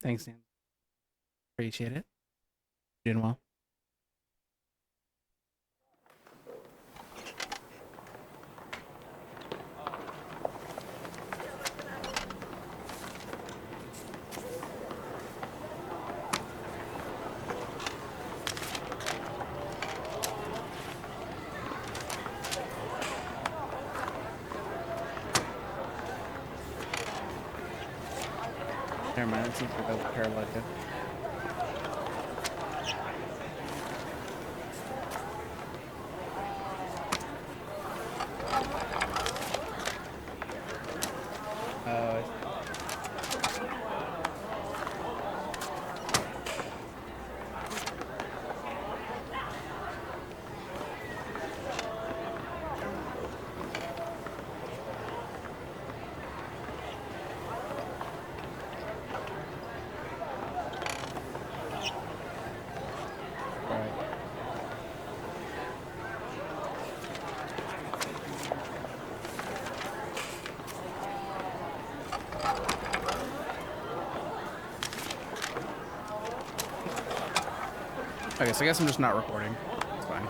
Thanks, Dan. Appreciate it. Doing well. Never mind, it seems like a paralletica. Okay, so I guess I'm just not recording. It's fine.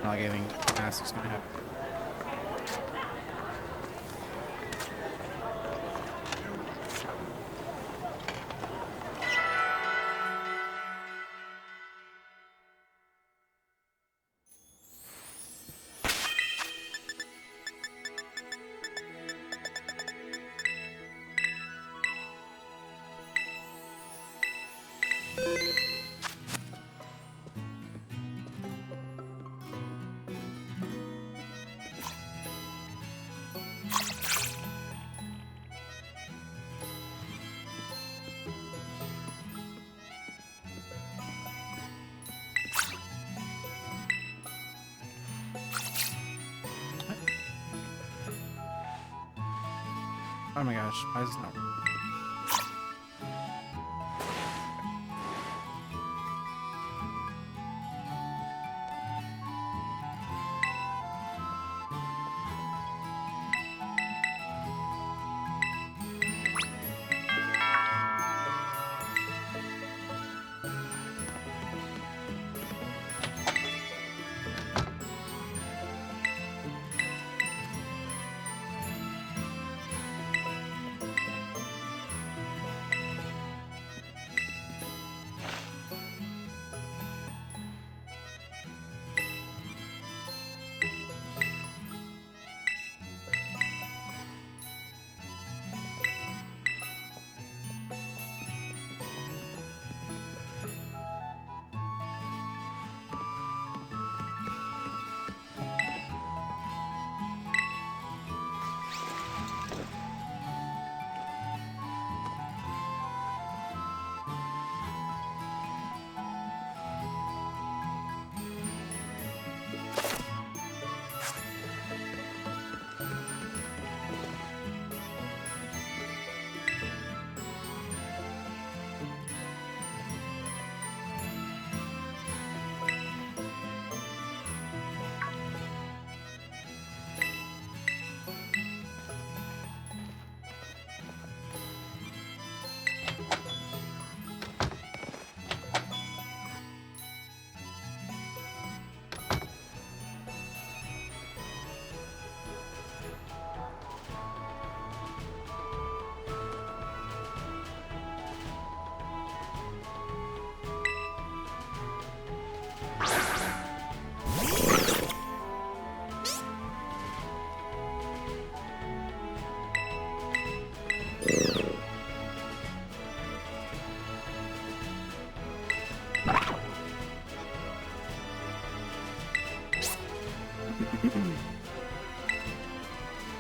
Not like anything massiv's gonna happen. Oh my gosh, why is this not?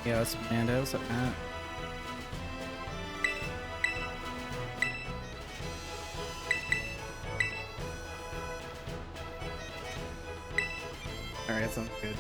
Yeah, what's up, Mando? What's up, Matt? Alright, that sounds good.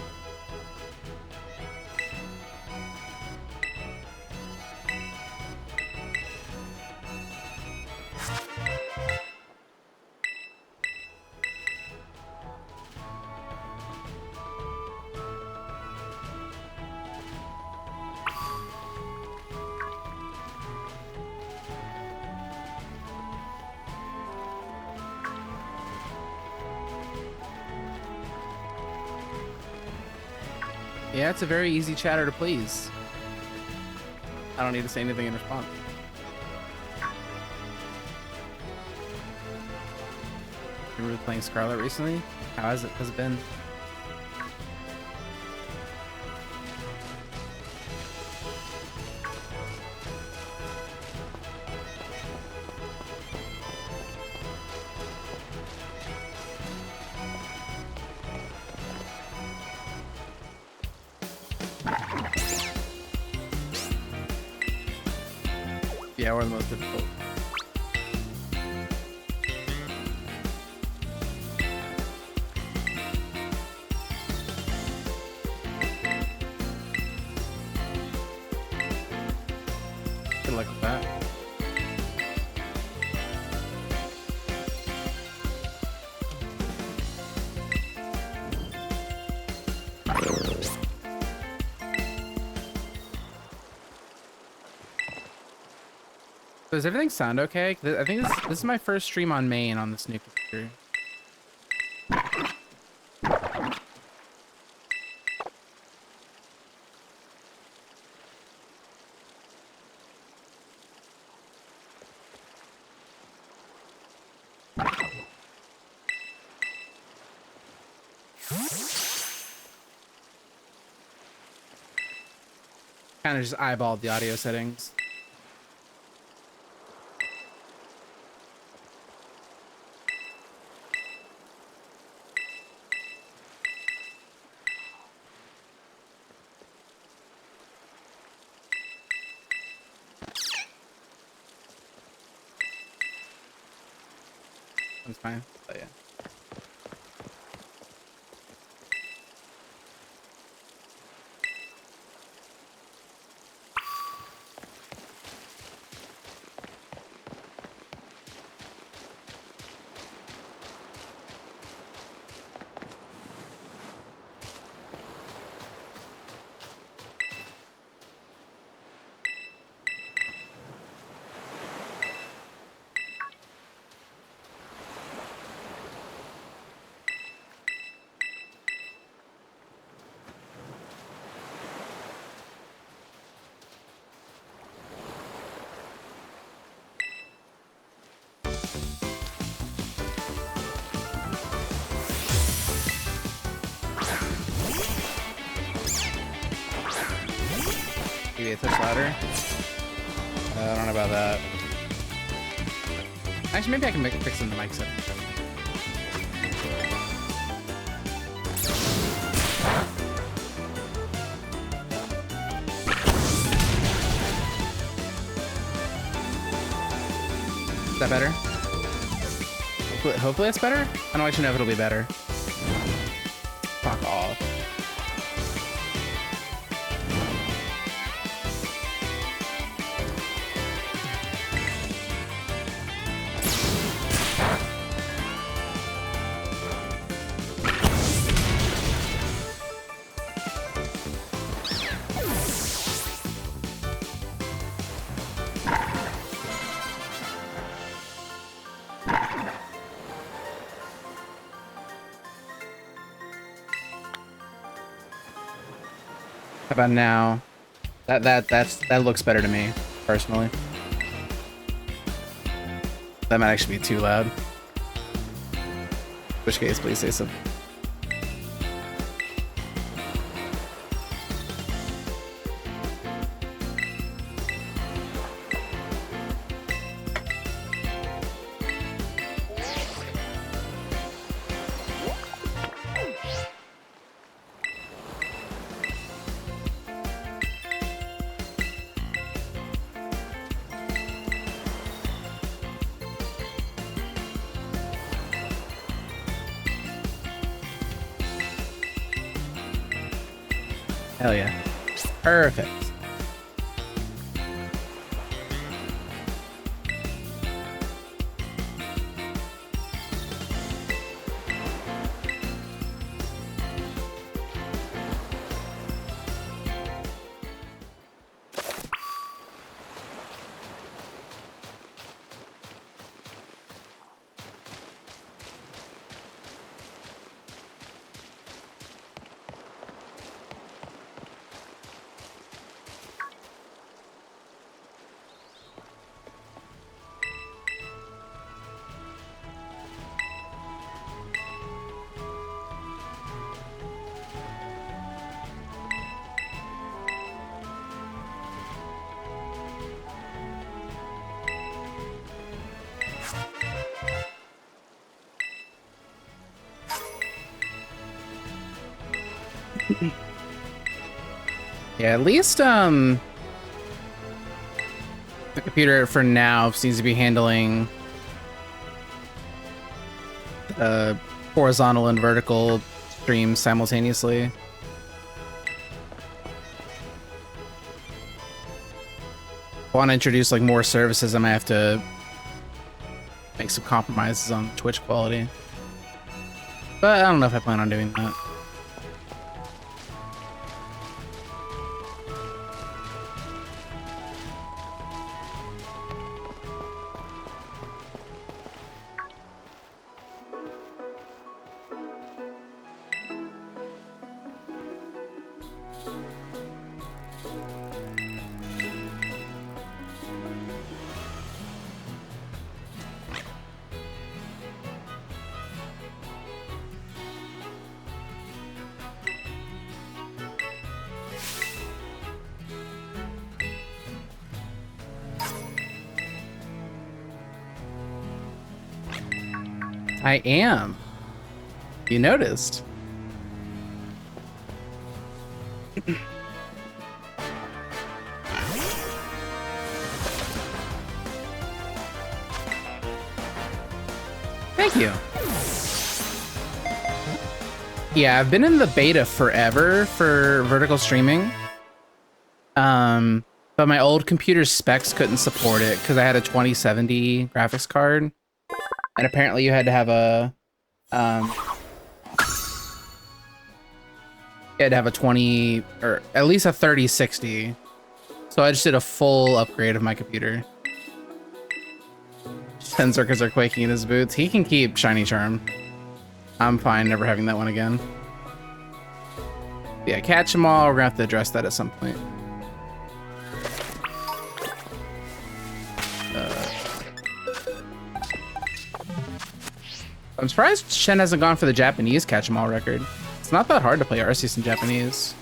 Yeah, it's a very easy chatter to please. I don't need to say anything in response. You were playing Scarlet recently? How has it been? Yeah, we're the most difficult. Good luck with that. Does everything sound okay? I think this is my first stream on main on this new computer. Kind of just eyeballed the audio settings. That's fine. But yeah. Maybe a touch louder. I don't know about that. Actually, maybe I can fix in the mic setting. Is that better? Hopefully it's better? I don't actually know if it'll be better. Fuck off. How about now? That looks better to me, personally. That might actually be too loud. which case, please say something. Hell yeah. Perfect. Yeah, at least the computer for now seems to be handling horizontal and vertical streams simultaneously. If I want to introduce like more services, I might have to make some compromises on Twitch quality. But I don't know if I plan on doing that. I am. You noticed. Thank you. Yeah, I've been in the beta forever for vertical streaming. But my old computer's specs couldn't support it because I had a 2070 graphics card. And apparently you had to have a, you had to have a 20, or at least a 3060. So I just did a full upgrade of my computer. 10 circuits are quaking in his boots. He can keep Shiny Charm. I'm fine never having that one again. Yeah, catch them all. We're gonna have to address that at some point. I'm surprised Shen hasn't gone for the Japanese catch 'em all record. It's not that hard to play Arceus in Japanese.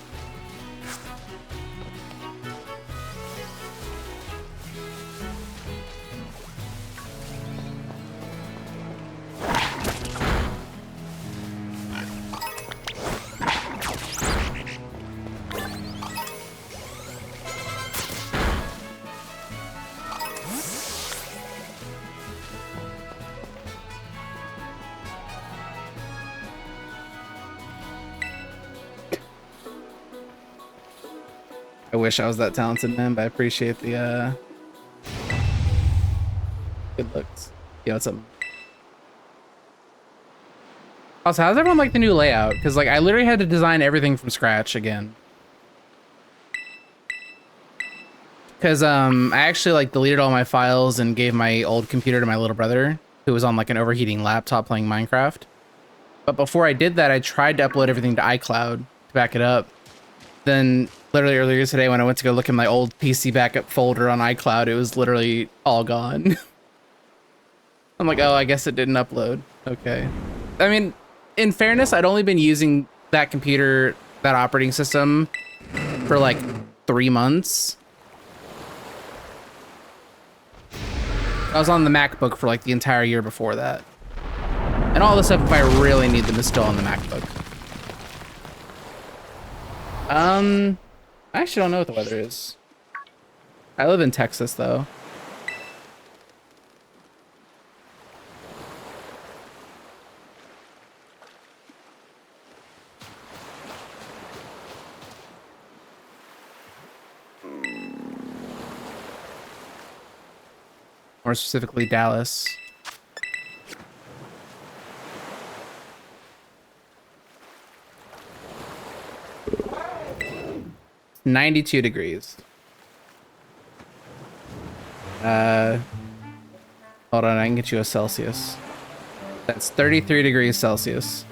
I wish I was that talented, man, but I appreciate the good looks. Yeah, what's up? Also, how's everyone like the new layout? Because like I literally had to design everything from scratch again. Because I actually like deleted all my files and gave my old computer to my little brother, who was on like an overheating laptop playing Minecraft. But before I did that, I tried to upload everything to iCloud to back it up. Then literally earlier today when I went to go look in my old PC backup folder on iCloud, it was literally all gone. I'm like, oh, I guess it didn't upload. Okay. I mean, in fairness, I'd only been using that computer, that operating system, for like 3 months. I was on the MacBook for like the entire year before that. And all this stuff, if I really need them, is still on the MacBook. I actually don't know what the weather is. I live in Texas, though. More specifically, Dallas. $92 degrees. Hold on, I can get you a Celsius. That's 33 degrees Celsius.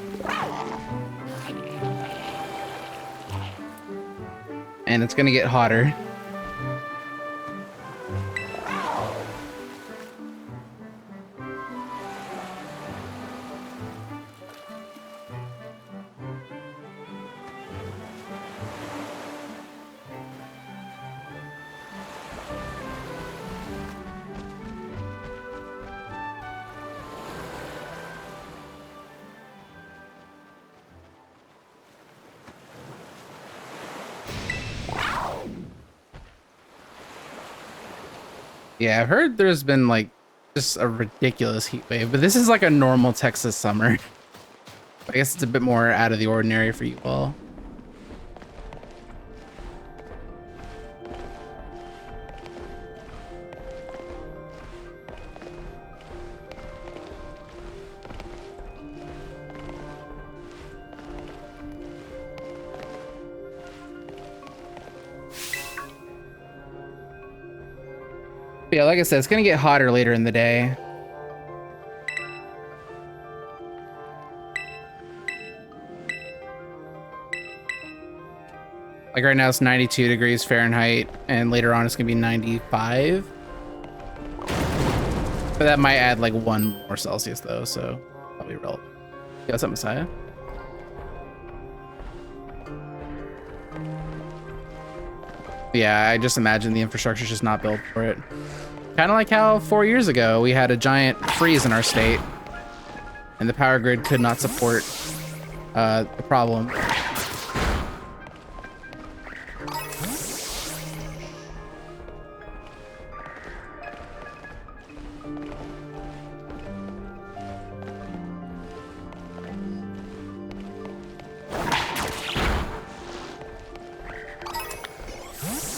And it's gonna get hotter. Yeah, I've heard there's been like just a ridiculous heat wave, but this is like a normal Texas summer. I guess it's a bit more out of the ordinary for you all. Yeah, like I said, it's gonna get hotter later in the day. Like right now it's 92 degrees Fahrenheit, and later on it's gonna be 95. But that might add like 1 more Celsius though, so probably relevant. Yeah, what's up, Messiah? Yeah, I just imagine the infrastructure's just not built for it. Kind of like how 4 years ago we had a giant freeze in our state and the power grid could not support the problem.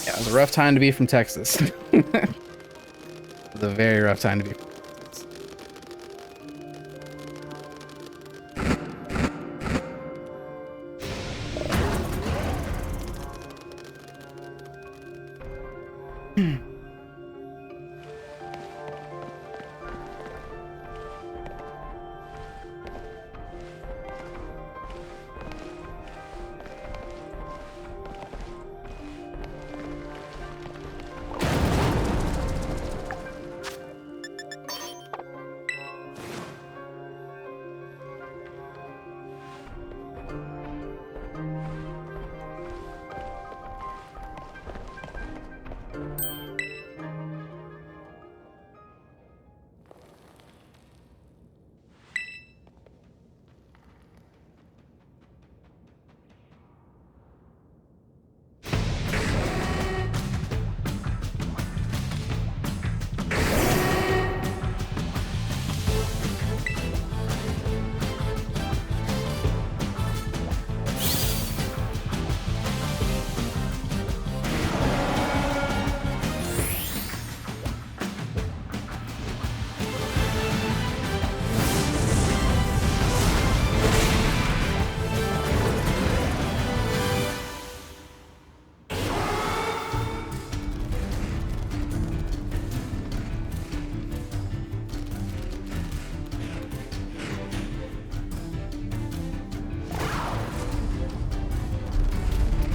Yeah, it was a rough time to be from Texas. It was a very rough time to be from Texas.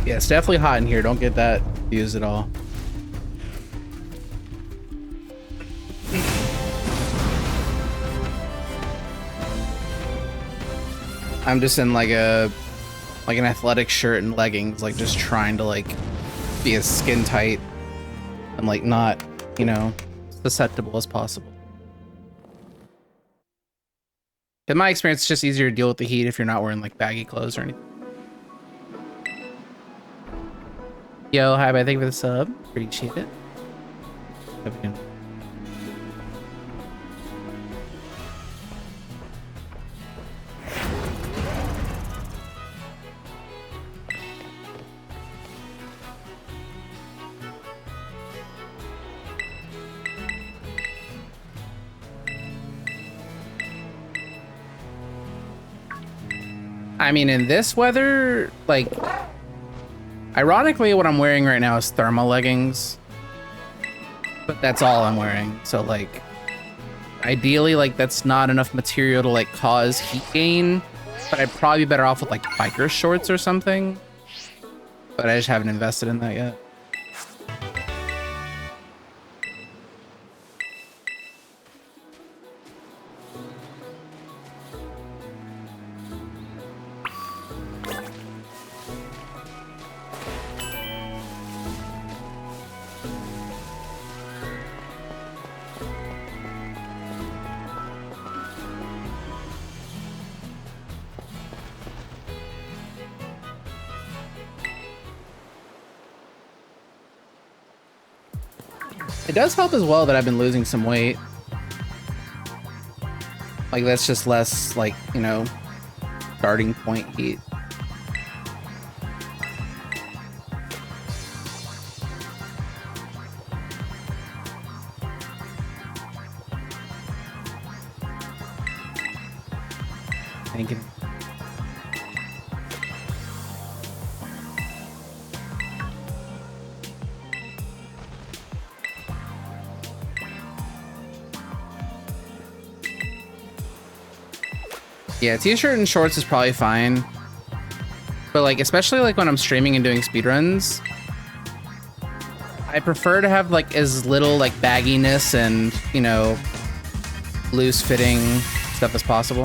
Yeah, it's definitely hot in here. Don't get that confused at all. I'm just in like an athletic shirt and leggings, like just trying to like be as skin tight and like not, you know, susceptible as possible. In my experience, it's just easier to deal with the heat if you're not wearing like baggy clothes or anything. Yo, hi, thank you for the sub. Appreciate it. I mean, in this weather, like, ironically, what I'm wearing right now is thermal leggings, but that's all I'm wearing. So like, ideally, like that's not enough material to like cause heat gain, but I'd probably be better off with like biker shorts or something, but I just haven't invested in that yet. It does help as well that I've been losing some weight. Like that's just less like, you know, starting point heat. Thank you. Yeah, t-shirt and shorts is probably fine. But like, especially like when I'm streaming and doing speedruns, I prefer to have like as little like bagginess and, you know, loose fitting stuff as possible.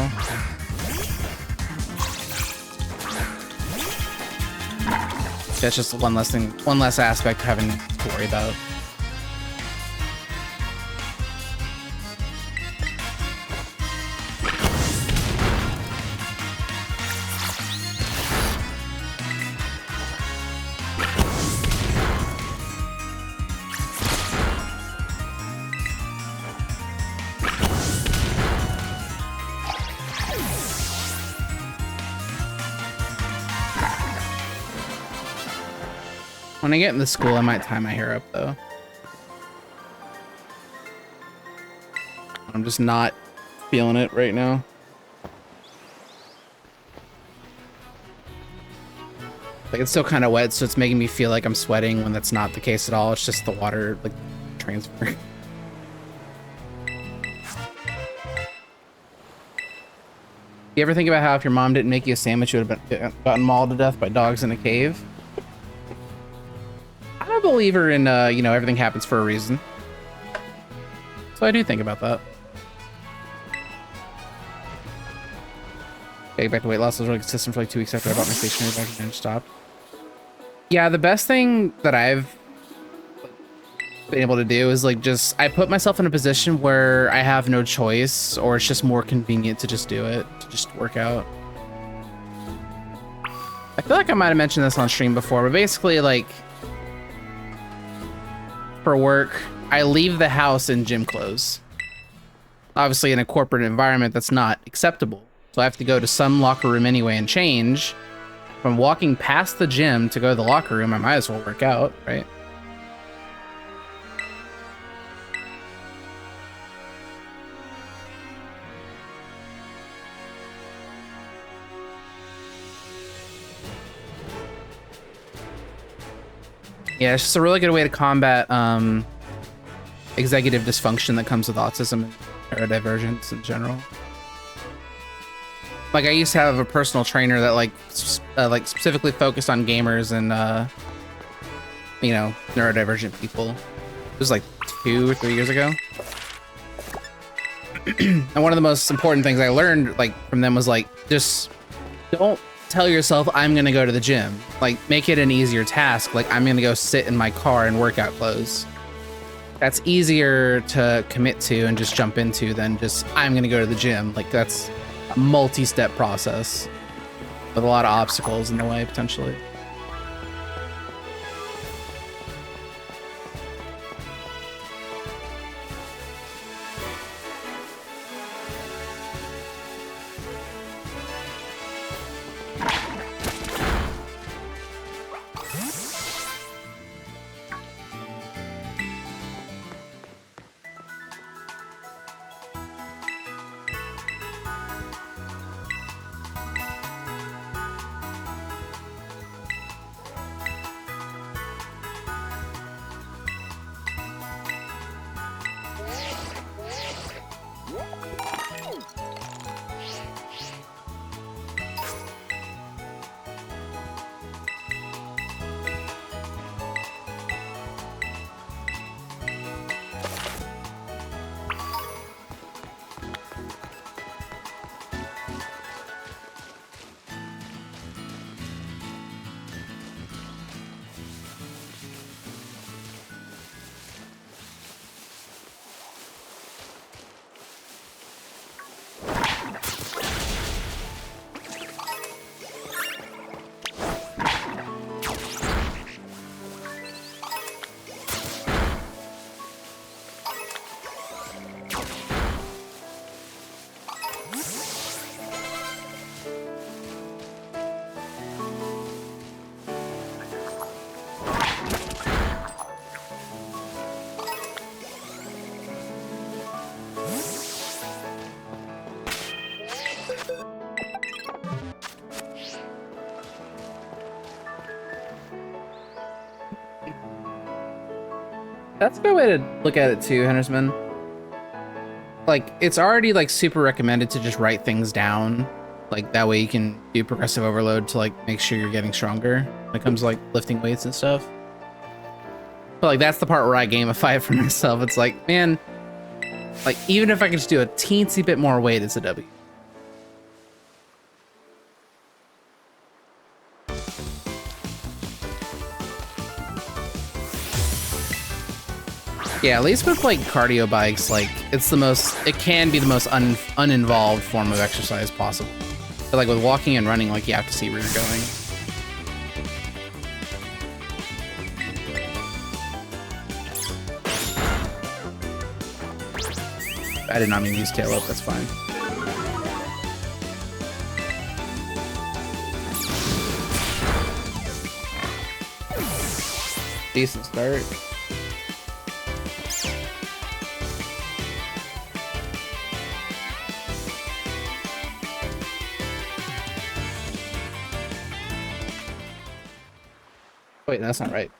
That's just one less thing, one less aspect having to worry about. When I get into school, I might tie my hair up, though. I'm just not feeling it right now. Like, it's still kind of wet, so it's making me feel like I'm sweating when that's not the case at all. It's just the water, like, transfer. You ever think about how if your mom didn't make you a sandwich, you would have gotten mauled to death by dogs in a cave? I'm a believer in, you know, everything happens for a reason. So I do think about that. Getting back to weight loss, I was really consistent for like 2 weeks after I bought my stationary bike and stopped. Yeah, the best thing that I've been able to do is like just, I put myself in a position where I have no choice, or it's just more convenient to just do it, to just work out. I feel like I might have mentioned this on stream before, but basically like, for work, I leave the house in gym clothes. Obviously in a corporate environment, that's not acceptable. So I have to go to some locker room anyway and change. If I'm walking past the gym to go to the locker room, I might as well work out, right? Yeah, it's just a really good way to combat executive dysfunction that comes with autism and neurodivergence in general. Like, I used to have a personal trainer that like specifically focused on gamers and you know, neurodivergent people. It was like 2 or 3 years ago. And one of the most important things I learned like from them was like, just don't tell yourself I'm gonna go to the gym. Like, make it an easier task. Like, I'm gonna go sit in my car in workout clothes. That's easier to commit to and just jump into than just I'm gonna go to the gym. Like, that's a multi-step process with a lot of obstacles in the way potentially. That's a good way to look at it too, Hendersman. Like, it's already like super recommended to just write things down. Like, that way you can do progressive overload to like make sure you're getting stronger when it comes to like lifting weights and stuff. But like, that's the part where I gamify it for myself. It's like, man, like, even if I could just do a teensy bit more weight, it's a W. Yeah, at least with like cardio bikes, like it can be the most uninvolved form of exercise possible. But like with walking and running, like you have to see where you're going. I did not mean to use tail up, that's fine. Decent start. Wait, that's not right.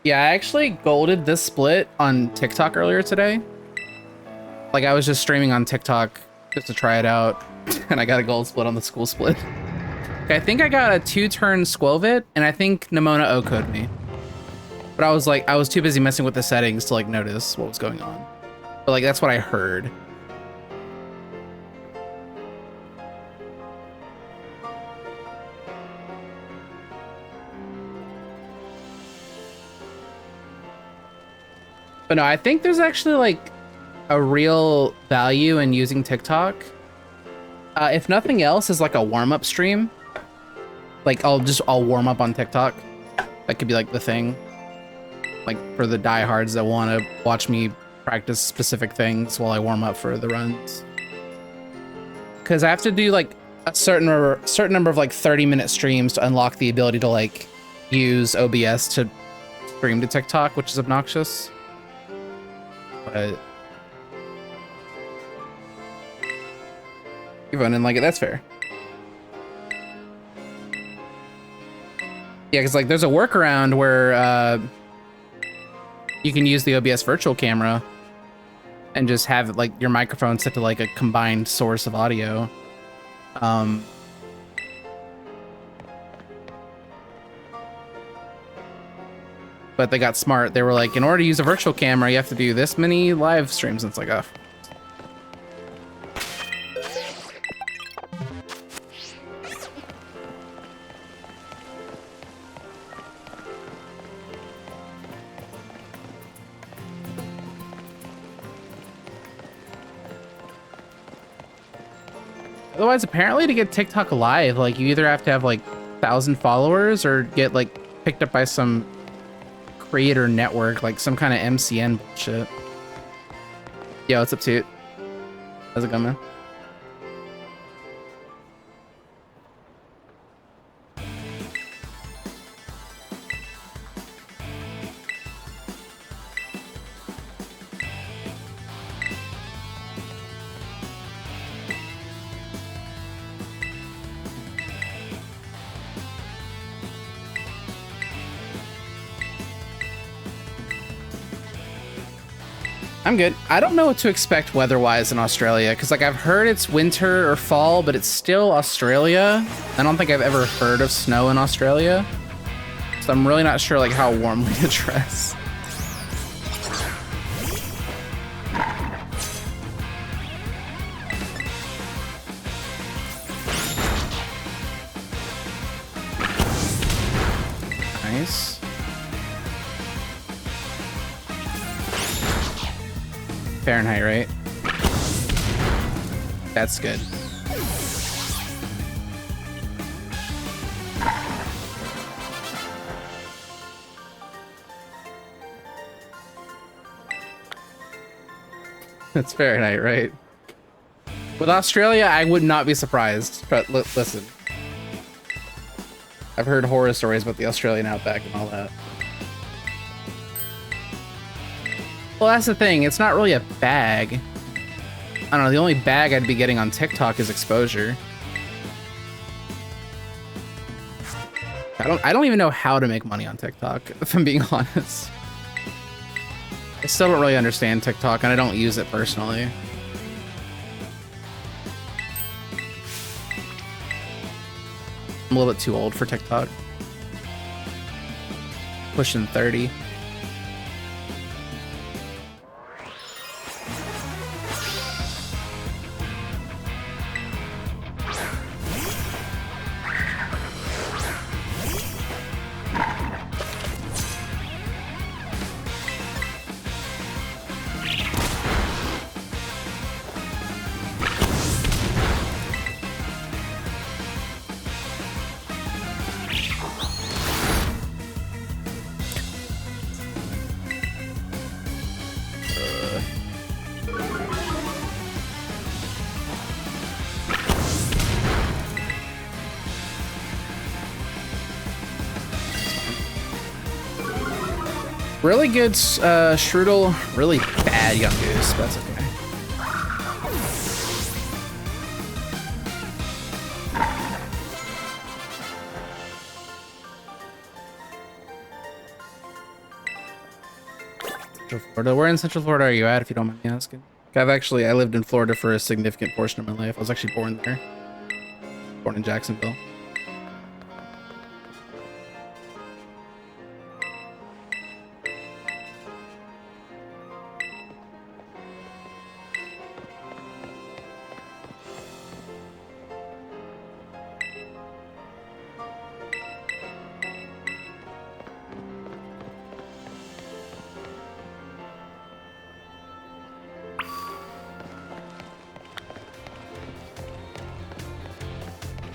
Yeah, I actually golded this split on TikTok earlier today. Like, I was just streaming on TikTok just to try it out, and I got a gold split on the school split. Okay, I think I got a 2-turn Squovit, and I think Nimona O-code me. But I was like, I was too busy messing with the settings to like notice what was going on. But like, that's what I heard. But no, I think there's actually like a real value in using TikTok. If nothing else, is like a warm-up stream. Like I'll warm up on TikTok. That could be like the thing. Like for the diehards that want to watch me practice specific things while I warm up for the runs. Because I have to do like a certain number of like 30-minute streams to unlock the ability to like use OBS to stream to TikTok, which is obnoxious. But you're running like it, that's fair. Yeah, because like there's a workaround where you can use the OBS virtual camera and just have like your microphone set to like a combined source of audio. But they got smart. They were like, in order to use a virtual camera, you have to do this many live streams. And it's like, oh. Otherwise, apparently to get TikTok live, like you either have to have like 1,000 followers or get like picked up by some creator network, like some kind of MCN bullshit. Yo, what's up, Toot? How's it going, man? I'm good. I don't know what to expect weather-wise in Australia, because like I've heard it's winter or fall, but it's still Australia. I don't think I've ever heard of snow in Australia, so I'm really not sure like how warmly to dress. Nice. Fahrenheit, right? That's good. That's Fahrenheit, right? With Australia, I would not be surprised. But listen, I've heard horror stories about the Australian outback and all that. Well, that's the thing. It's not really a bag. I don't know. The only bag I'd be getting on TikTok is exposure. I don't even know how to make money on TikTok, if I'm being honest. I still don't really understand TikTok, and I don't use it personally. I'm a little bit too old for TikTok. Pushing 30. Really good strudel, really bad young goose, but that's okay. Central Florida. Where in Central Florida are you at, if you don't mind me asking? I lived in Florida for a significant portion of my life. I was actually born there. Born in Jacksonville.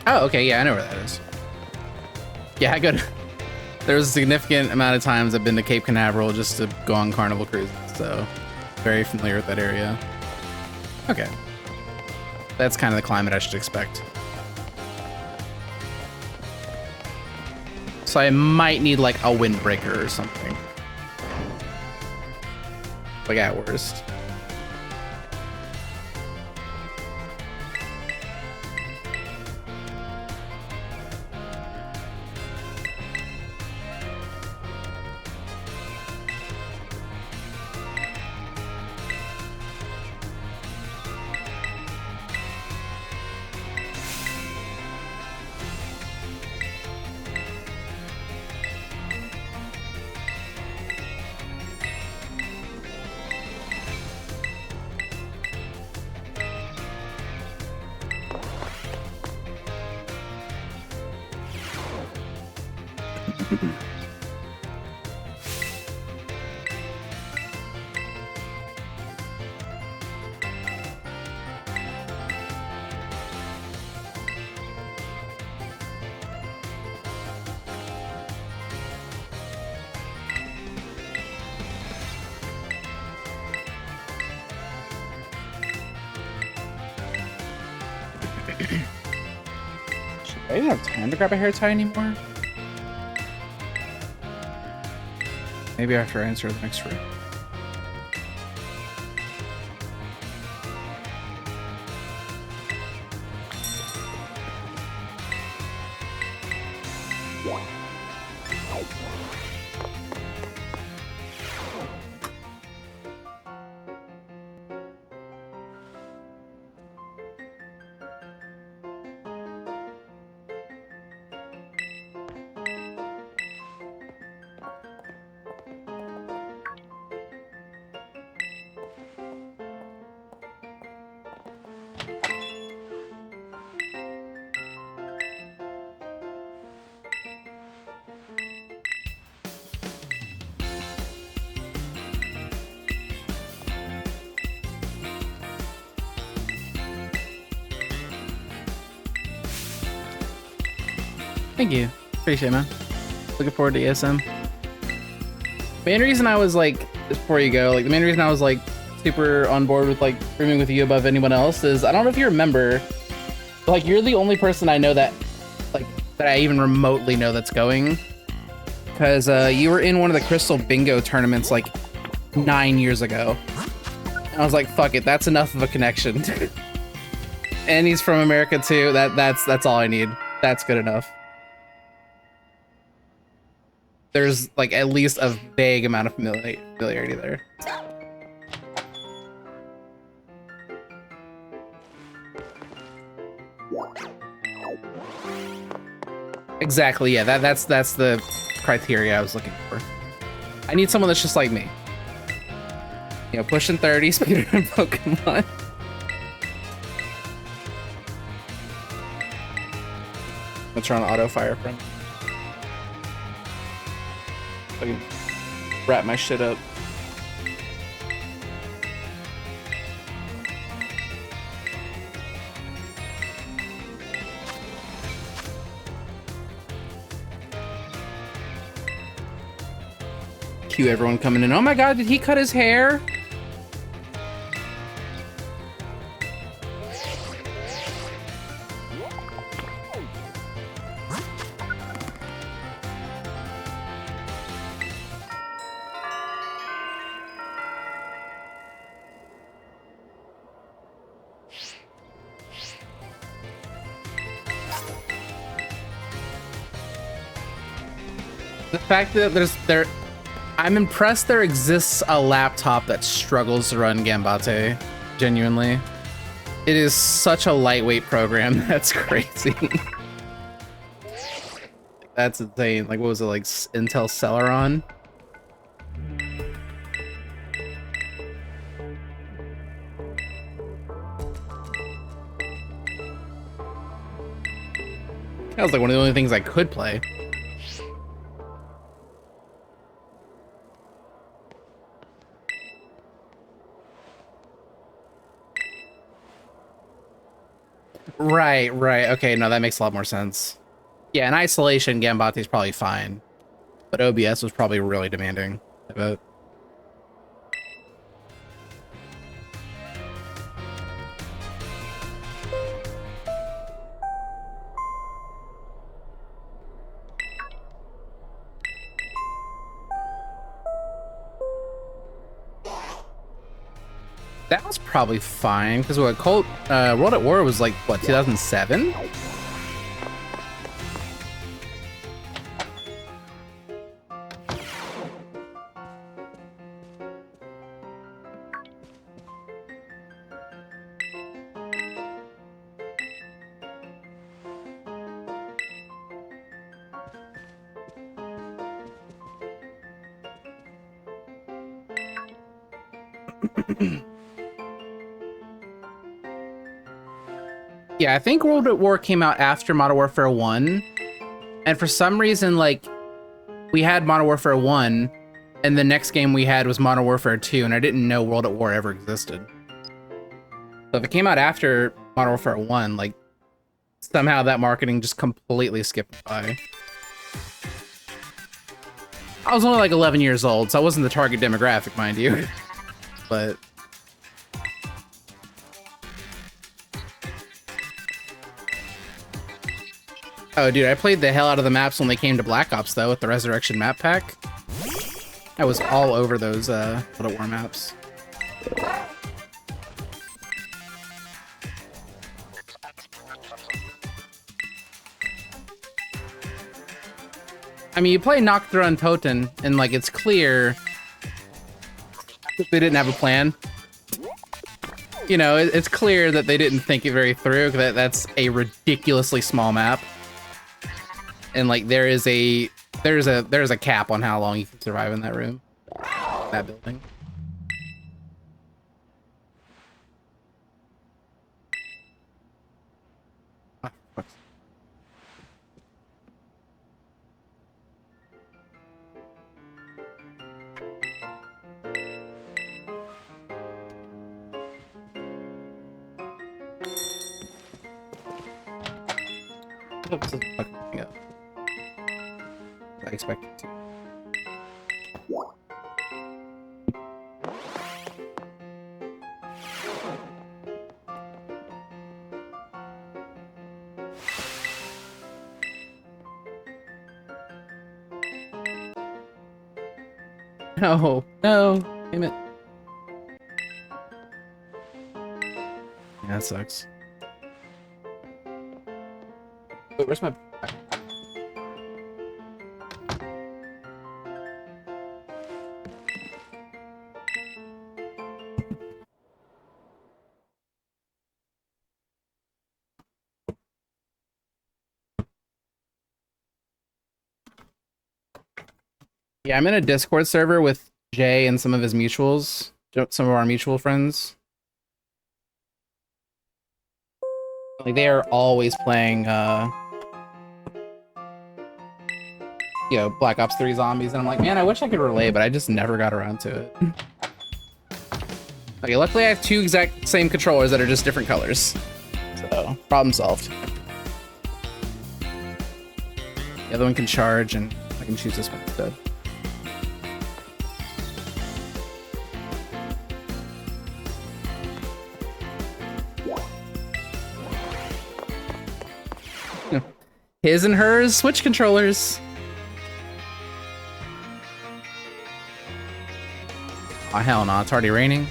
Oh, okay, yeah, I know where that is. Yeah, I go to... There was a significant amount of times I've been to Cape Canaveral just to go on Carnival cruises, so very familiar with that area. Okay. That's kind of the climate I should expect. So I might need like a windbreaker or something. Like at worst. I don't have time to grab a hair tie anymore. Maybe after I answer the next room. Thank you. Appreciate it, man. Looking forward to ASM. Main reason I was like, just before you go, like the main reason I was like super on board with like streaming with you above anyone else is I don't know if you remember, but, like you're the only person I know that like that I even remotely know that's going, because you were in one of the Crystal Bingo tournaments like 9 years ago. And I was like, fuck it, that's enough of a connection. And he's from America too. That's all I need. That's good enough. There's like at least a vague amount of familiarity there. Exactly, yeah, that's the criteria I was looking for. I need someone that's just like me. You know, pushing 30, speedrun Pokemon. Let's run auto fire from. I can wrap my shit up. Cue everyone coming in. Oh my god, did he cut his hair? The fact that I'm impressed there exists a laptop that struggles to run Gambate. Genuinely. It is such a lightweight program. That's crazy. That's insane. Like, what was it, like Intel Celeron? That was like one of the only things I could play. Right. Okay, no, that makes a lot more sense. Yeah, in isolation, Gambate's probably fine. But OBS was probably really demanding, I bet. That was probably fine, because what World at War was like, what, 2007? Yeah, I think World at War came out after Modern Warfare 1, and for some reason, like, we had Modern Warfare 1, and the next game we had was Modern Warfare 2, and I didn't know World at War ever existed. So if it came out after Modern Warfare 1, like, somehow that marketing just completely skipped by. I was only like 11 years old, so I wasn't the target demographic, mind you. But... oh, dude, I played the hell out of the maps when they came to Black Ops, though, with the Resurrection map pack. I was all over those World at War maps. I mean, you play Nocturne Toten, and, like, it's clear that they didn't have a plan. You know, it's clear that they didn't think it very through, that that's a ridiculously small map. And, like, there's a cap on how long you can survive in that room, that building. Oh, this is fucking up. I expected to. No, no, damn it. Yeah, that sucks. Wait, where's my... yeah, I'm in a Discord server with Jay and some of his mutuals, some of our mutual friends. Like, they are always playing, you know, Black Ops 3 Zombies, and I'm like, man, I wish I could relay, but I just never got around to it. Okay, luckily I have two exact same controllers that are just different colors. So, problem solved. The other one can charge, and I can choose this one instead. His and hers Switch controllers. Oh, hell no, it's already raining.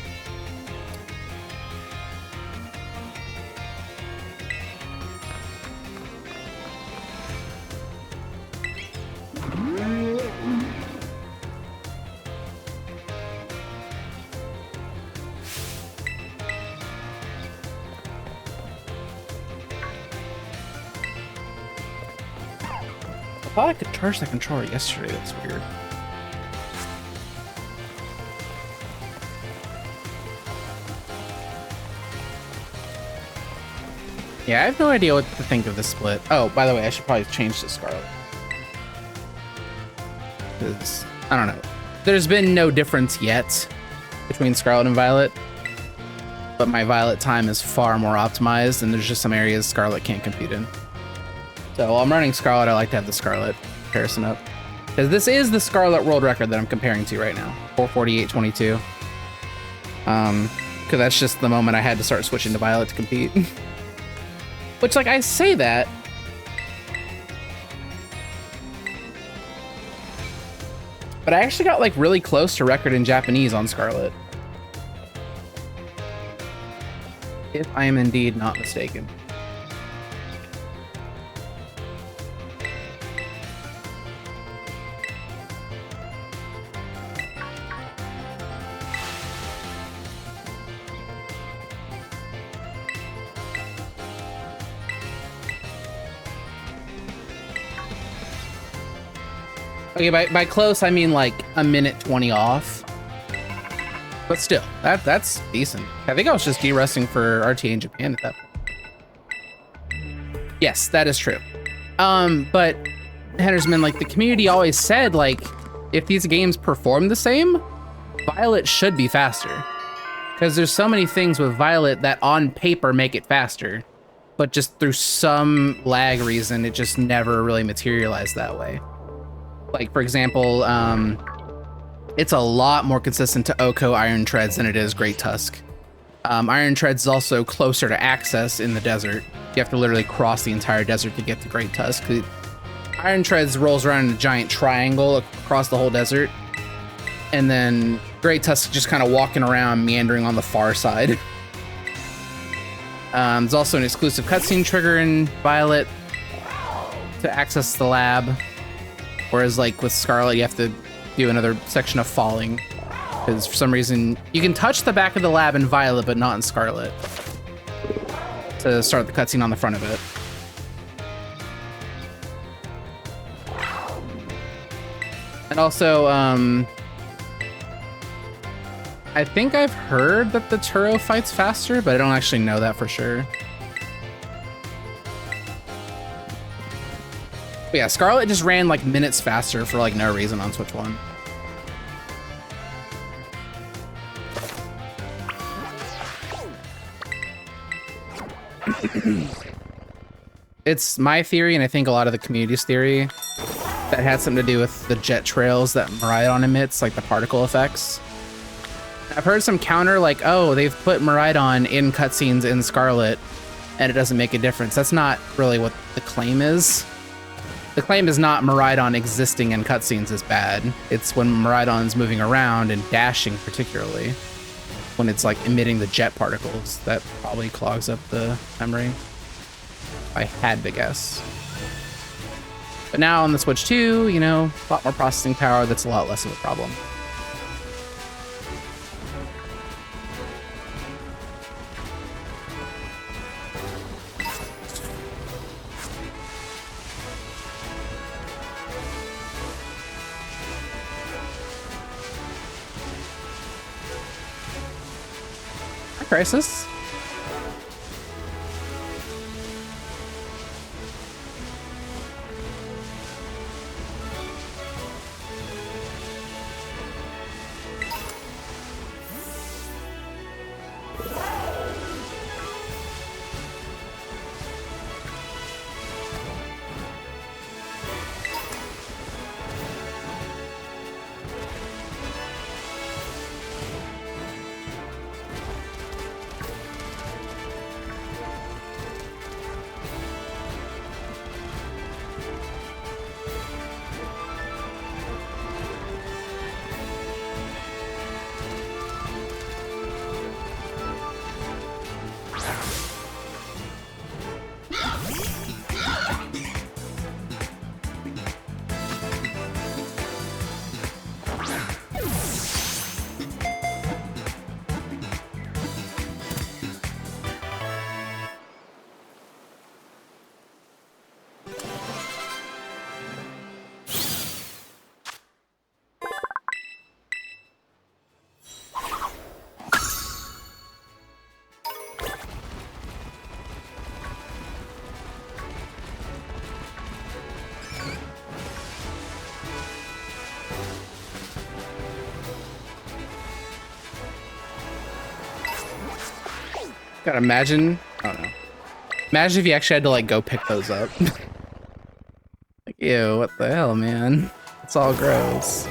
I thought I could charge the controller yesterday, that's weird. Yeah, I have no idea what to think of this split. Oh, by the way, I should probably change to Scarlet. Because, I don't know. There's been no difference yet between Scarlet and Violet. But my Violet time is far more optimized, and there's just some areas Scarlet can't compete in. So while I'm running Scarlet, I like to have the Scarlet comparison up. Because this is the Scarlet world record that I'm comparing to right now. 448.22. Because that's just the moment I had to start switching to Violet to compete. Which, like, I say that. But I actually got, like, really close to record in Japanese on Scarlet. If I am indeed not mistaken. Okay, by close, I mean like a minute 20 off. But still, that's decent. I think I was just de-resting for RTA in Japan at that point. Yes, that is true. But Hendersman, like the community always said, like if these games perform the same, Violet should be faster. Because there's so many things with Violet that on paper make it faster, but just through some lag reason, it just never really materialized that way. Like, for example, it's a lot more consistent to Oko Iron Treads than it is Great Tusk. Iron Treads is also closer to access in the desert. You have to literally cross the entire desert to get to Great Tusk. Iron Treads rolls around in a giant triangle across the whole desert, and then Great Tusk just kind of walking around, meandering on the far side. There's also an exclusive cutscene trigger in Violet to access the lab, whereas like with Scarlet, you have to do another section of falling, because for some reason you can touch the back of the lab in Violet, but not in Scarlet, to start the cutscene on the front of it. And also, I think I've heard that the Turo fights faster, but I don't actually know that for sure. But yeah, Scarlet just ran like minutes faster for like no reason on Switch 1. It's my theory, and I think a lot of the community's theory, that had something to do with the jet trails that Miraidon emits, like the particle effects. I've heard some counter like, oh, they've put Miraidon in cutscenes in Scarlet, and it doesn't make a difference. That's not really what the claim is. The claim is not Miraidon existing in cutscenes is bad. It's when Miraidon's moving around and dashing particularly, when it's like emitting the jet particles, that probably clogs up the memory. I had to guess. But now on the Switch 2, you know, a lot more processing power, that's a lot less of a problem. Hi, Crisis. God, imagine, I don't know. Imagine if you actually had to like go pick those up. Like, ew, what the hell, man? It's all gross.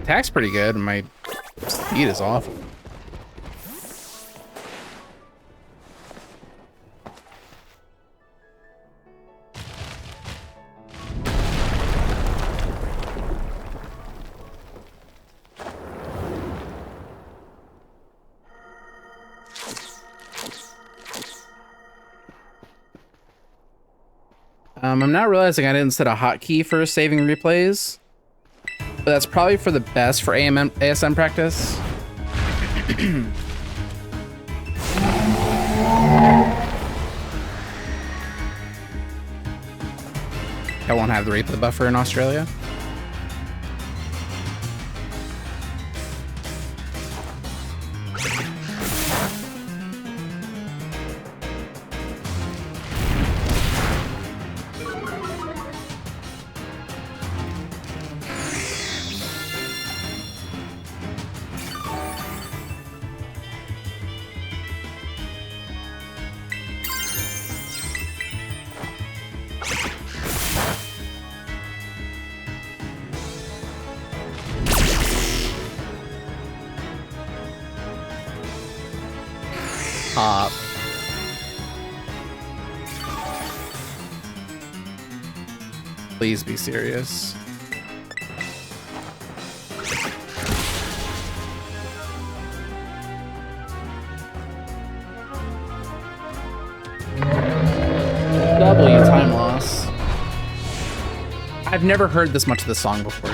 attack's pretty good, and my speed is awful. I'm now realizing I didn't set a hotkey for saving replays, but that's probably for the best for ASM practice. I won't have the replay buffer in Australia. Please be serious. W time loss. I've never heard this much of this song before.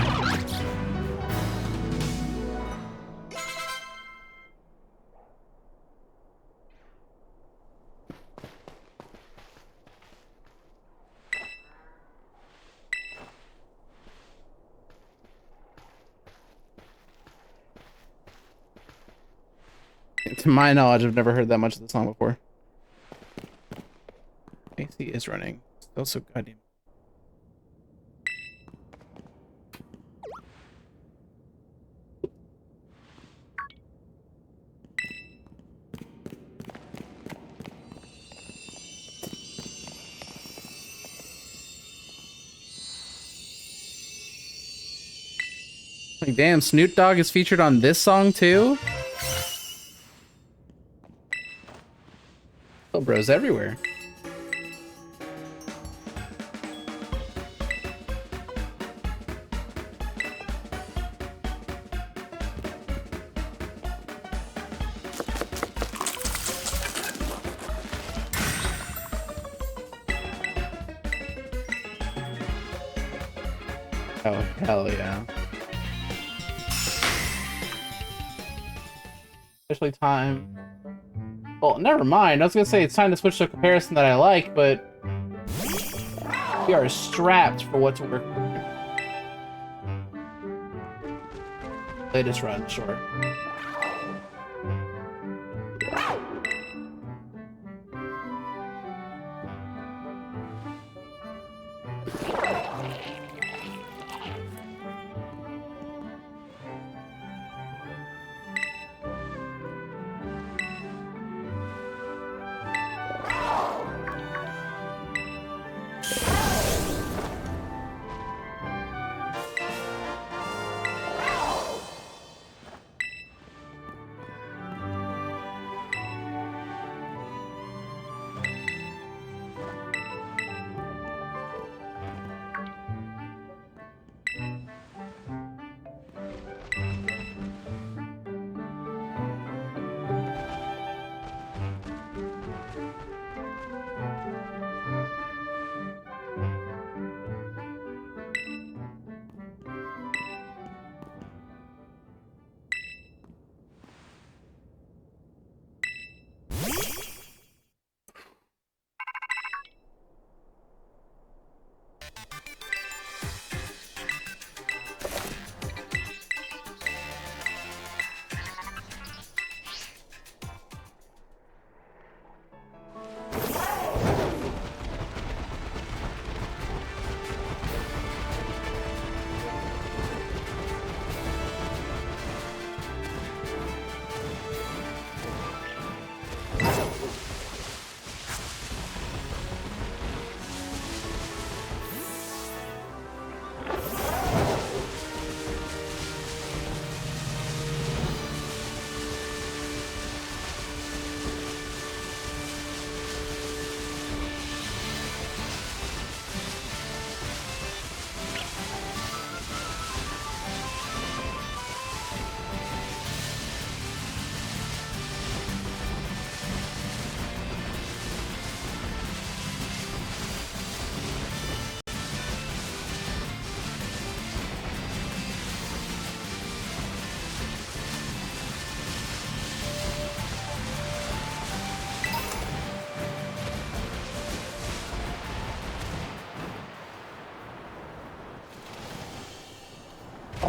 To my knowledge, I've never heard that much of the song before. AC is running. Still so goddamn. Like, damn, Snoop Dogg is featured on this song too? Oh, bros everywhere. Oh, hell yeah. Especially time. Well, never mind. I was gonna say it's time to switch to a comparison that I like, but we are strapped for what to work with. Latest run, sure.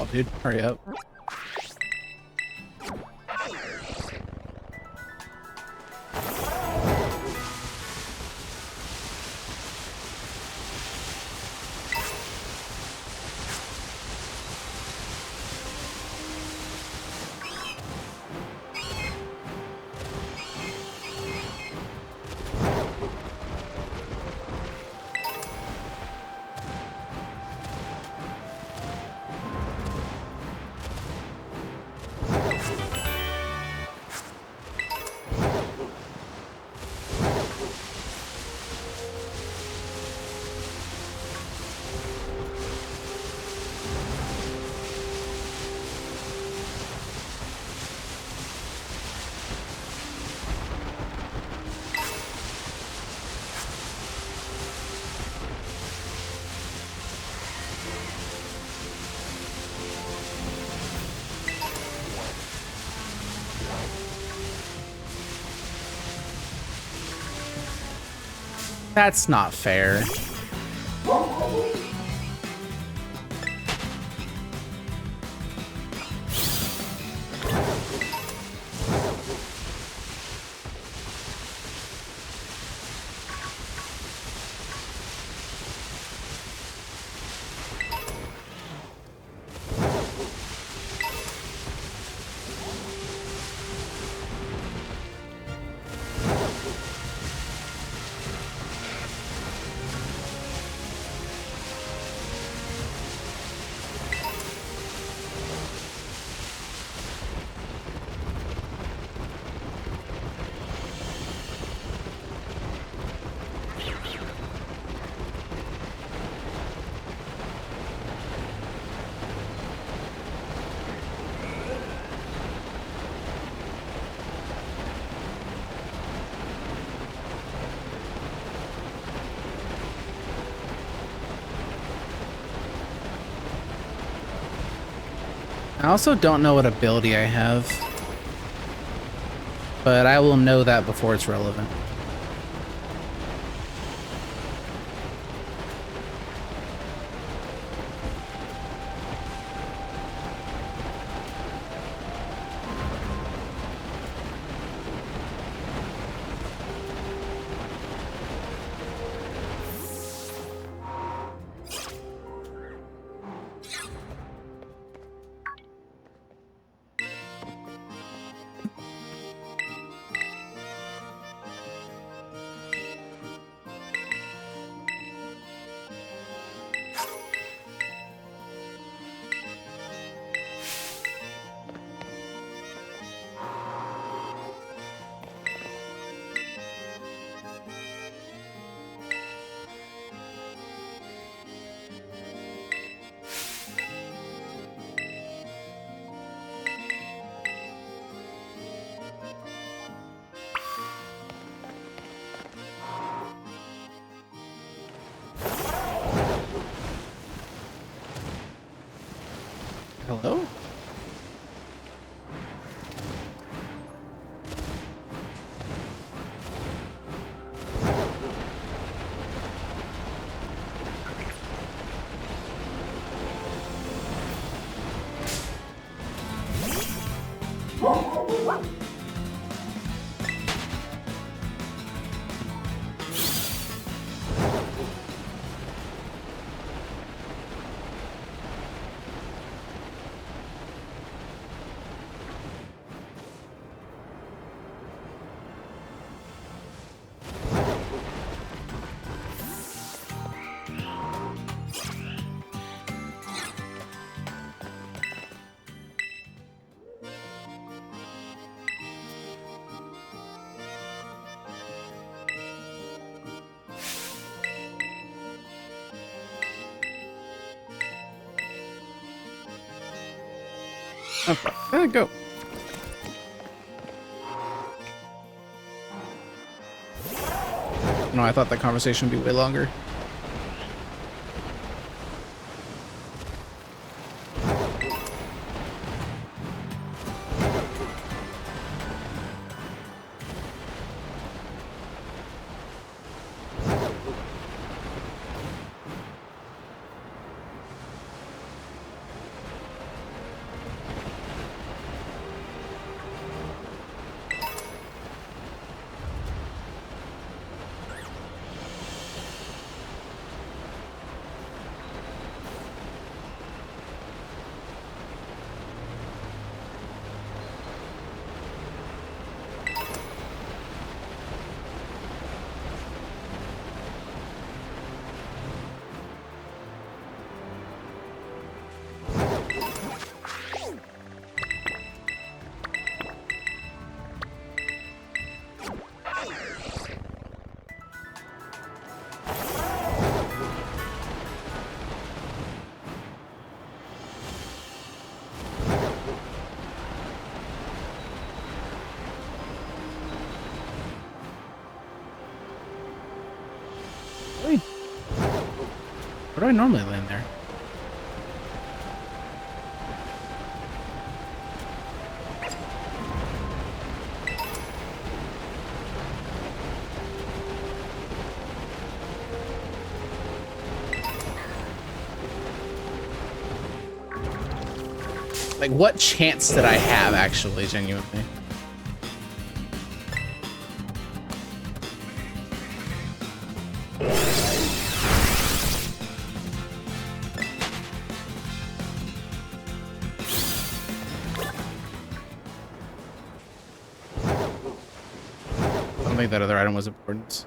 ball, dude. Hurry up. That's not fair. I also don't know what ability I have, but I will know that before it's relevant. Hello? Okay, there we go. No, I thought that conversation would be way longer. Where do I normally land there? Like, what chance did I have, actually, genuinely? I don't think that other item was important.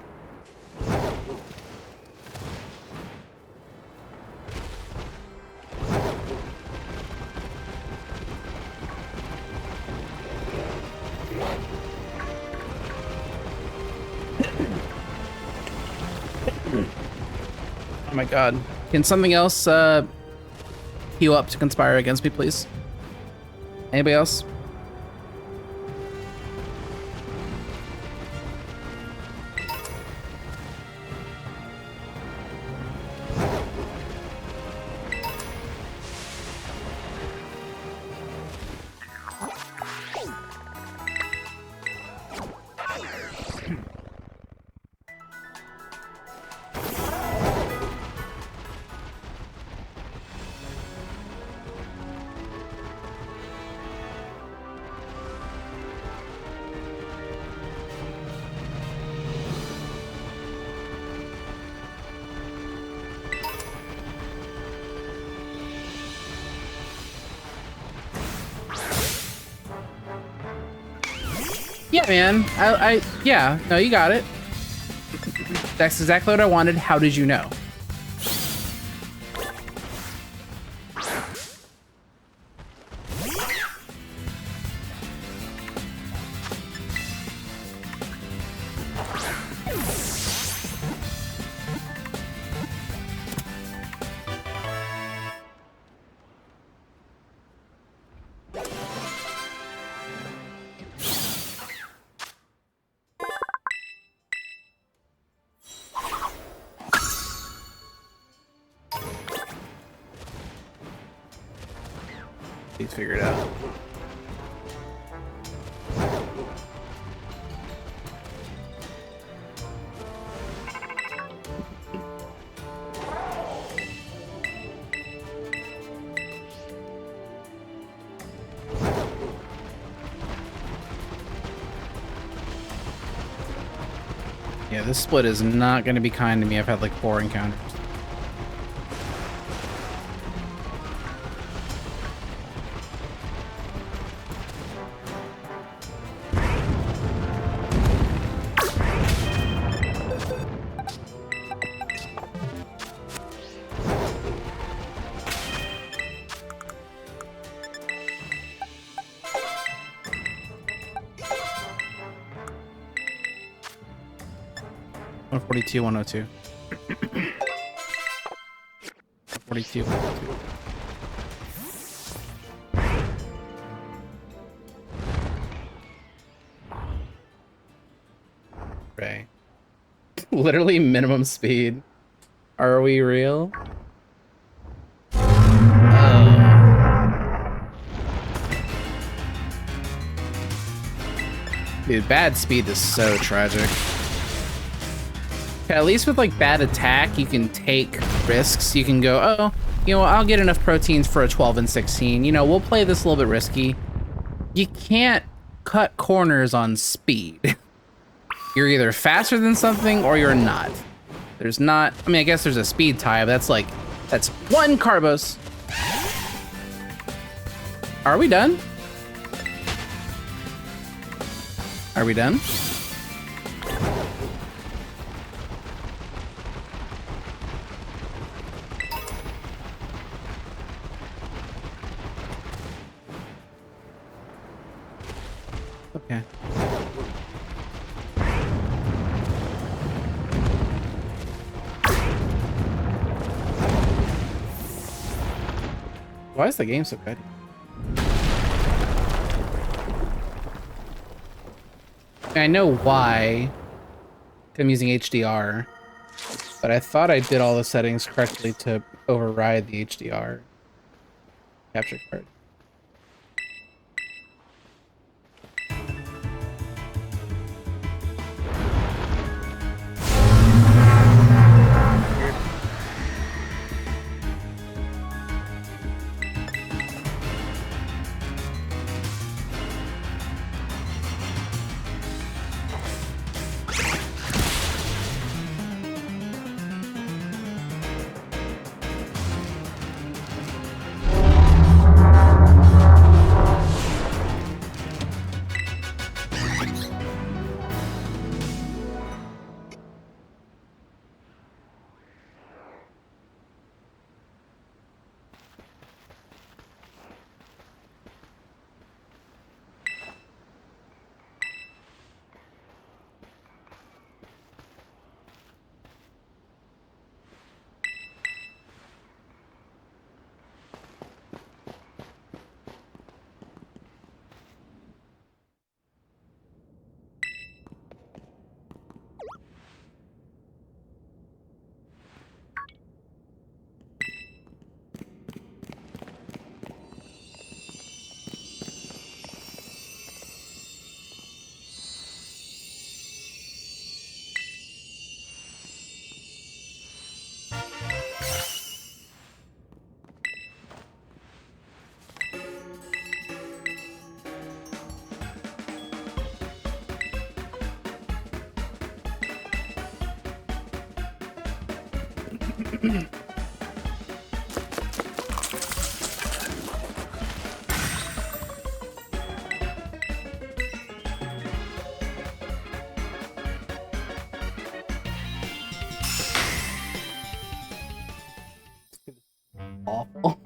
Oh my god. Can something else heal up to conspire against me, please? Anybody else? Yeah, man. Yeah. No, you got it. That's exactly what I wanted. How did you know? Please figure it out. Yeah, this split is not going to be kind to me. I've had like 4 encounters. One 42, 102. 42, 102. Right. Literally minimum speed. Are we real? Dude, bad speed is so tragic. At least with like bad attack, you can take risks. You can go, oh, you know, I'll get enough proteins for a 12 and 16. You know, we'll play this a little bit risky. You can't cut corners on speed. You're either faster than something or you're not. There's not, I mean, I guess there's a speed tie, but that's 1 Carbos. Are we done? Are we done? Okay. Why is the game so good? I know why. I'm using HDR. But I thought I did all the settings correctly to override the HDR capture card. Awful.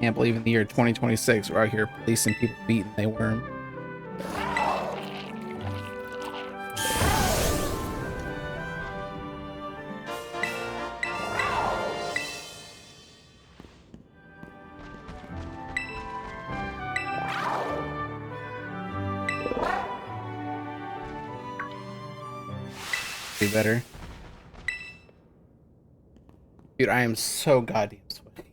Can't believe in the year 2026 we're out here policing people beating they worm. Do better. Dude, I am so goddamn sweaty.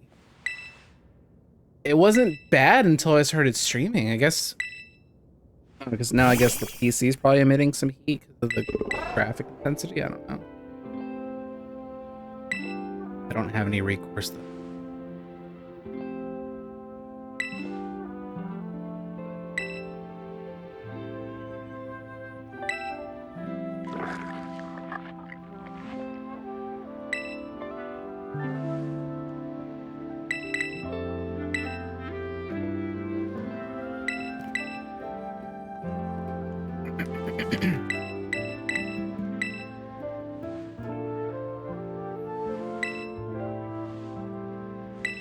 It wasn't bad until I started streaming, I guess. Because now I guess the PC is probably emitting some heat because of the graphic intensity. I don't know. I don't have any recourse though.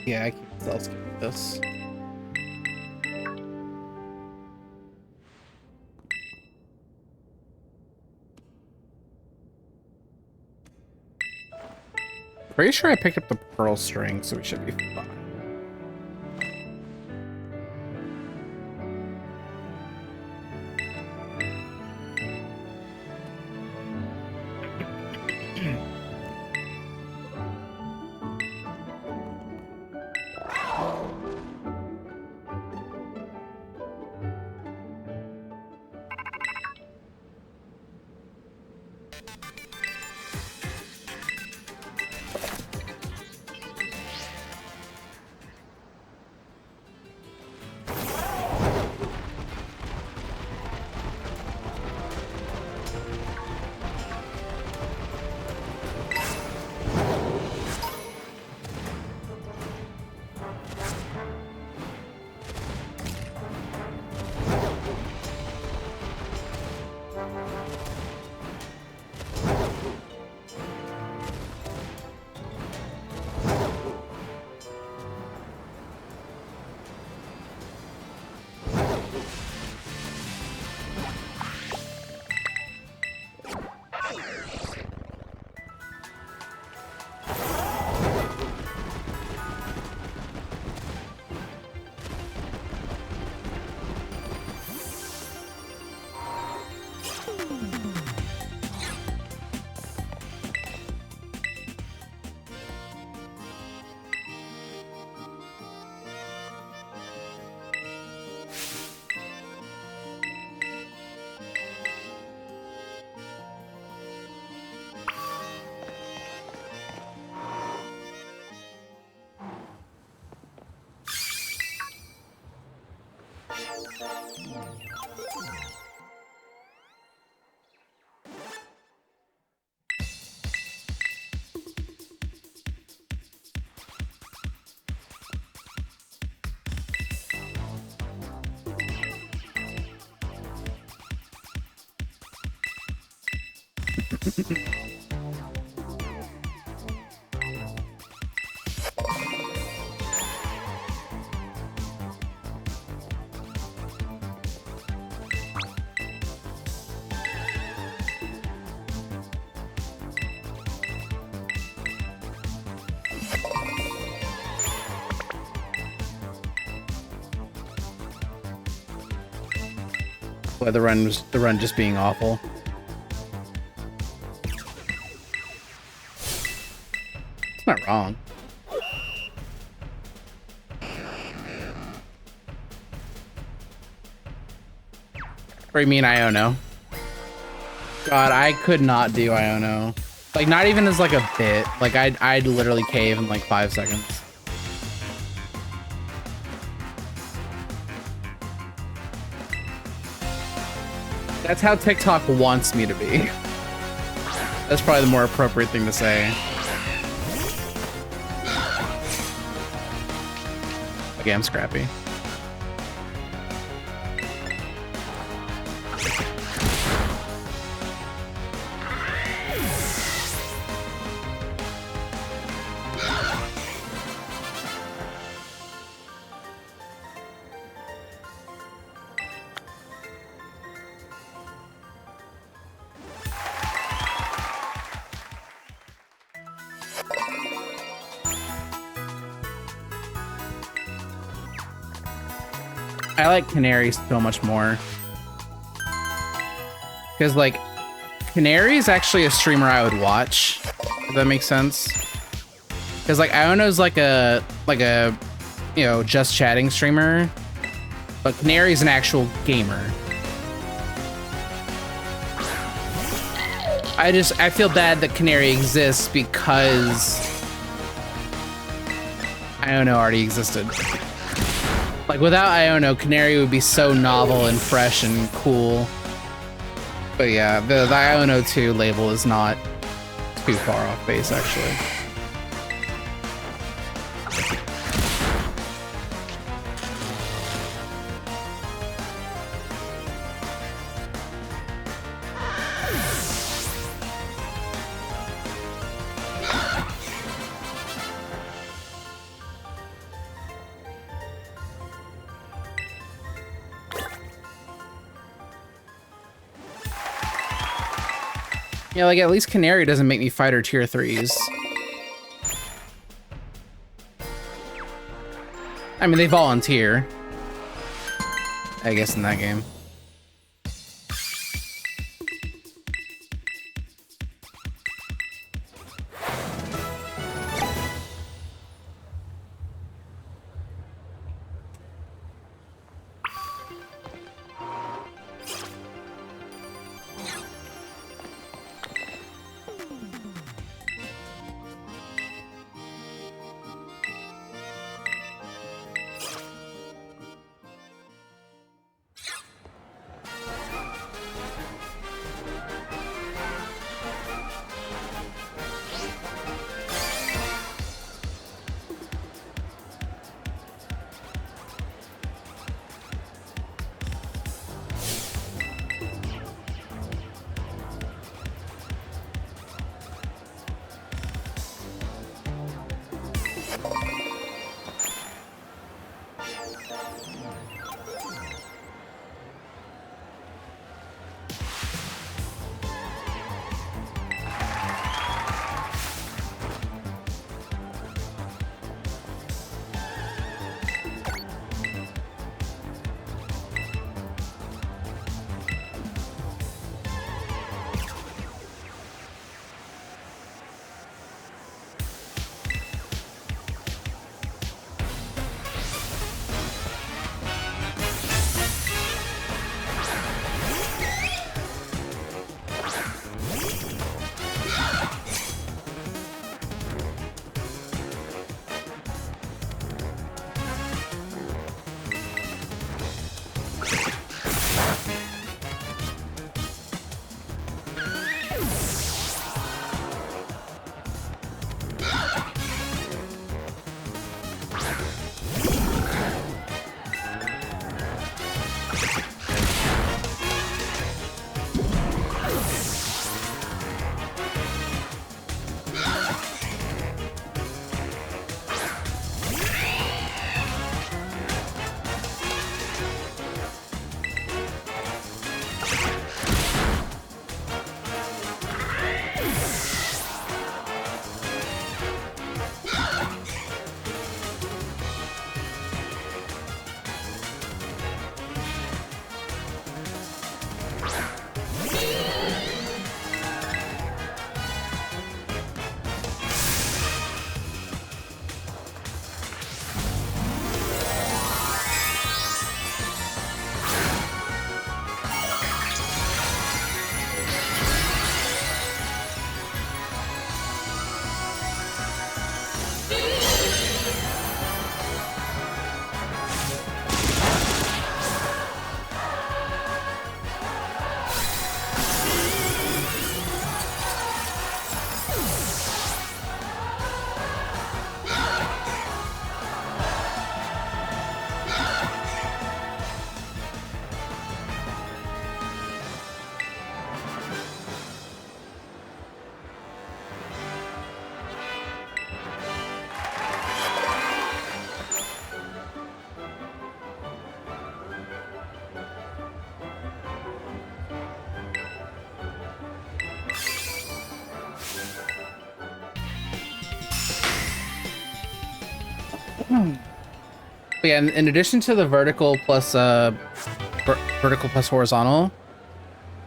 Yeah, I keep self-skipping this. Pretty sure I picked up the pearl string, so we should be fine. Well, the run just being awful. It's not wrong. Or you mean Iono? God, I could not do Iono. Like, not even as like a bit. Like, I'd literally cave in like 5 seconds. That's how TikTok wants me to be. That's probably the more appropriate thing to say. Okay, I'm scrappy. I like Canary so much more. Because, like, Canary is actually a streamer I would watch, if that makes sense. Because, like, Iono's like a, you know, just chatting streamer. But Canary's an actual gamer. I feel bad that Canary exists because Iono already existed. Like, without Iono, Canary would be so novel and fresh and cool. But yeah, the Iono 2 label is not too far off base, actually. Yeah, like, at least Canary doesn't make me fight her tier 3s. I mean, they volunteer, I guess, in that game. But yeah, in addition to the vertical plus horizontal,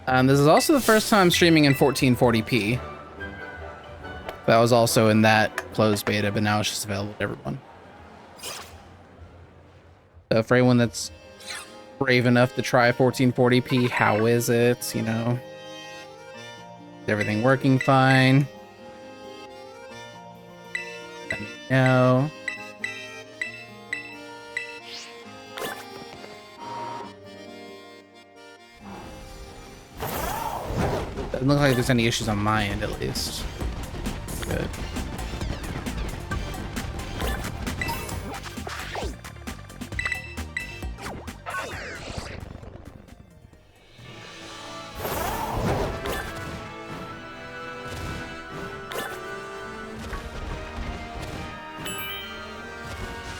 this is also the first time streaming in 1440p. That was also in that closed beta, but now it's just available to everyone. So for anyone that's brave enough to try 1440p, how is it? You know, is everything working fine? Let me know. Doesn't look like there's any issues on my end, at least. Good.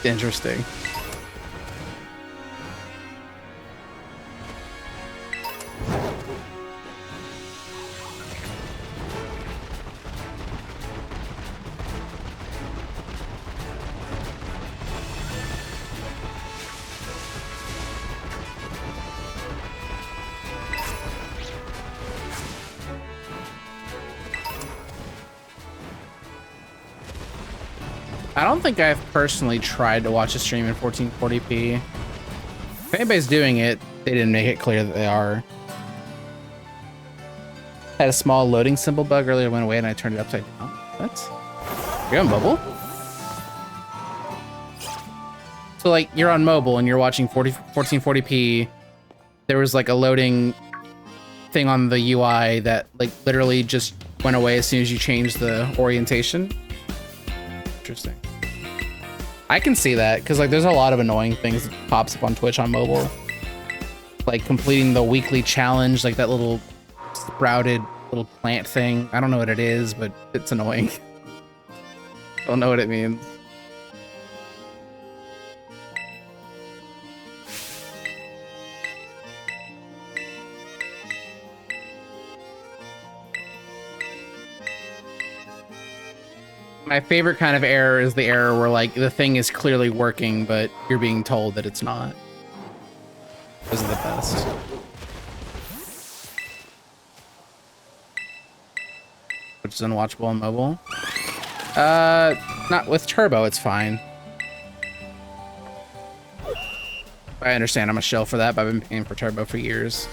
Interesting. I don't think I've personally tried to watch a stream in 1440p. If anybody's doing it, they didn't make it clear that they are. Had a small loading symbol bug earlier, went away, and I turned it upside down. What? You're on mobile? So like, you're on mobile and you're watching 1440p. There was like a loading thing on the UI that like literally just went away as soon as you changed the orientation. Interesting. I can see that because like there's a lot of annoying things that pops up on Twitch on mobile, like completing the weekly challenge, like that little sprouted little plant thing. I don't know what it is, but it's annoying. Don't know what it means. My favorite kind of error is the error where like the thing is clearly working, but you're being told that it's not. Those are the best. Which is unwatchable on mobile. Not with turbo, it's fine. I understand I'm a shell for that, but I've been paying for turbo for years.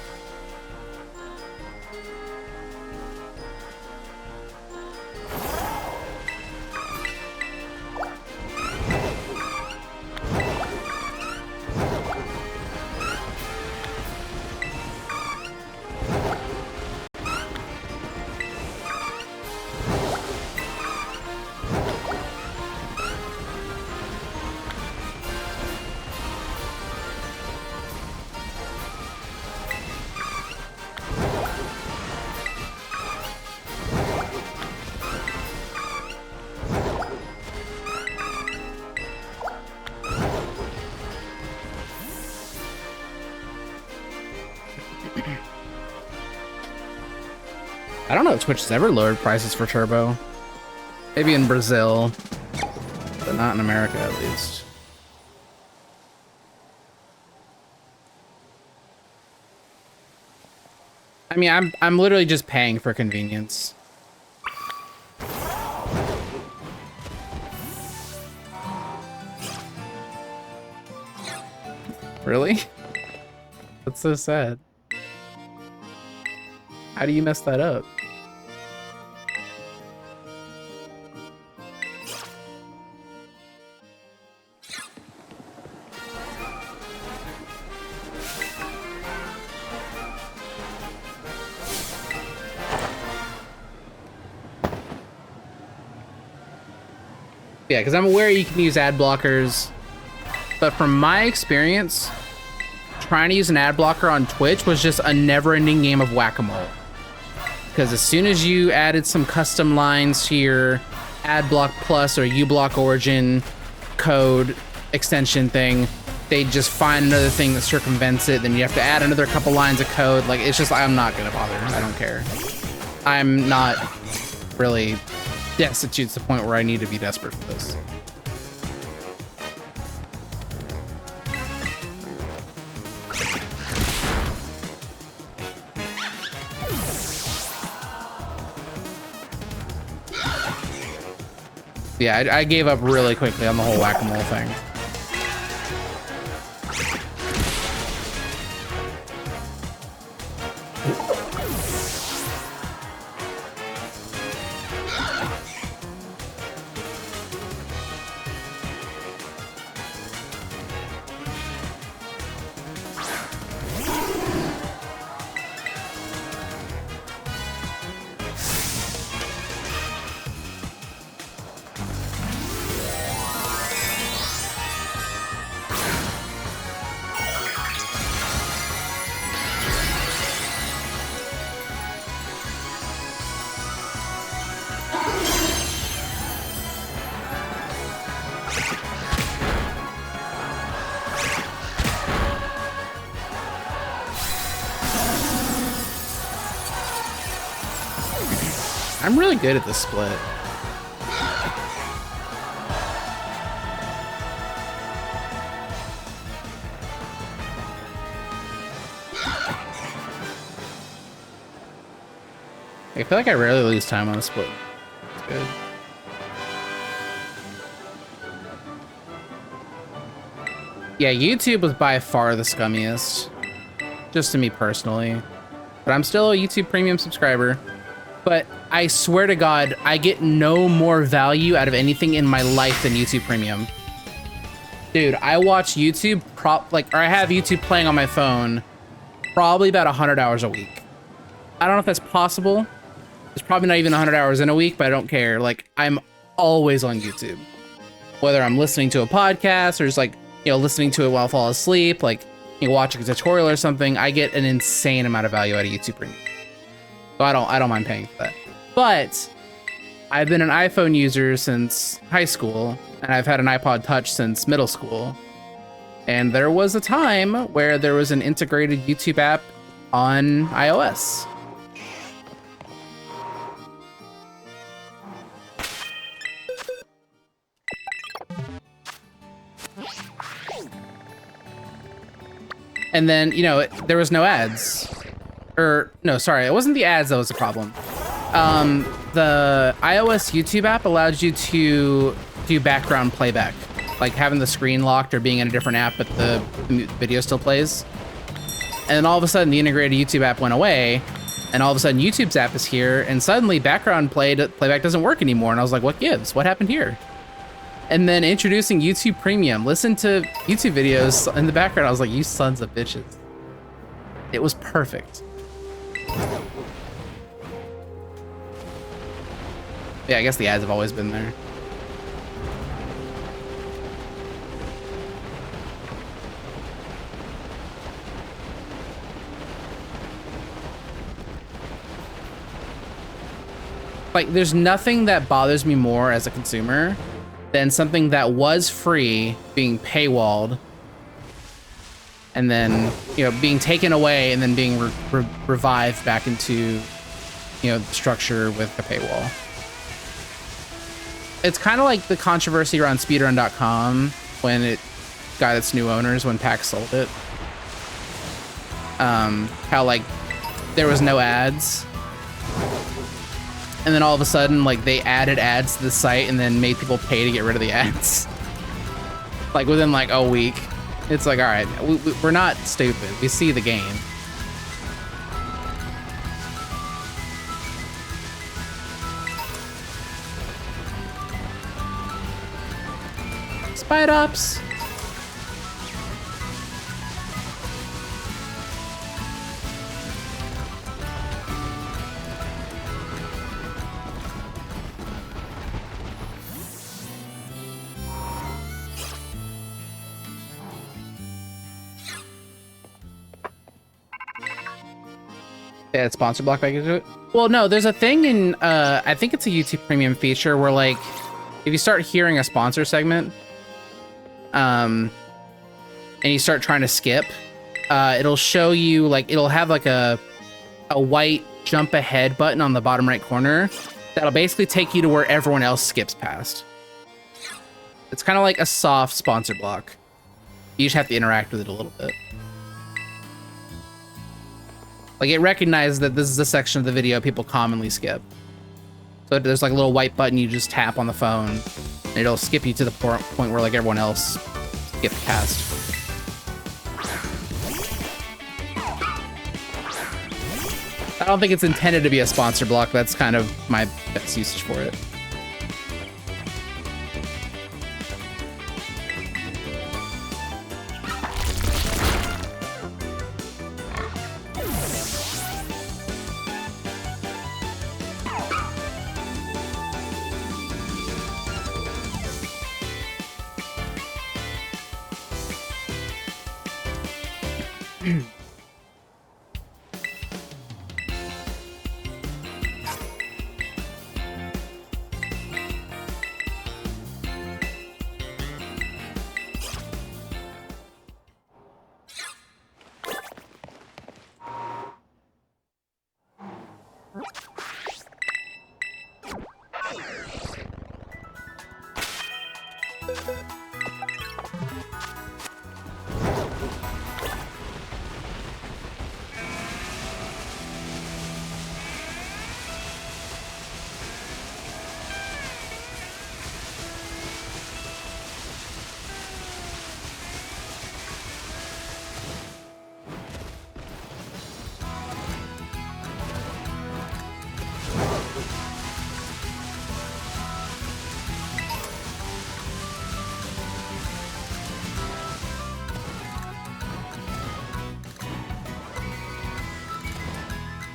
I don't know if Twitch has ever lowered prices for turbo. Maybe in Brazil, but not in America at least. I mean, I'm literally just paying for convenience. Really? That's so sad. How do you mess that up? Yeah, because I'm aware you can use ad blockers, but from my experience, trying to use an ad blocker on Twitch was just a never-ending game of whack-a-mole. Because as soon as you added some custom lines to your AdBlock Plus or uBlock Origin code extension thing, they just find another thing that circumvents it. Then you have to add another couple lines of code. Like, it's just, I'm not gonna bother. I don't care. I'm not really destitute to the point where I need to be desperate for this. Yeah, I gave up really quickly on the whole whack-a-mole thing. I'm really good at this split. I feel like I rarely lose time on a split. It's good. Yeah, YouTube was by far the scummiest. Just to me personally. But I'm still a YouTube Premium subscriber. But I swear to God, I get no more value out of anything in my life than YouTube Premium. Dude, I watch YouTube or I have YouTube playing on my phone probably about 100 hours a week. I don't know if that's possible. It's probably not even 100 hours in a week, but I don't care. Like, I'm always on YouTube. Whether I'm listening to a podcast or just like, you know, listening to it while I fall asleep, like, you know, watching a tutorial or something, I get an insane amount of value out of YouTube Premium. So I don't mind paying for that. But I've been an iPhone user since high school, and I've had an iPod Touch since middle school. And there was a time where there was an integrated YouTube app on iOS. And then, you know, there was no ads. Or, no, sorry, it wasn't the ads that was the problem. The iOS YouTube app allowed you to do background playback. Like having the screen locked or being in a different app, but the video still plays. And then all of a sudden, the integrated YouTube app went away. And all of a sudden, YouTube's app is here. And suddenly, background playback doesn't work anymore. And I was like, what gives? What happened here? And then introducing YouTube Premium. Listen to YouTube videos in the background. I was like, you sons of bitches. It was perfect. Yeah, I guess the ads have always been there. Like, there's nothing that bothers me more as a consumer than something that was free being paywalled and then, you know, being taken away and then being revived back into, you know, structure with the paywall. It's kind of like the controversy around Speedrun.com when it got its new owners when PAX sold it. How, like, there was no ads. And then all of a sudden, like, they added ads to the site and then made people pay to get rid of the ads. Like, within, like, a week. It's like, all right, we're not stupid. We see the game. Spite ups. Yeah, it's sponsor block back into it. Well, no, there's a thing in, I think it's a YouTube Premium feature where, like, if you start hearing a sponsor segment, and you start trying to skip, it'll show you, like, it'll have, like, a white jump ahead button on the bottom right corner that'll basically take you to where everyone else skips past. It's kind of like a soft sponsor block. You just have to interact with it a little bit. Like, it recognizes that this is a section of the video people commonly skip. So there's like a little white button you just tap on the phone, and it'll skip you to the point where like everyone else skipped past. I don't think it's intended to be a sponsor block. That's kind of my best usage for it.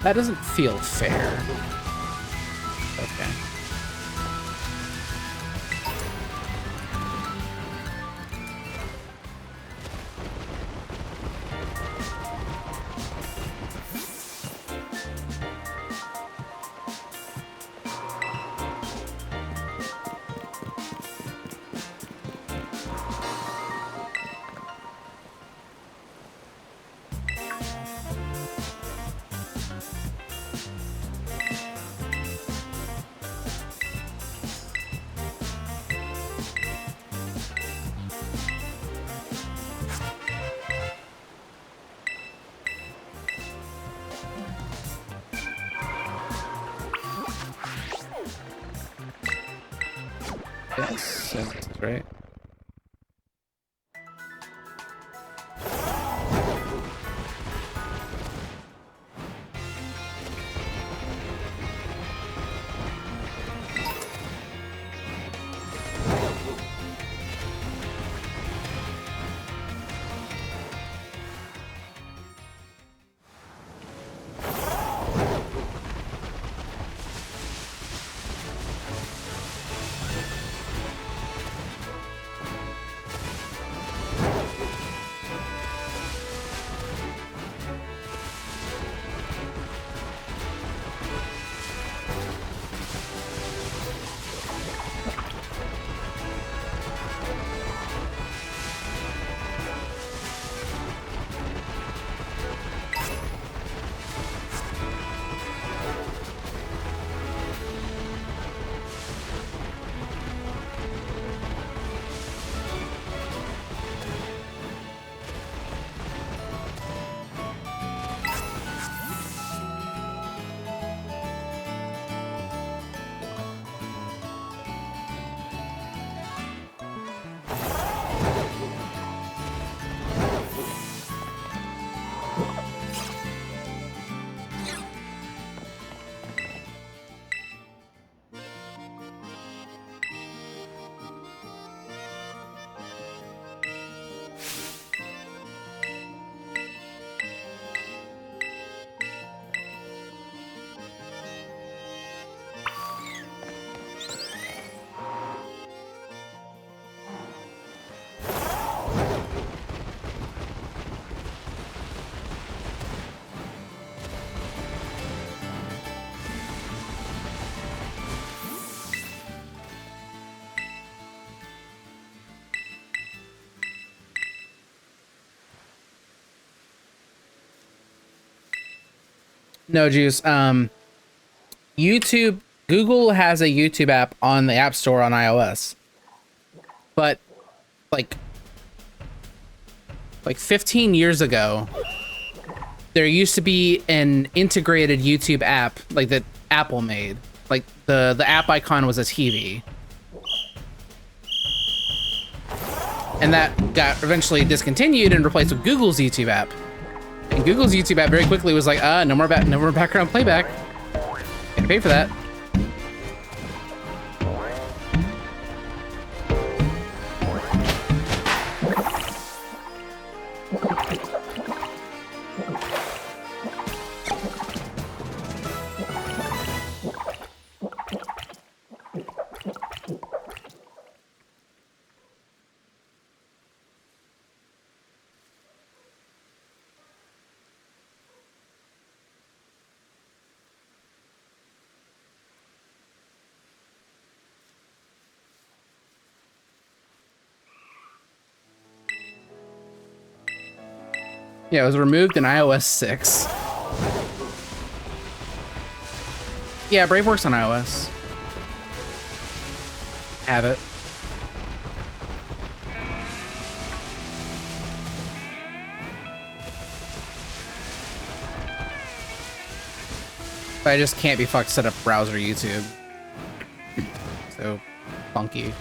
That doesn't feel fair. Okay. Yes, that's right. No, Juice. YouTube, Google has a YouTube app on the App Store on iOS, but like 15 years ago, there used to be an integrated YouTube app like that Apple made. Like The app icon was a TV. And that got eventually discontinued and replaced with Google's YouTube app. And Google's YouTube app very quickly was like, no more background playback. Gotta pay for that. Yeah, it was removed in iOS 6. Yeah, Brave works on iOS. Have it. But I just can't be fucked set up browser YouTube. So funky.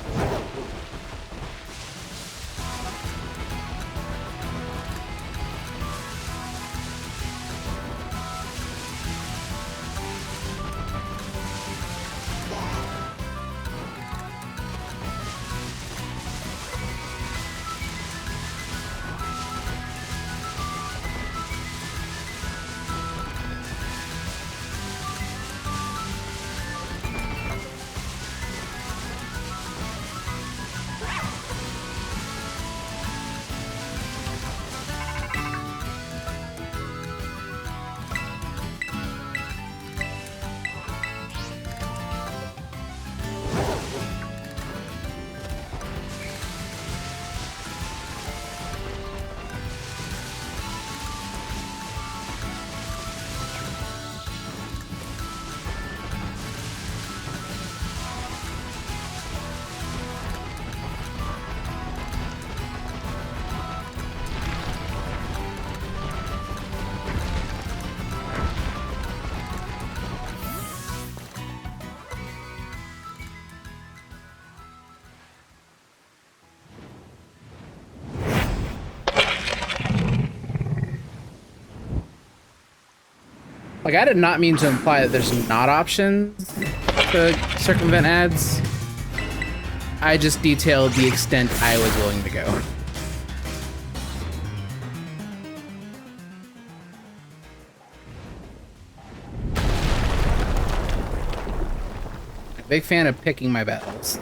Like, I did not mean to imply that there's not options to circumvent ads. I just detailed the extent I was willing to go. Big fan of picking my battles.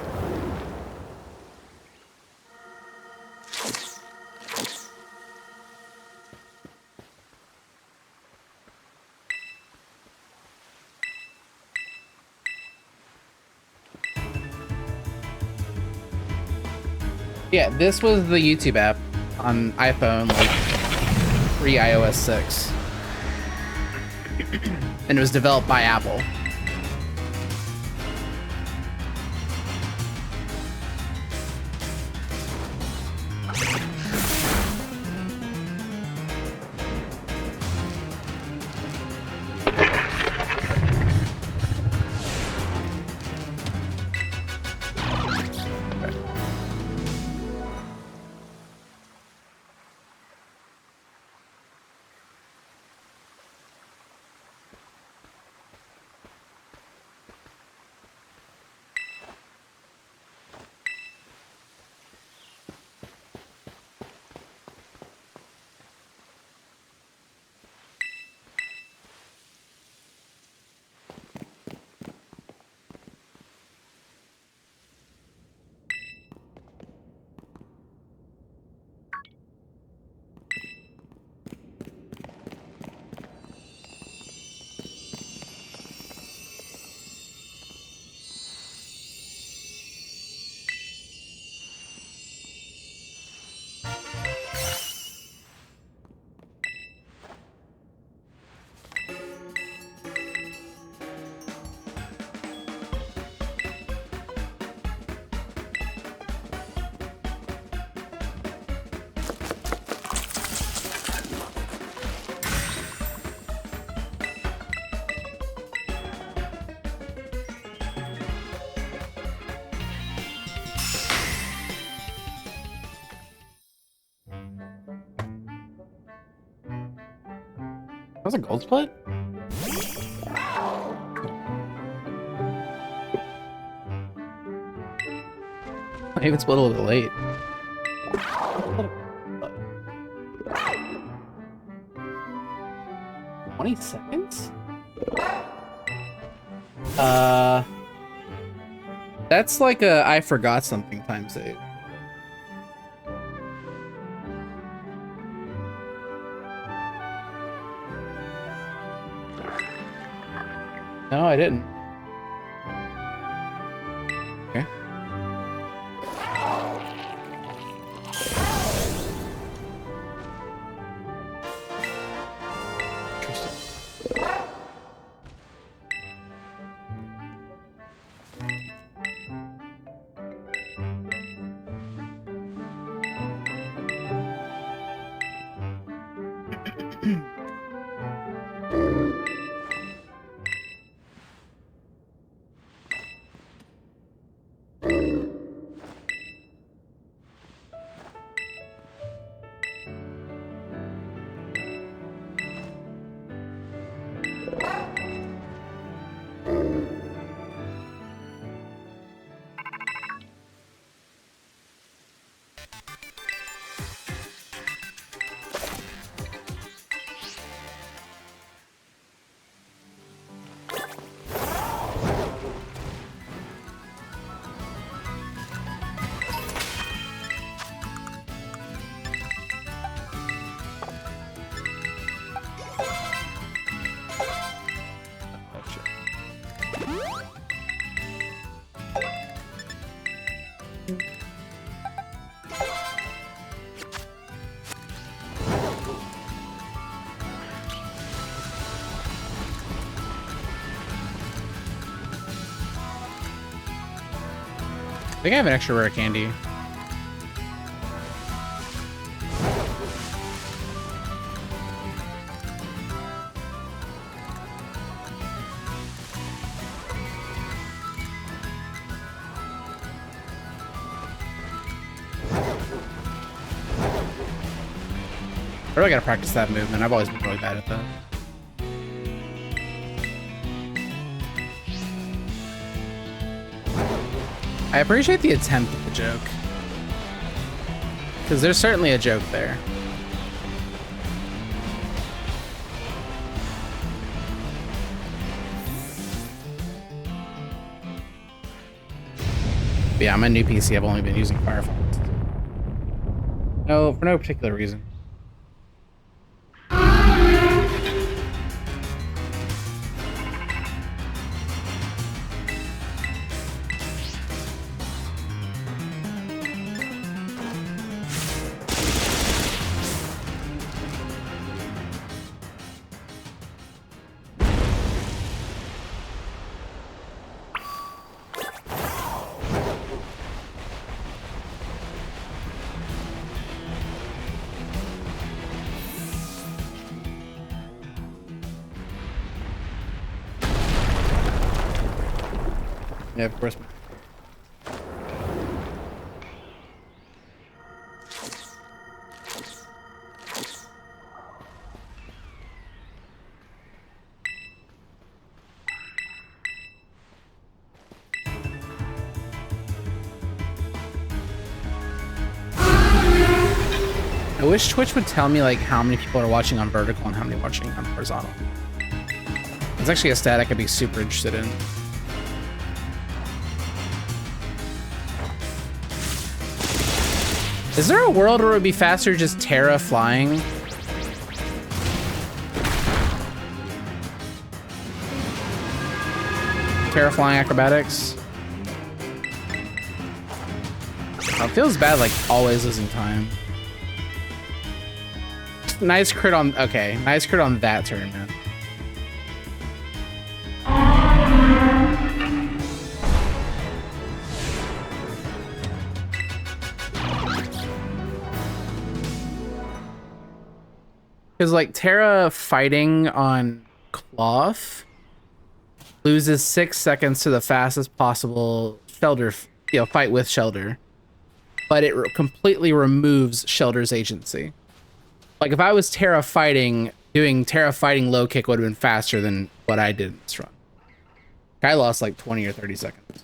Yeah, this was the YouTube app on iPhone, like pre-iOS 6. And it was developed by Apple. was a gold split? Maybe it's a little bit late. 20 seconds? That's like a I forgot something times 8. No, I didn't. Okay. I think I have an extra rare candy. I really gotta practice that movement. I've always been really bad at that. I appreciate the attempt at the joke. Because there's certainly a joke there. But yeah, I'm a new PC. I've only been using Firefox. No, for no particular reason. Yeah, of course. I wish Twitch would tell me like how many people are watching on vertical and how many watching on horizontal. It's actually a stat I could be super interested in. Is there a world where it would be faster just Terra flying? Terra flying acrobatics? Oh, it feels bad like always losing time. Nice crit on, okay, nice crit on that turn, man. Because like Terra fighting on cloth loses 6 seconds to the fastest possible Shelter, fight with Shelter, but it completely removes Shelter's agency. Like if I was Terra fighting, doing Terra fighting low kick would have been faster than what I did in this run. I lost like 20 or 30 seconds.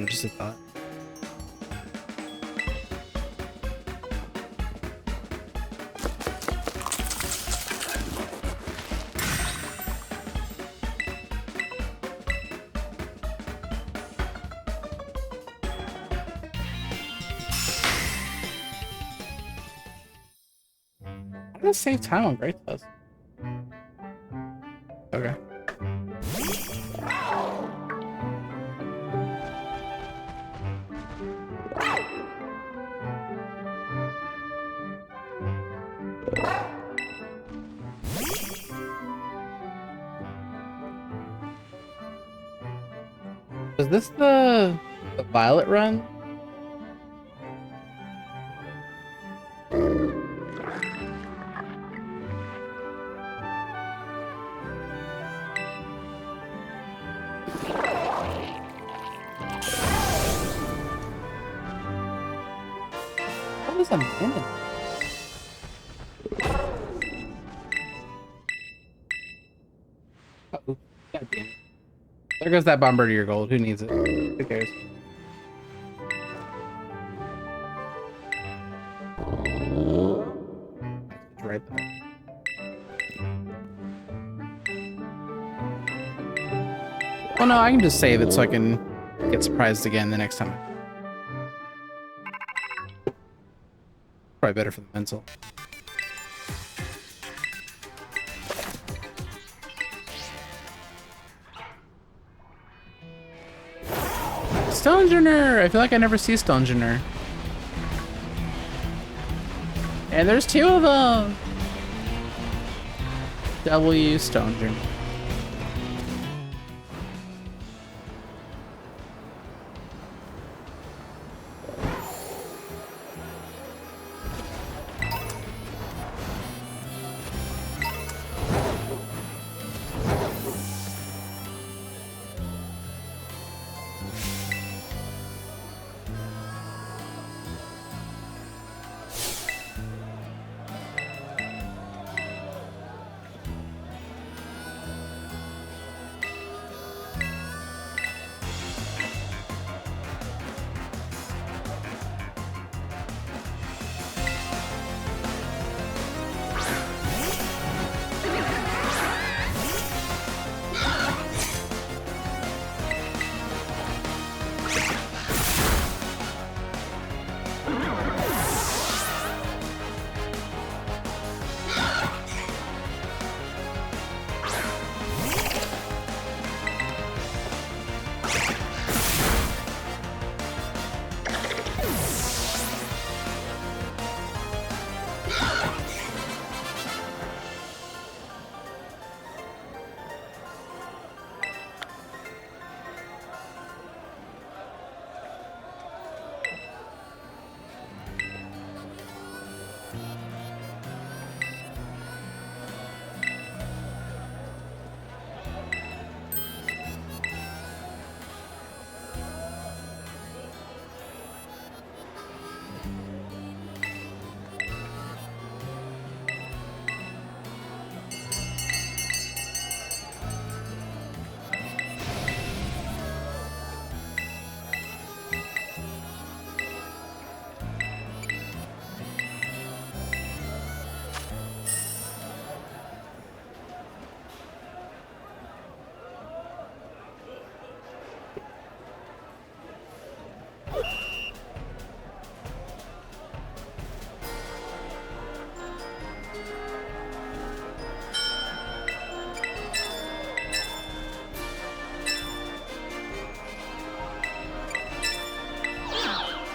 Just a thought. I'm gonna save time on Great Test. Okay. Is this the Violet run? What is a minute? Oh, God damn it. There goes that Bombardier gold. Who needs it? Who cares? It's right there. Oh no, I can just save it so I can get surprised again the next time. Probably better for the mental. Stongener! I feel like I never see Stongener. And there's two of them! W Stongener.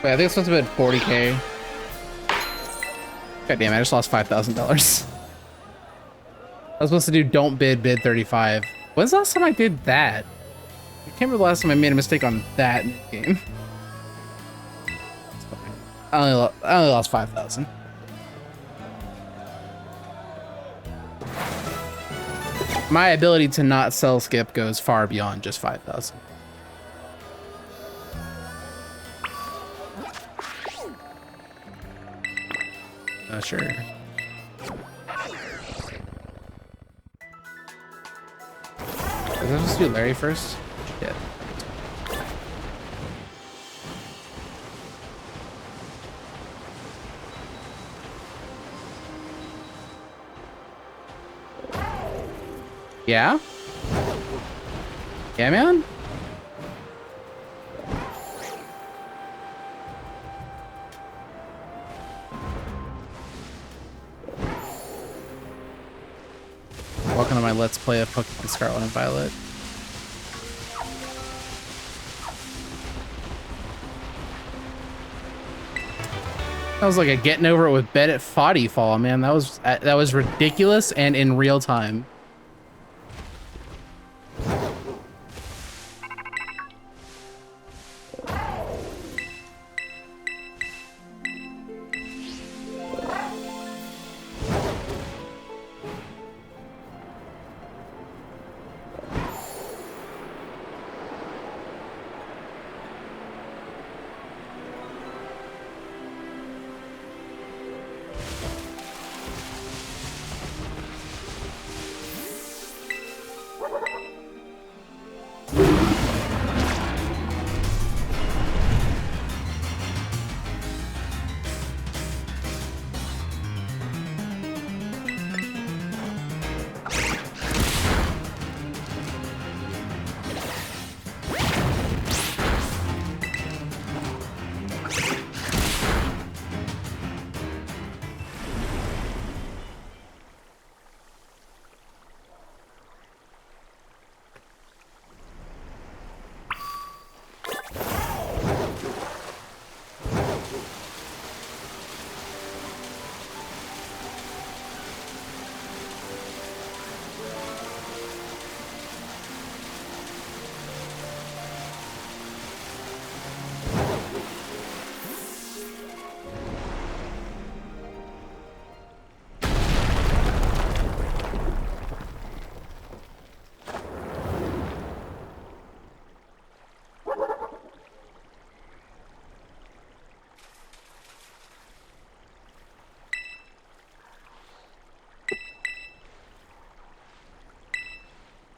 Wait, I think it's supposed to be at 40K. God damn it, I just lost $5,000. I was supposed to do don't bid, bid 35. When's the last time I did that? can't remember the last time I made a mistake on that game. I only lost 5,000. My ability to not sell skip goes far beyond just 5,000. Sure. Let's do Larry first. Yeah. Yeah? Yeah, man? Welcome to my Let's Play of Pokémon Scarlet and Violet. That was like a getting over it with bed at Foddy fall, man. That was ridiculous and in real time.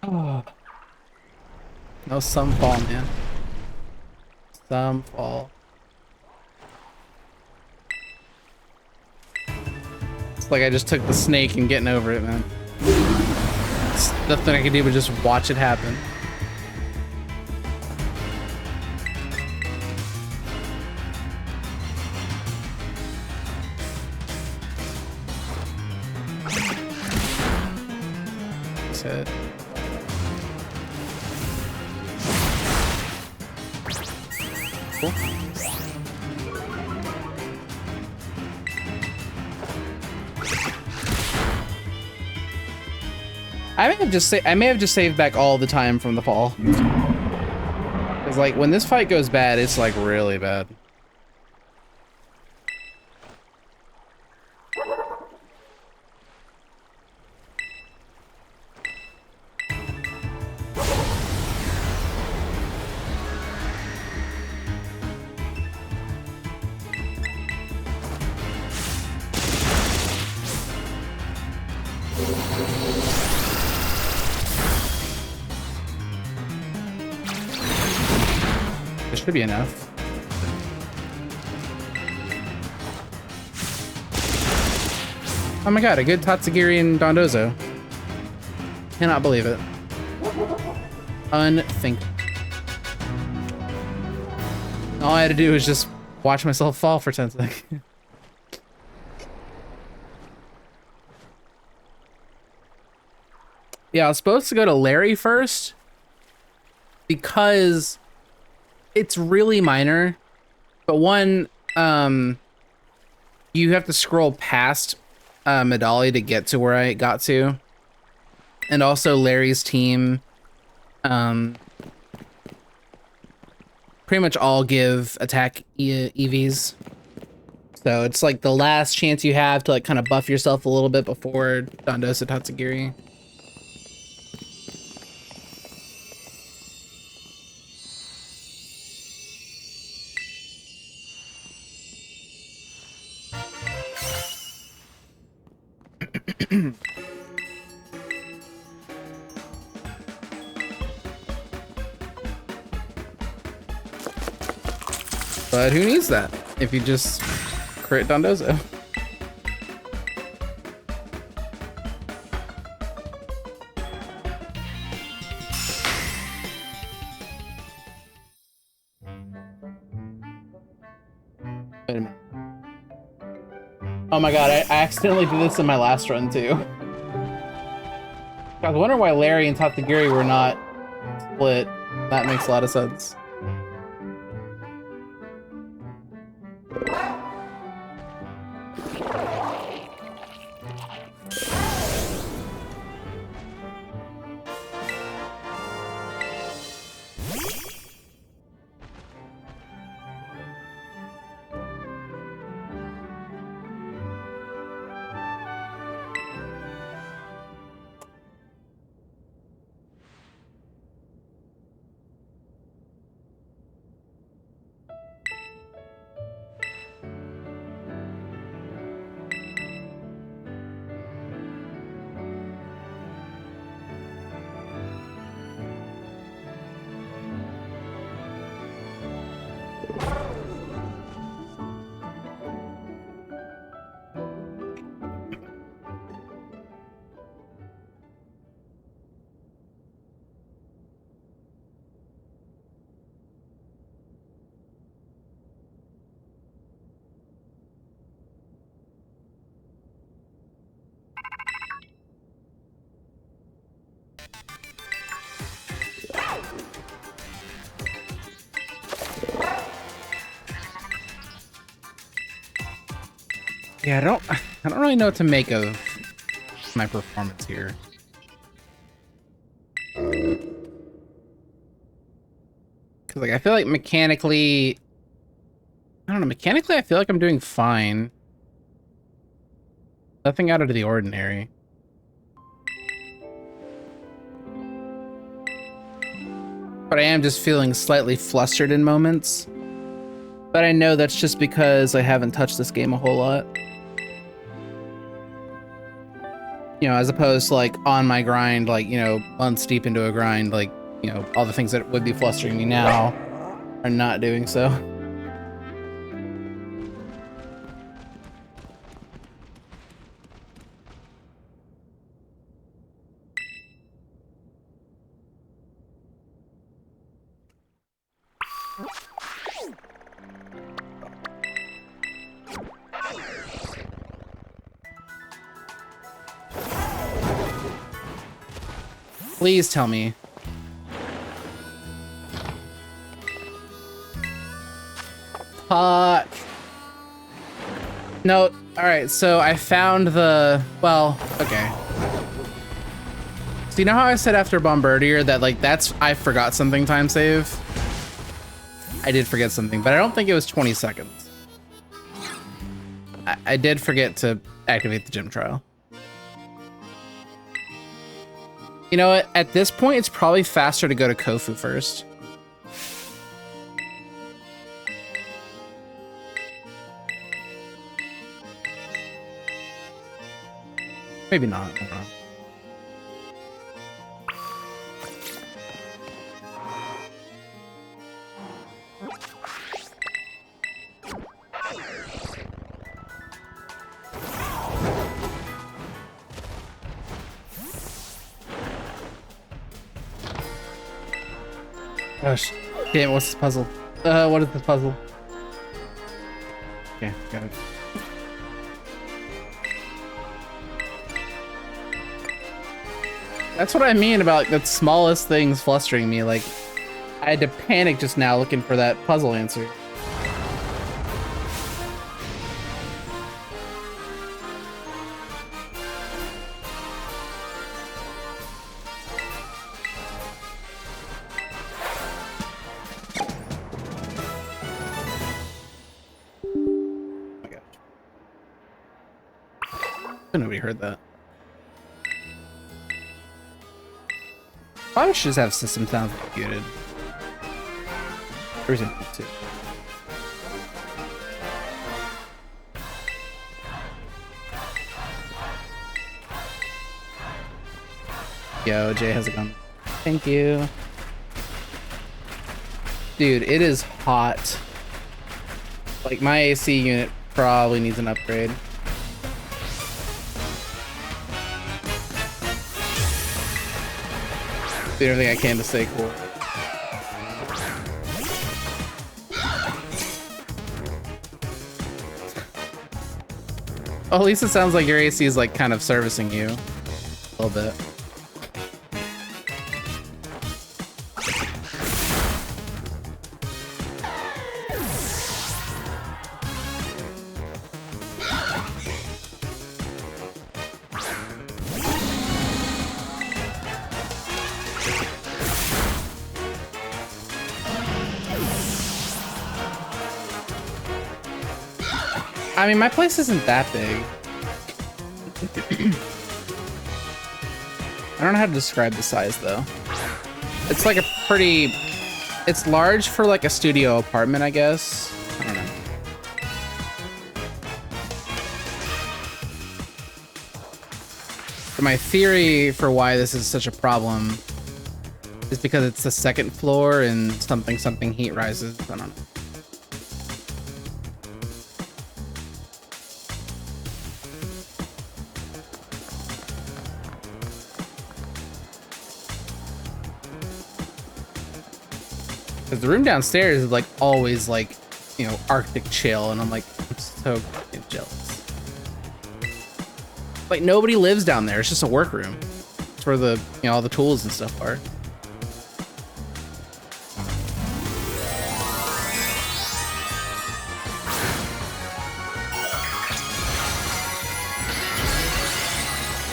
Oh. No, some fall, man. Some fall. It's like I just took the snake and getting over it, man. It's nothing I can do but just watch it happen. That's it. Cool. I may have just saved back all the time from the fall. Cause like when this fight goes bad, it's like really bad. Should be enough. Oh my god, a good Tatsugiri and Dondozo. Cannot believe it. Unthinkable. All I had to do was just watch myself fall for 10 seconds. Yeah, I was supposed to go to Larry first because it's really minor, but one, you have to scroll past Medali to get to where I got to, and also Larry's team pretty much all give attack EVs. So it's like the last chance you have to like kind of buff yourself a little bit before Dondosa Tatsugiri. But who needs that if you just crit Dondozo? Wait a minute. Oh my god, I accidentally did this in my last run too. I was wondering why Larry and Tatsugiri were not split. That makes a lot of sense. Yeah, I don't really know what to make of my performance here. Cause like I feel like mechanically, I don't know, mechanically I feel like I'm doing fine. Nothing out of the ordinary. But I am just feeling slightly flustered in moments. But I know that's just because I haven't touched this game a whole lot. You know, as opposed to like on my grind, like, you know, months deep into a grind, like, you know, all the things that would be flustering me now are not doing so. Please tell me. Fuck. No, alright, so I found the, well, okay. So you know how I said after Bombardier that like I forgot something time save? I did forget something, but I don't think it was 20 seconds. I did forget to activate the gym trial. You know what? At this point, it's probably faster to go to Kofu first. Maybe not. I don't know. Gosh, damn, what's this puzzle? What is this puzzle? Okay, got it. That's what I mean about the smallest things flustering me. Like, I had to panic just now looking for that puzzle answer. Nobody heard that. Probably should just have system sounds muted. There's a too. Yo, Jay has a gun. Thank you. Dude, it is hot. Like, my AC unit probably needs an upgrade. Do everything I can to stay cool. Oh, at least it sounds like your AC is like kind of servicing you a little bit. I mean, my place isn't that big. I don't know how to describe the size, though. It's like a pretty... It's large for, like, a studio apartment, I guess. I don't know. But my theory for why this is such a problem is because it's the second floor and something heat rises. I don't know. Because the room downstairs is like always like, you know, Arctic chill, and I'm like, I'm so fucking jealous. Like nobody lives down there. It's just a workroom. It's where the, you know, all the tools and stuff are.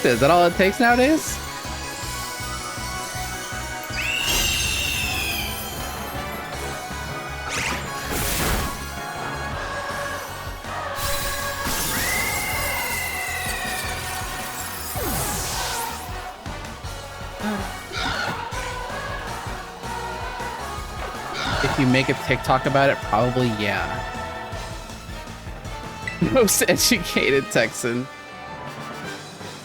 Is that all it takes nowadays? If you make a TikTok about it, probably yeah. Most educated Texan.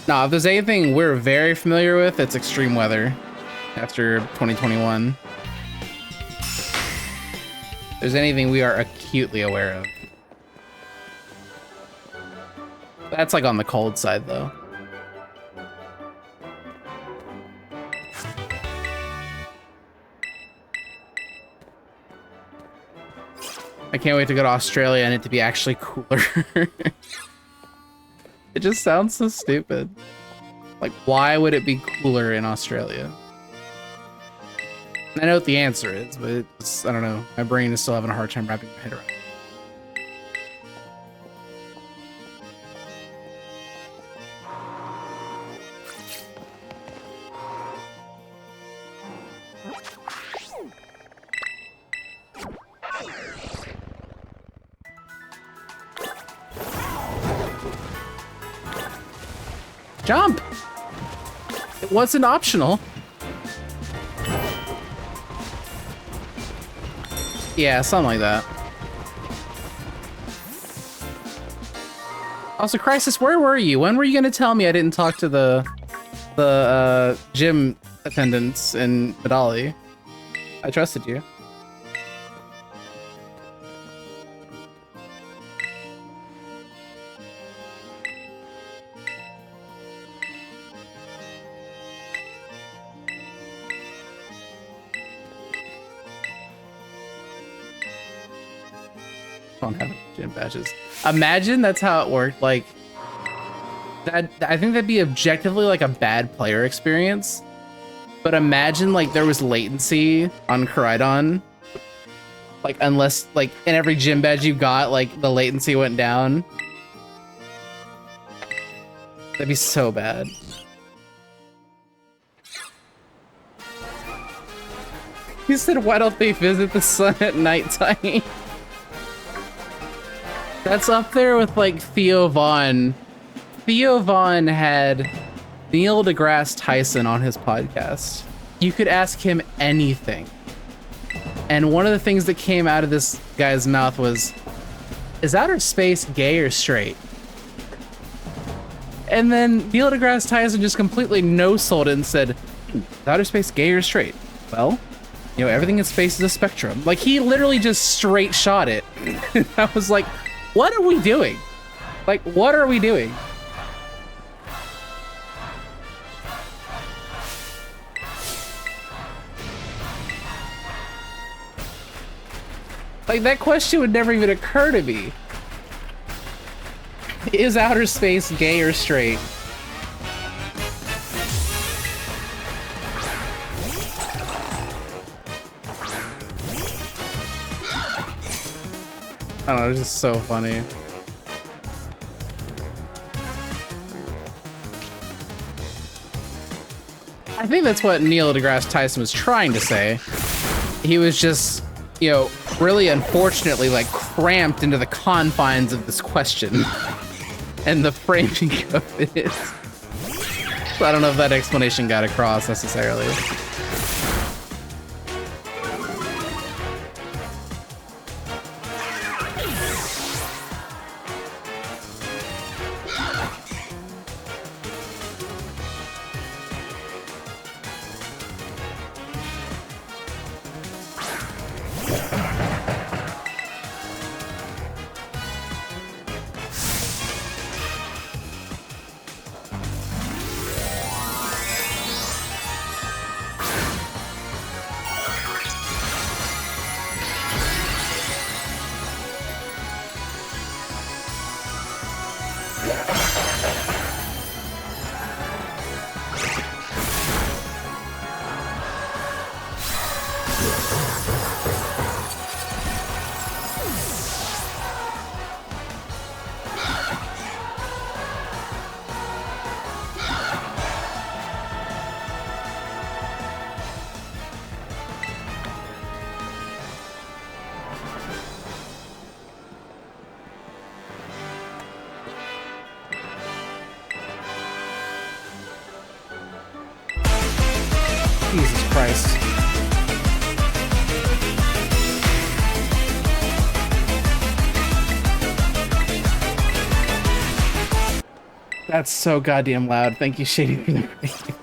No, if there's anything we're very familiar with, it's extreme weather after 2021. If there's anything we are acutely aware of. That's like on the cold side, though. I can't wait to go to Australia and it to be actually cooler. It just sounds so stupid. Like, why would it be cooler in Australia? I know what the answer is, but it's, I don't know. My brain is still having a hard time wrapping my head around it. Jump! It wasn't optional. Yeah, something like that. Also, Crisis, where were you? When were you gonna tell me I didn't talk to the gym attendants in Medali? I trusted you. Don't have gym badges. Imagine that's how it worked. Like that, I think that'd be objectively like a bad player experience. But imagine like there was latency on Koraidon. Like unless like in every gym badge you got, like the latency went down. That'd be so bad. He said, why don't they visit the sun at nighttime? That's up there with like Theo Vaughn Theo Vaughn had Neil deGrasse Tyson on his podcast. You could ask him anything. And one of the things that came out of this guy's mouth was, is outer space gay or straight? And then Neil deGrasse Tyson just completely no-sold it and said, is outer space gay or straight? Well, you know, everything in space is a spectrum. Like, he literally just straight shot it. I was like, what are we doing? Like, what are we doing? Like, that question would never even occur to me. Is outer space gay or straight? I don't know, it's just so funny. I think that's what Neil deGrasse Tyson was trying to say. He was just, you know, really unfortunately like cramped into the confines of this question and the framing of it. So I don't know if that explanation got across necessarily. Jesus Christ. That's so goddamn loud. Thank you, Shady, for the rating.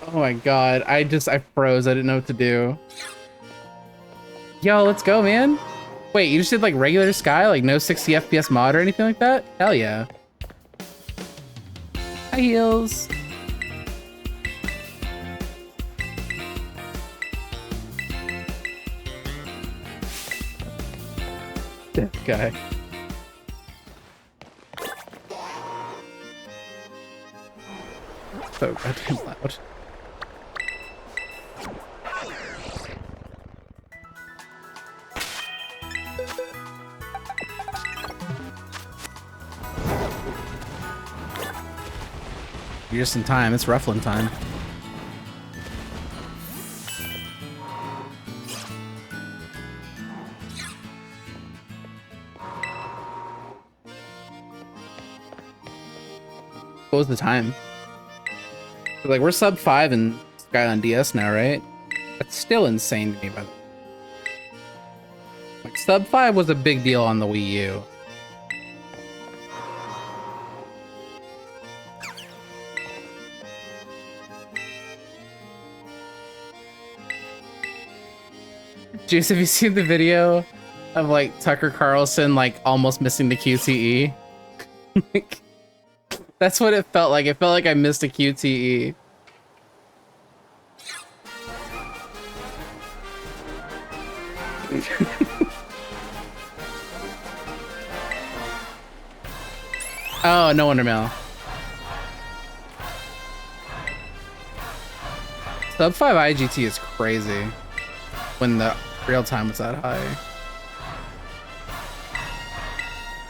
Oh my god. I froze. I didn't know what to do. Yo, let's go, man. Wait, you just did like regular Sky? Like no 60 FPS mod or anything like that? Hell yeah. High heels. This guy. So goddamn loud. You're just in time. It's ruffling time. What was the time? Like, we're sub 5 in Sky on DS now, right? That's still insane to me, by the way. Like, sub 5 was a big deal on the Wii U. Juice, have you seen the video of, like, Tucker Carlson, like, almost missing the QTE? Like, that's what it felt like. It felt like I missed a QTE. Oh, no wonder, Mel. Sub 5 IGT is crazy when the real time was that high.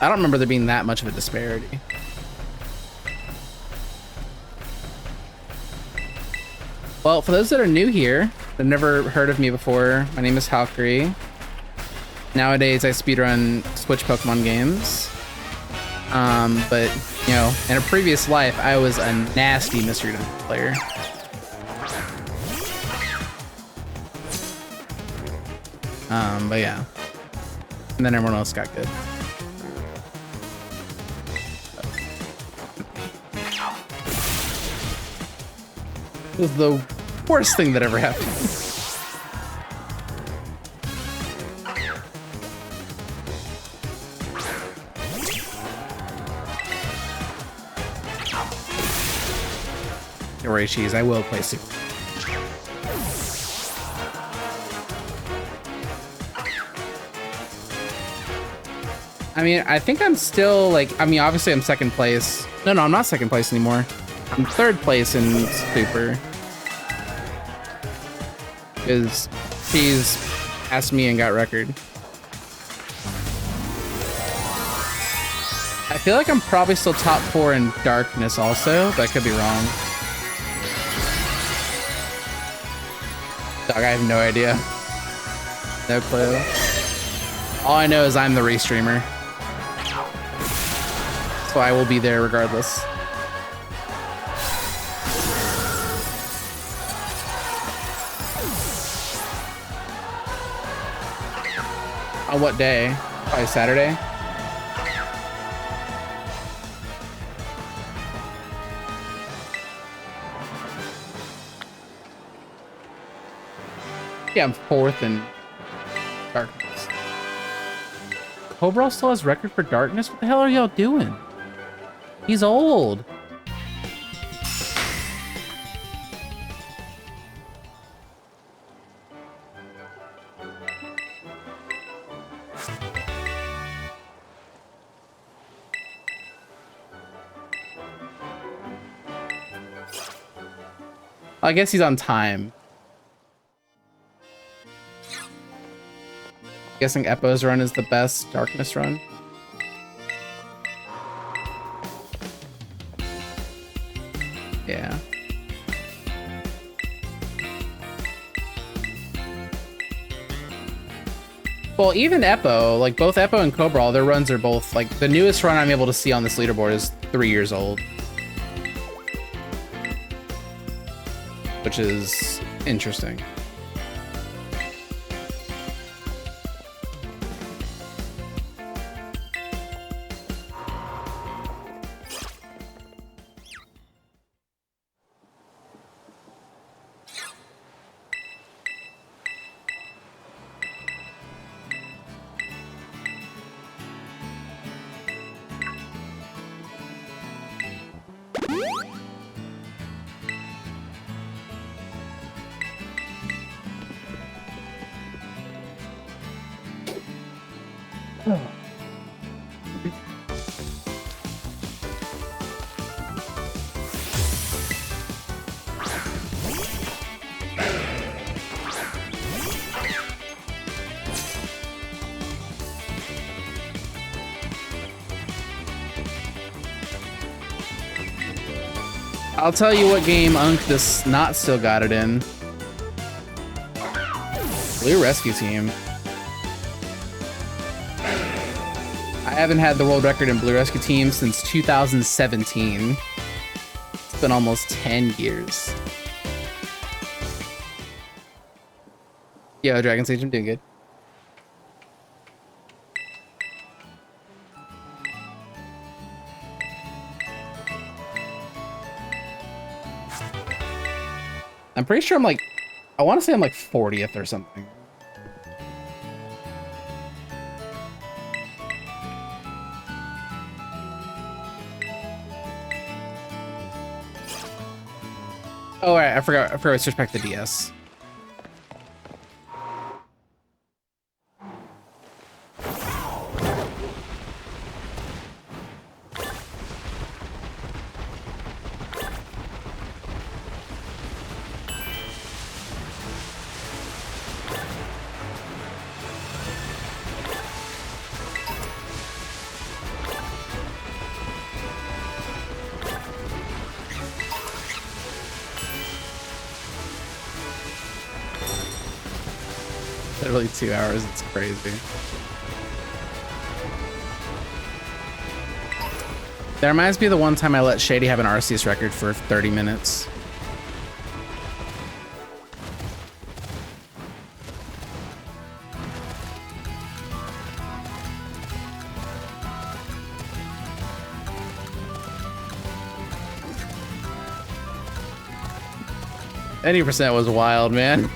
I don't remember there being that much of a disparity. Well, for those that are new here, that never heard of me before, my name is Valkyrie. Nowadays, I speedrun Switch Pokemon games. But you know, in a previous life, I was a nasty Mystery Dungeon player. But yeah, and then everyone else got good. It was the worst thing that ever happened. Don't worry, cheese. I will play Super. I mean, I think I'm still like. I mean, obviously I'm second place. No, I'm not second place anymore. I'm third place in Super. Because she's asked me and got record. I feel like I'm probably still top 4 in Darkness also, but I could be wrong. Dog, I have no idea. No clue. All I know is I'm the restreamer. So I will be there regardless. On what day? Probably Saturday. Yeah, I'm 4th in Darkness. Cobra still has record for Darkness? What the hell are y'all doing? He's old. I guess he's on time. Guessing Eppo's run is the best Darkness run. Yeah. Well, even Eppo, like both Eppo and Cobra, their runs are both like the newest run I'm able to see on this leaderboard is 3 years old. Which is interesting. I'll tell you what game Unk does not still got it in. Blue Rescue Team. I haven't had the world record in Blue Rescue Team since 2017. It's been almost 10 years. Yo, Dragon Sage, I'm doing good. I'm pretty sure I'm like, I want to say I'm like 40th or something. Oh, right, I forgot I switched back to DS. Literally 2 hours, it's crazy. That reminds me of the one time I let Shady have an Arceus record for 30 minutes. Any percent was wild, man.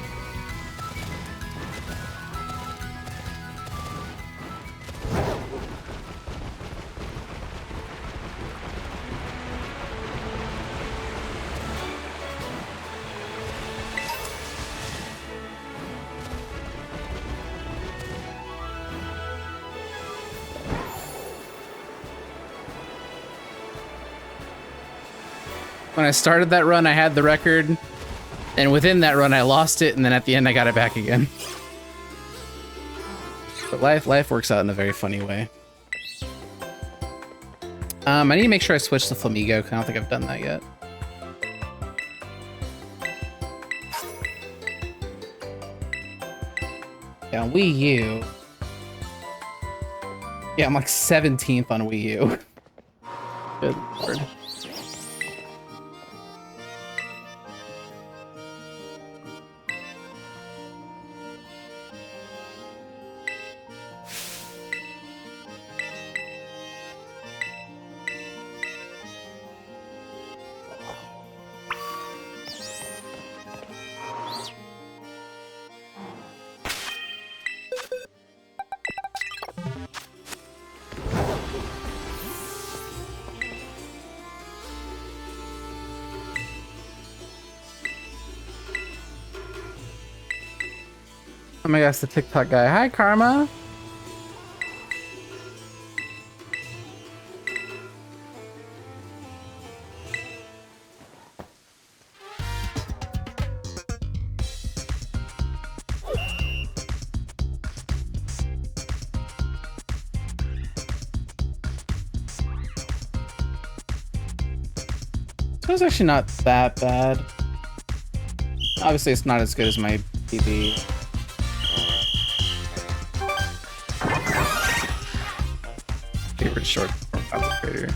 When I started that run, I had the record, and within that run, I lost it, and then at the end, I got it back again. But life works out in a very funny way. I need to make sure I switch to Flamigo, because I don't think I've done that yet. Yeah, on Wii U. Yeah, I'm like 17th on Wii U. Good lord. Oh my gosh, the TikTok guy. Hi, Karma. It was actually not that bad. Obviously, it's not as good as my PB. Favorite short form content creator.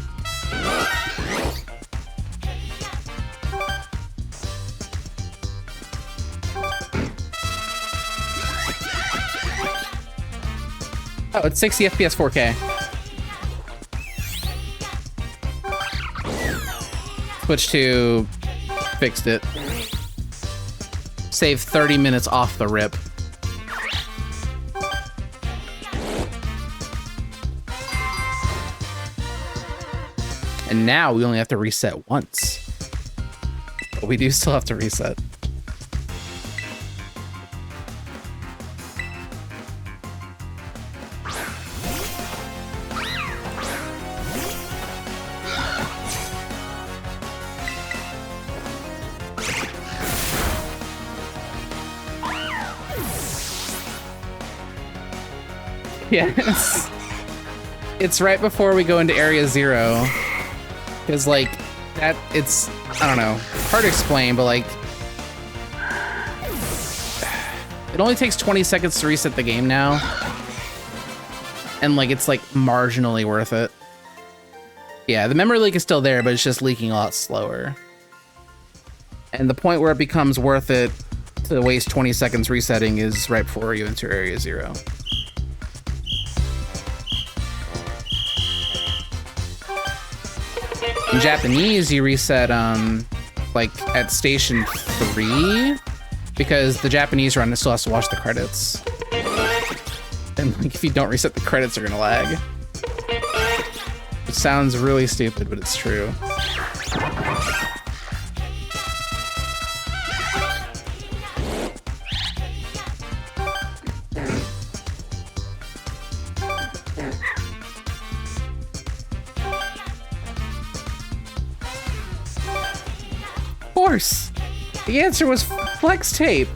Oh, it's 60 FPS 4K. Switch to fixed it. Save 30 minutes off the rip. And now we only have to reset once. But we do still have to reset. Yes. It's right before we go into Area 0. Because, like, that, it's, I don't know, hard to explain, but, like, it only takes 20 seconds to reset the game now. And, like, it's, like, marginally worth it. Yeah, the memory leak is still there, but it's just leaking a lot slower. And the point where it becomes worth it to waste 20 seconds resetting is right before you enter Area 0. In Japanese, you reset, like, at station 3, because the Japanese run still has to watch the credits. And, like, if you don't reset the credits, they're gonna lag. It sounds really stupid, but it's true. The answer was flex tape.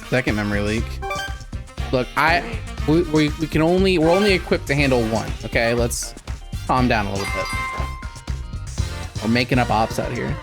Second memory leak. Look, we're only equipped to handle one. Okay, let's calm down a little bit. We're making up ops out here.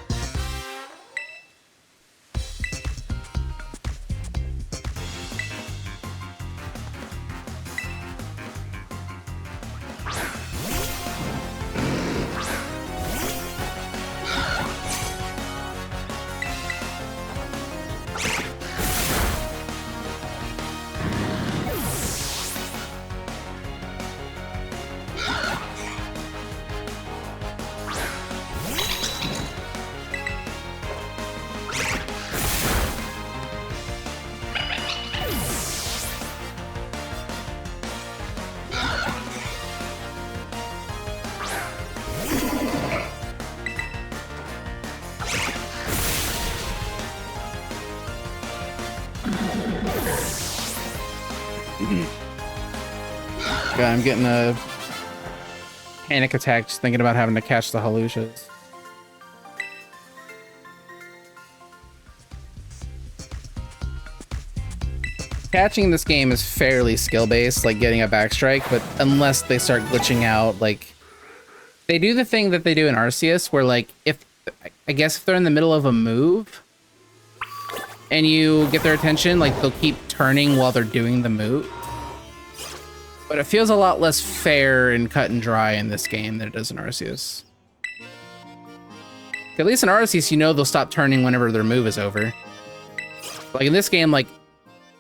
God, I'm getting a panic attack just thinking about having to catch the Halushas. Catching in this game is fairly skill-based, like getting a backstrike, but unless they start glitching out, like they do the thing that they do in Arceus where like if they're in the middle of a move and you get their attention, like they'll keep turning while they're doing the move. But it feels a lot less fair and cut and dry in this game than it does in Arceus. At least in Arceus, you know they'll stop turning whenever their move is over. Like in this game, like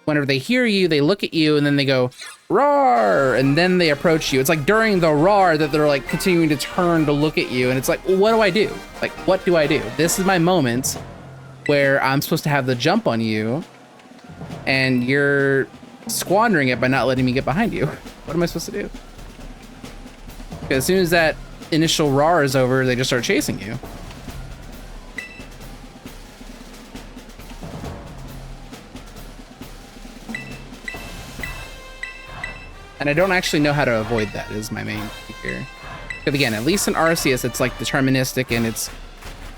whenever they hear you, they look at you and then they go, roar, and then they approach you. It's like during the roar that they're like continuing to turn to look at you. And it's like, well, what do I do? Like, what do I do? This is my moment where I'm supposed to have the jump on you and you're squandering it by not letting me get behind you. What am I supposed to do? Because as soon as that initial roar is over, they just start chasing you. And I don't actually know how to avoid that is my main fear. Because again, at least in Arceus, it's like deterministic and it's,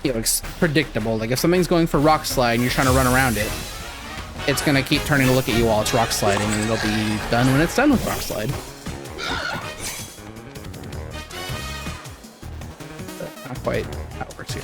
you know, it's predictable. Like if something's going for rock slide and you're trying to run around it, it's gonna keep turning to look at you while it's rock sliding, and it'll be done when it's done with rock slide. But not quite how it works here.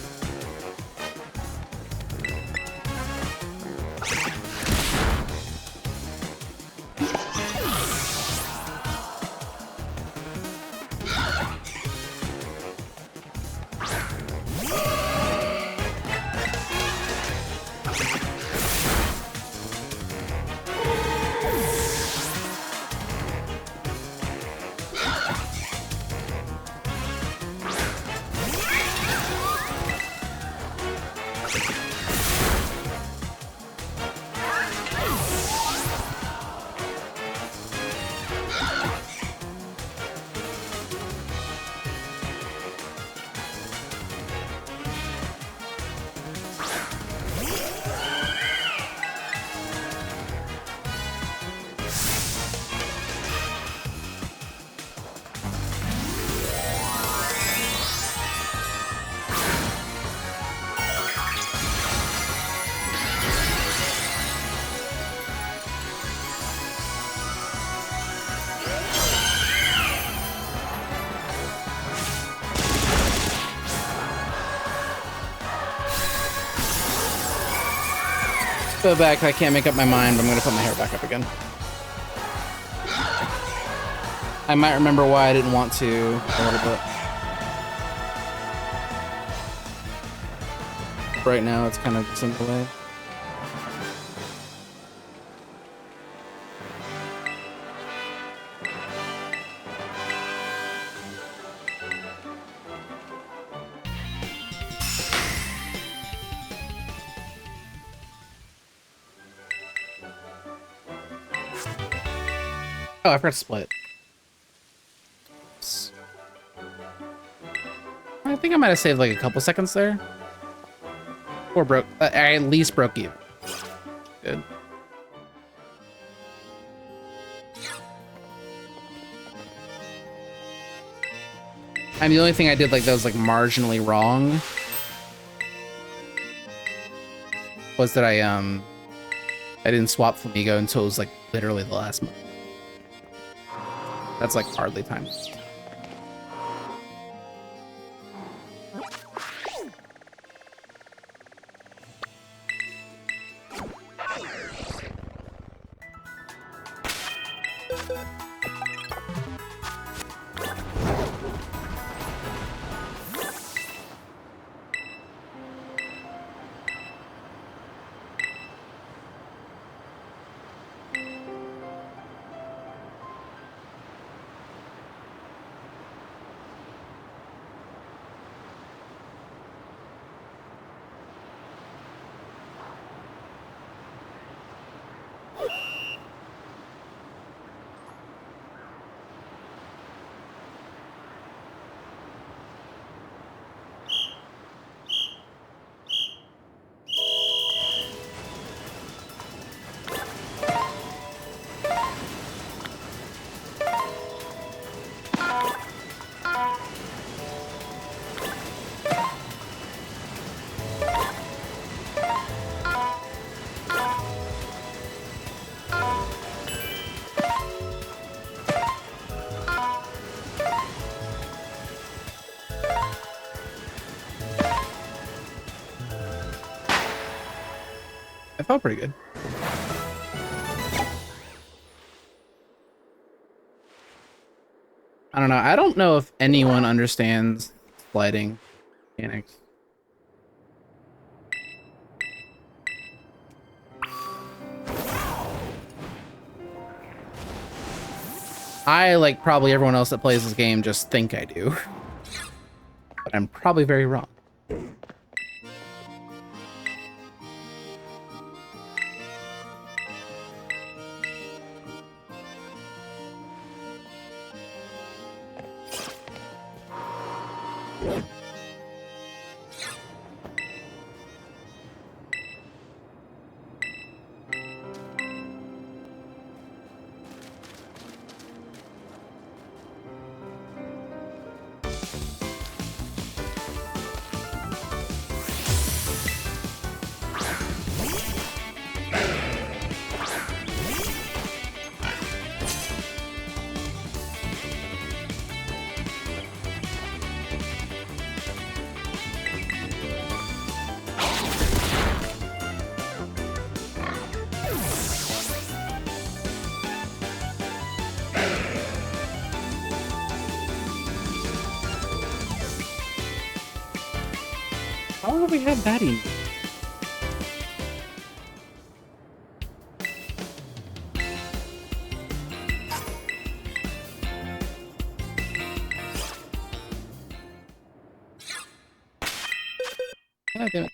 Go back, I can't make up my mind, but I'm gonna put my hair back up again. I might remember why I didn't want to a little bit. Right now, it's kind of just in the way. Oh, I forgot to split. I think I might have saved like a couple seconds there. Or broke. I at least broke you. Good. I mean, the only thing I did like that was like marginally wrong was that I didn't swap Flamigo until it was like literally the last month. That's like hardly timed. It felt pretty good. I don't know. I don't know if anyone understands sliding mechanics. I, like probably everyone else that plays this game, just think I do. But I'm probably very wrong. How have we had batting? God damn it.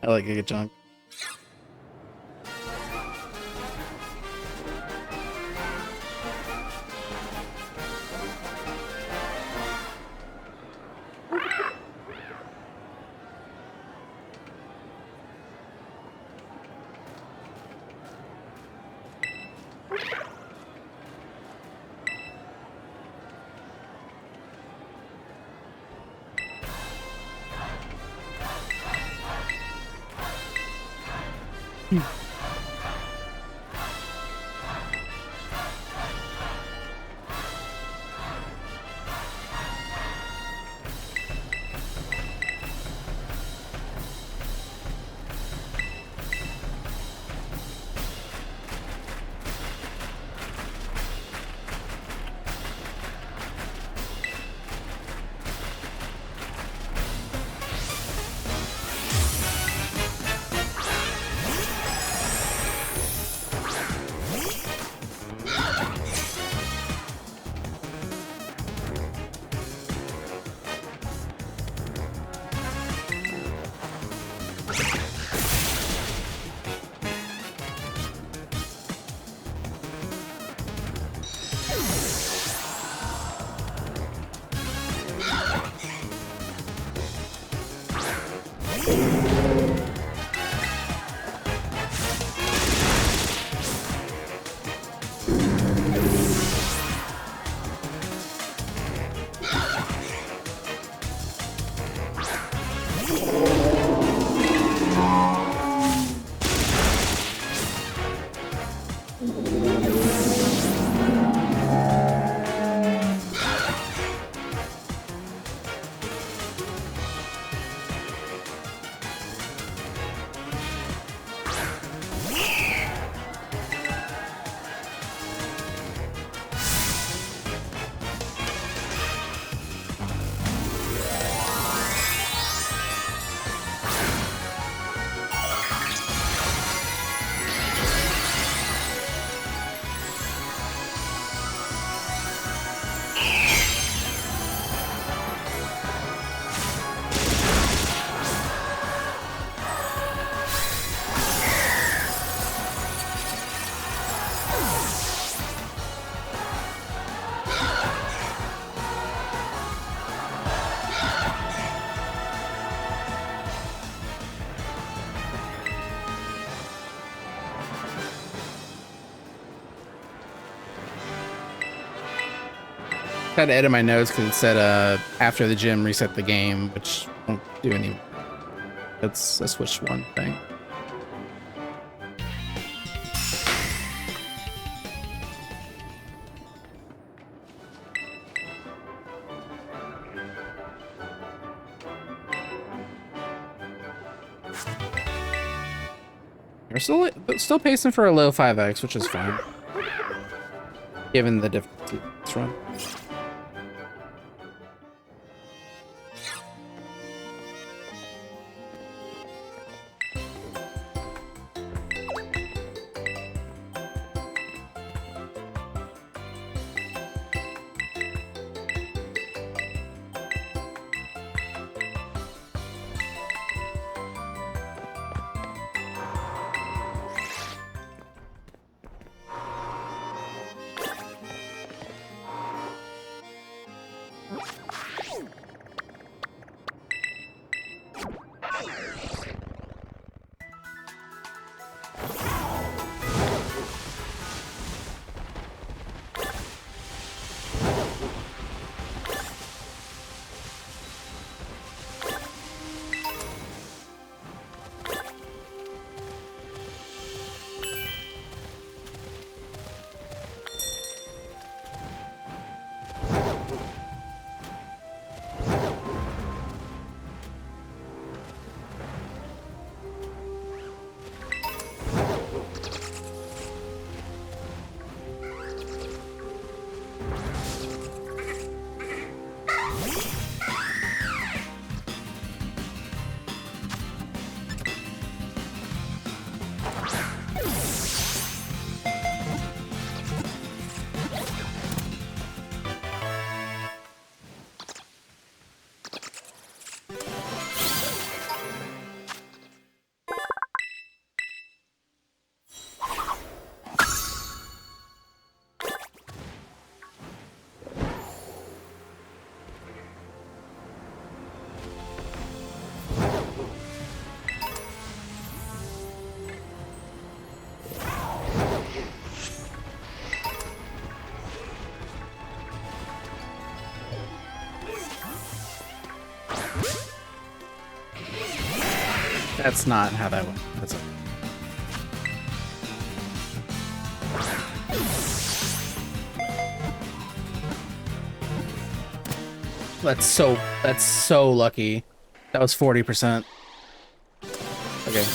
I like a good chunk. Tried to edit my notes because it said after the gym reset the game, which won't do any. That's a switch one thing. We're still pacing for a low 5x, which is fine, given the difficulty of this run. That's not how that went. That's okay. That's so lucky. That was 40%. Okay.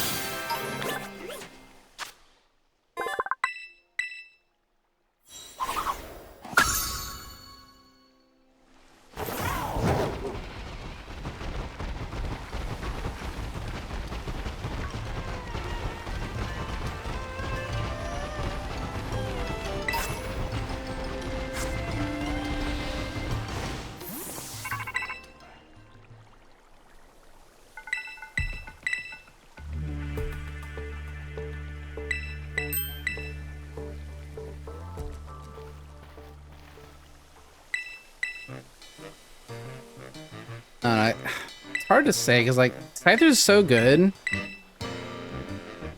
It's hard to say because like Scyther's so good,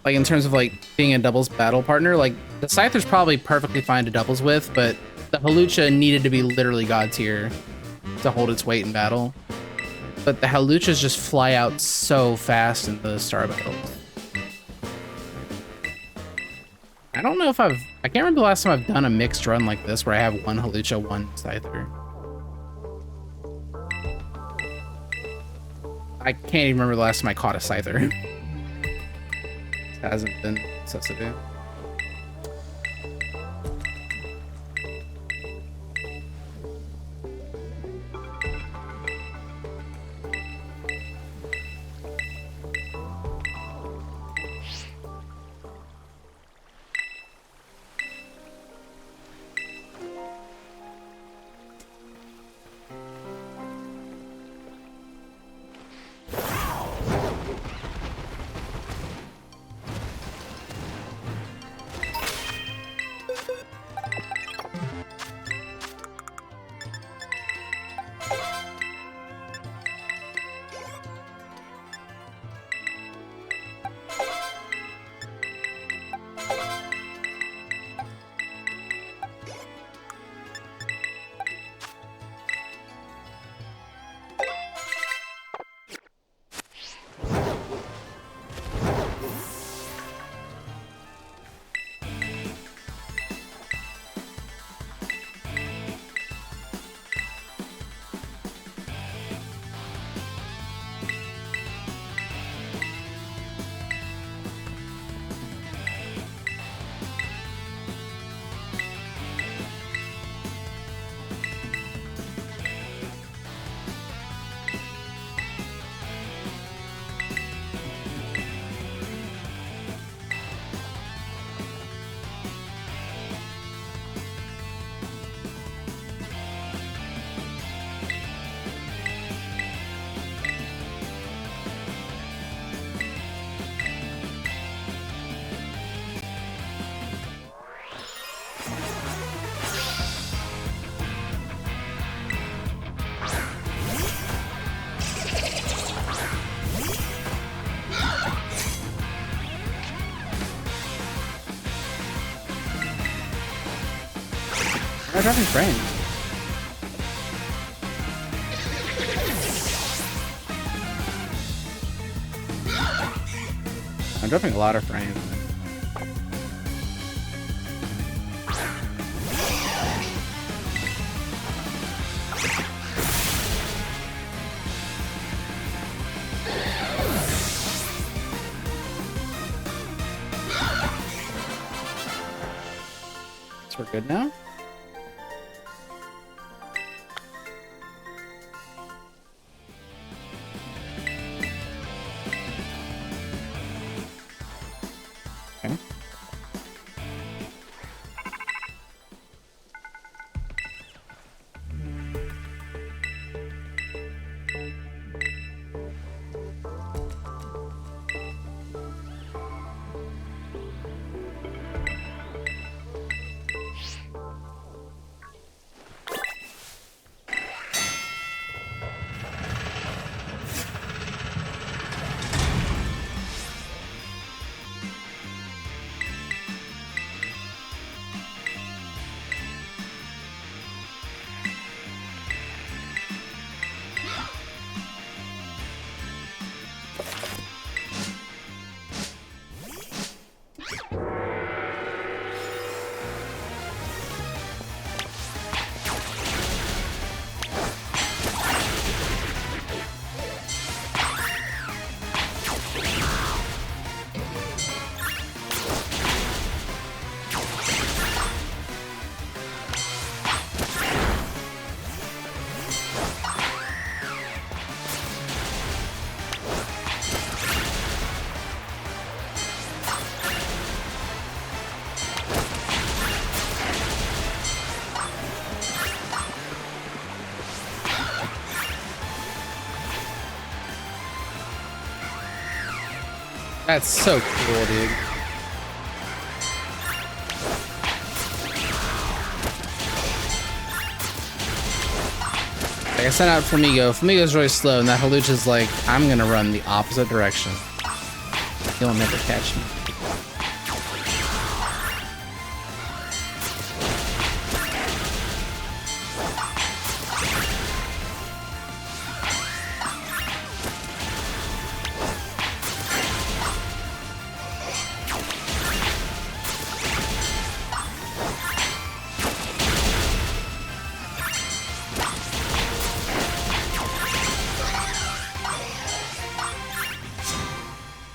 like in terms of like being a doubles battle partner. Like the Scyther's probably perfectly fine to doubles with, but the Halucha needed to be literally god tier to hold its weight in battle. But the Haluchas just fly out so fast in the star battles. I don't know if I can't remember the last time I've done a mixed run like this where I have one Halucha, one Scyther. I can't even remember the last time I caught a Scyther. It hasn't been necessity. I'm dropping frames. I'm dropping a lot of frames. So we're good now? Okay. That's so cool, dude. Like I sent out Flamigo. Flamigo's really slow, and that Haluch is like, I'm gonna run the opposite direction. You'll never catch me.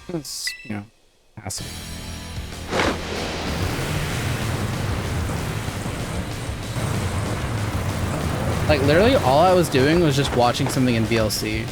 That's, you know, passive. Like, literally all I was doing was just watching something in VLC.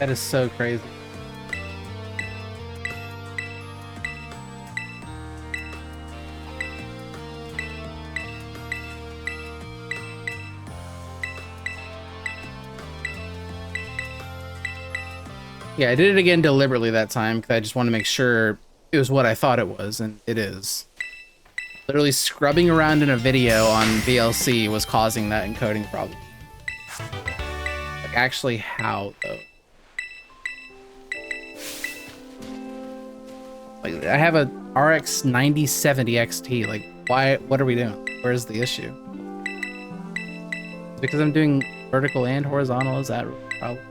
That is so crazy. Yeah, I did it again deliberately that time because I just wanted to make sure it was what I thought it was, and it is. Literally scrubbing around in a video on VLC was causing that encoding problem. Like, actually, how, though? Like, I have a RX 9070 XT. Like, why? What are we doing? Where's the issue? Because I'm doing vertical and horizontal, is that a problem?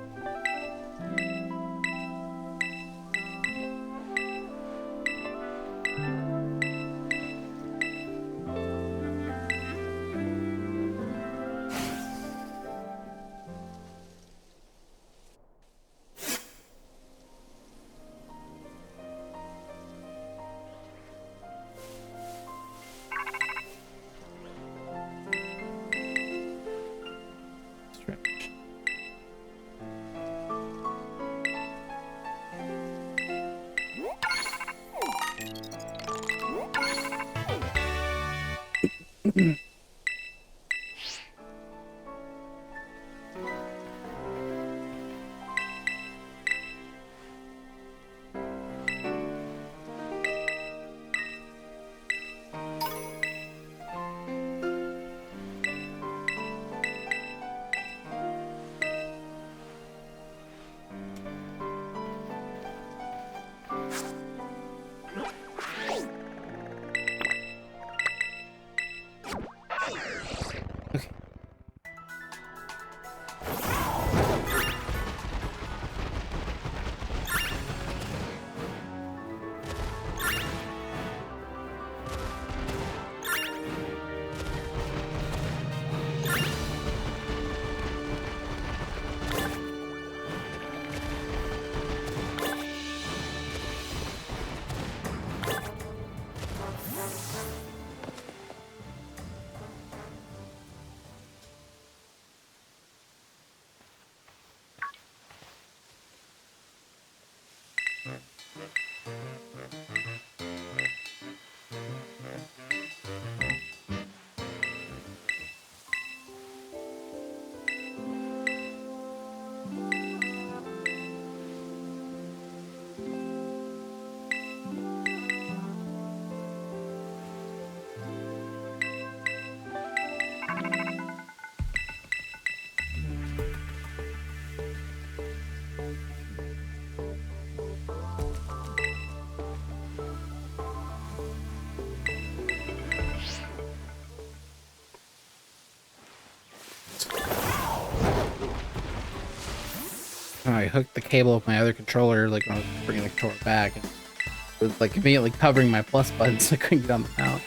I hooked the cable of my other controller, like when I was bringing the controller back, and it was like conveniently covering my plus button, so I couldn't get on the mount.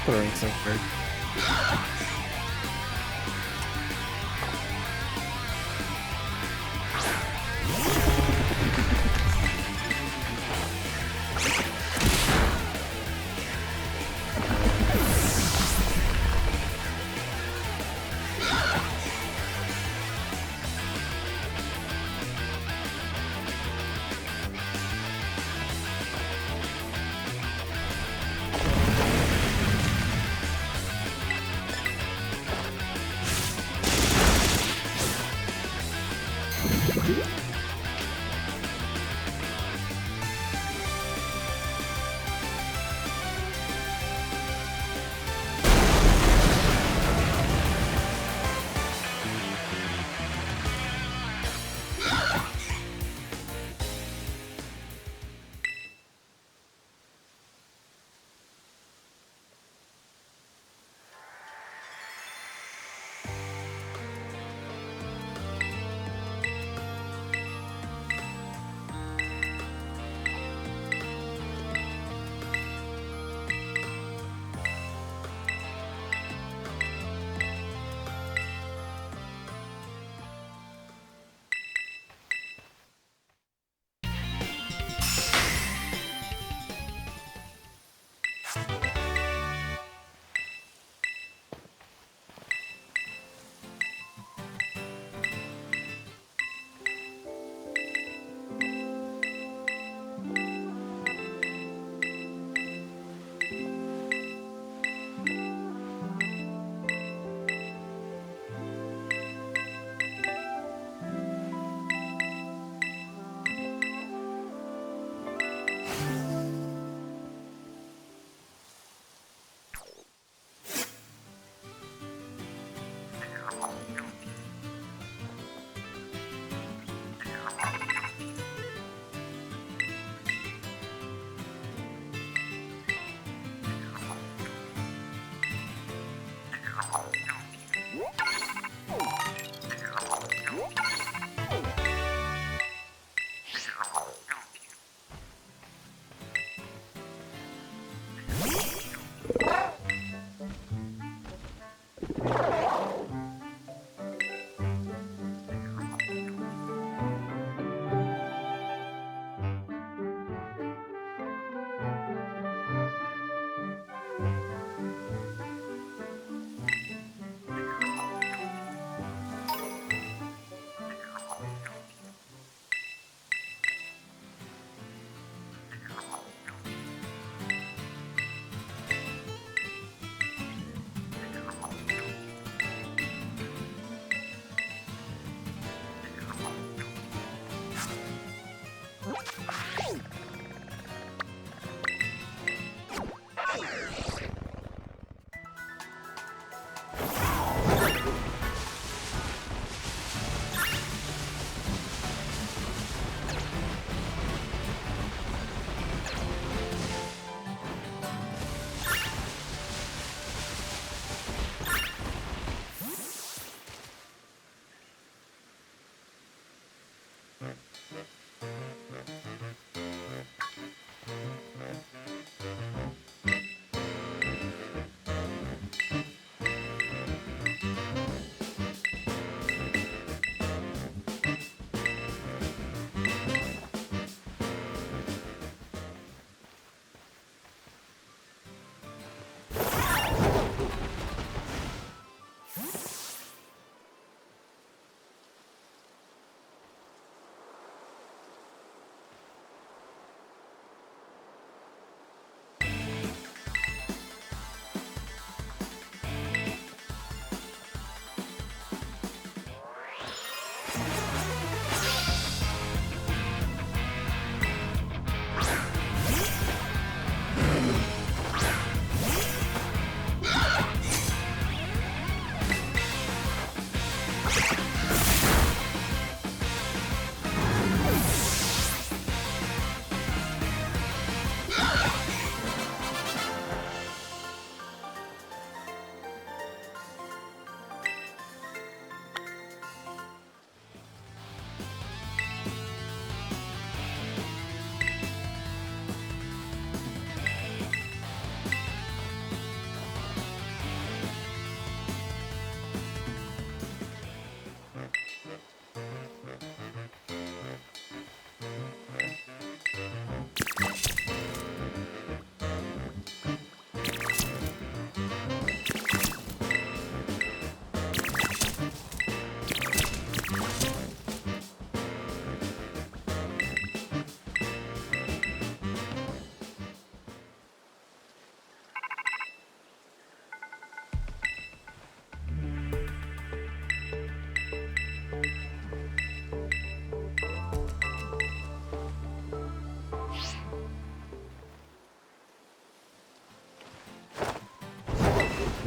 Throwing so hard.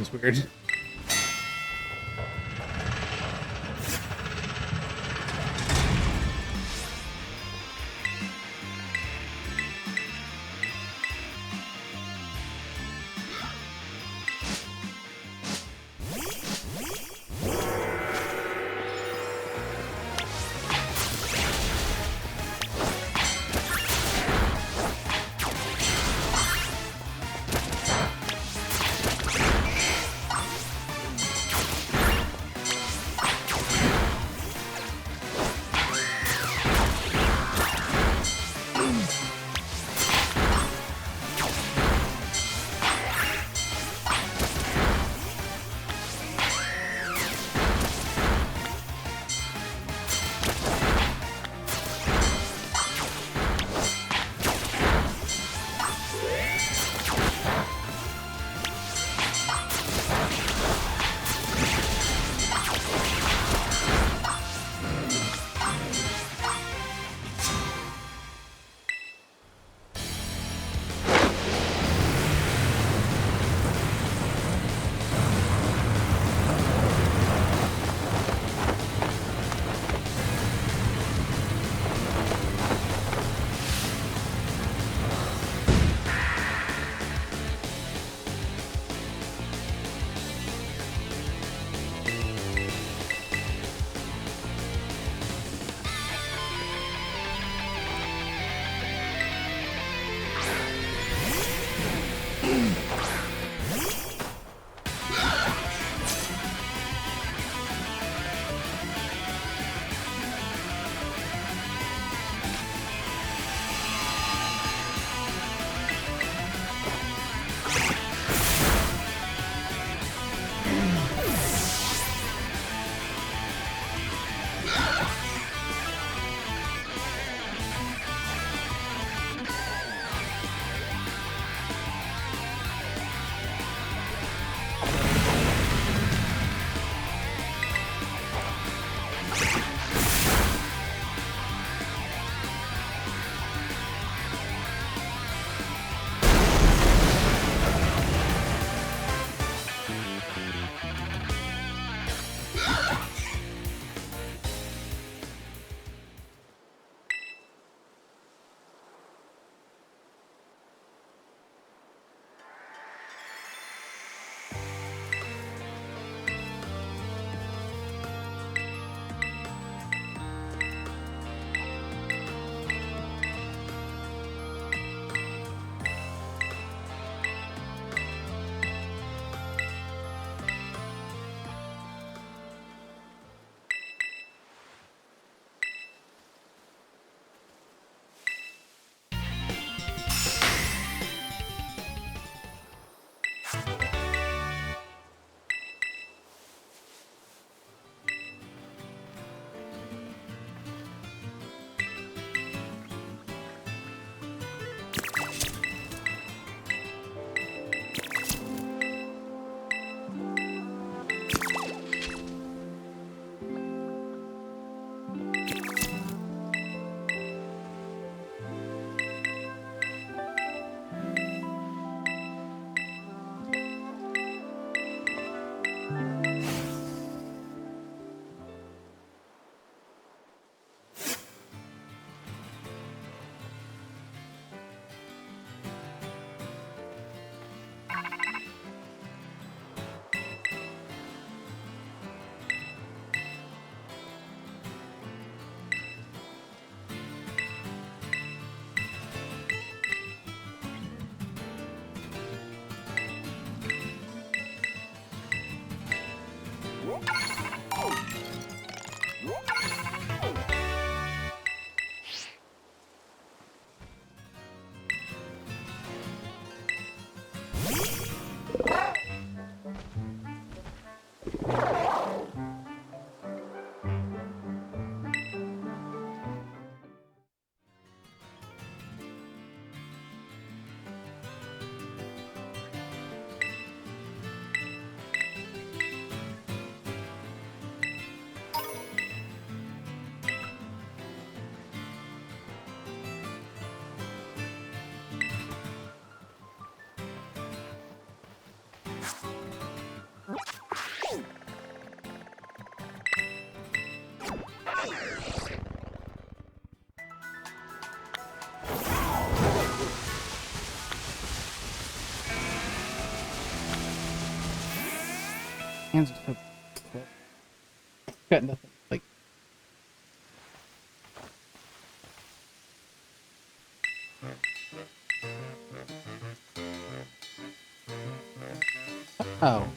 Seems weird. Hands are so got nothing like. Oh.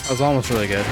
That was almost really good.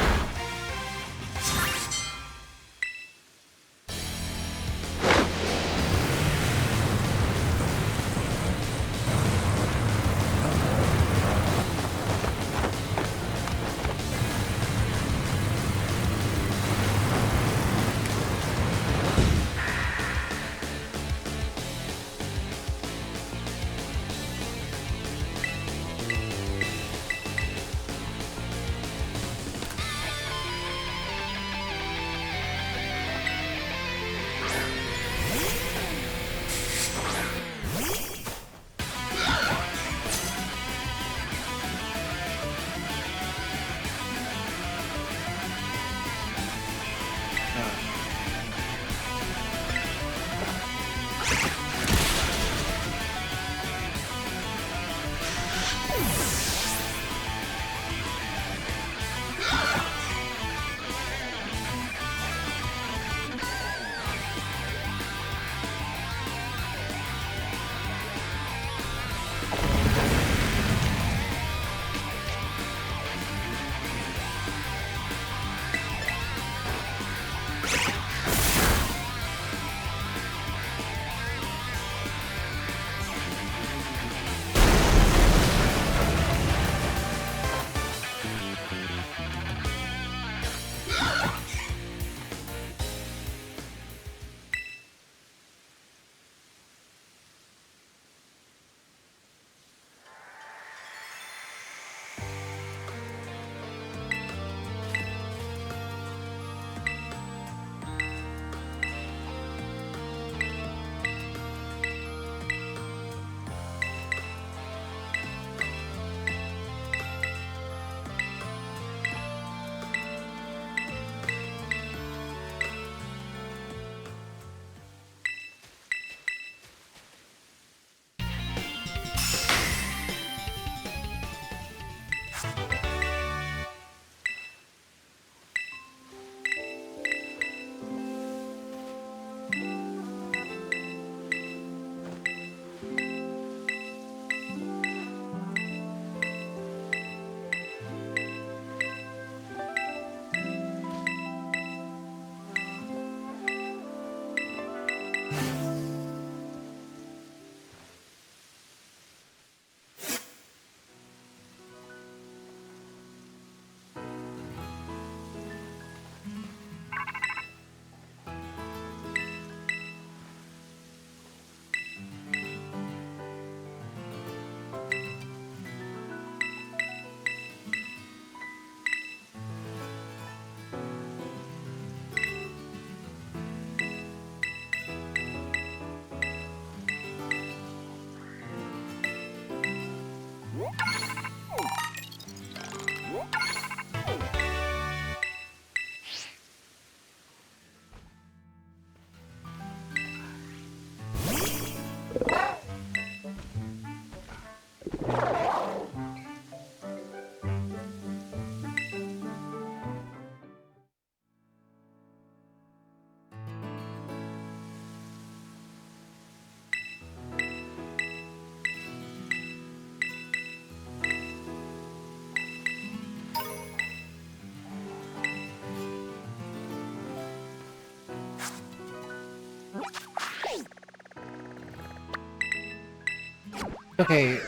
Okay,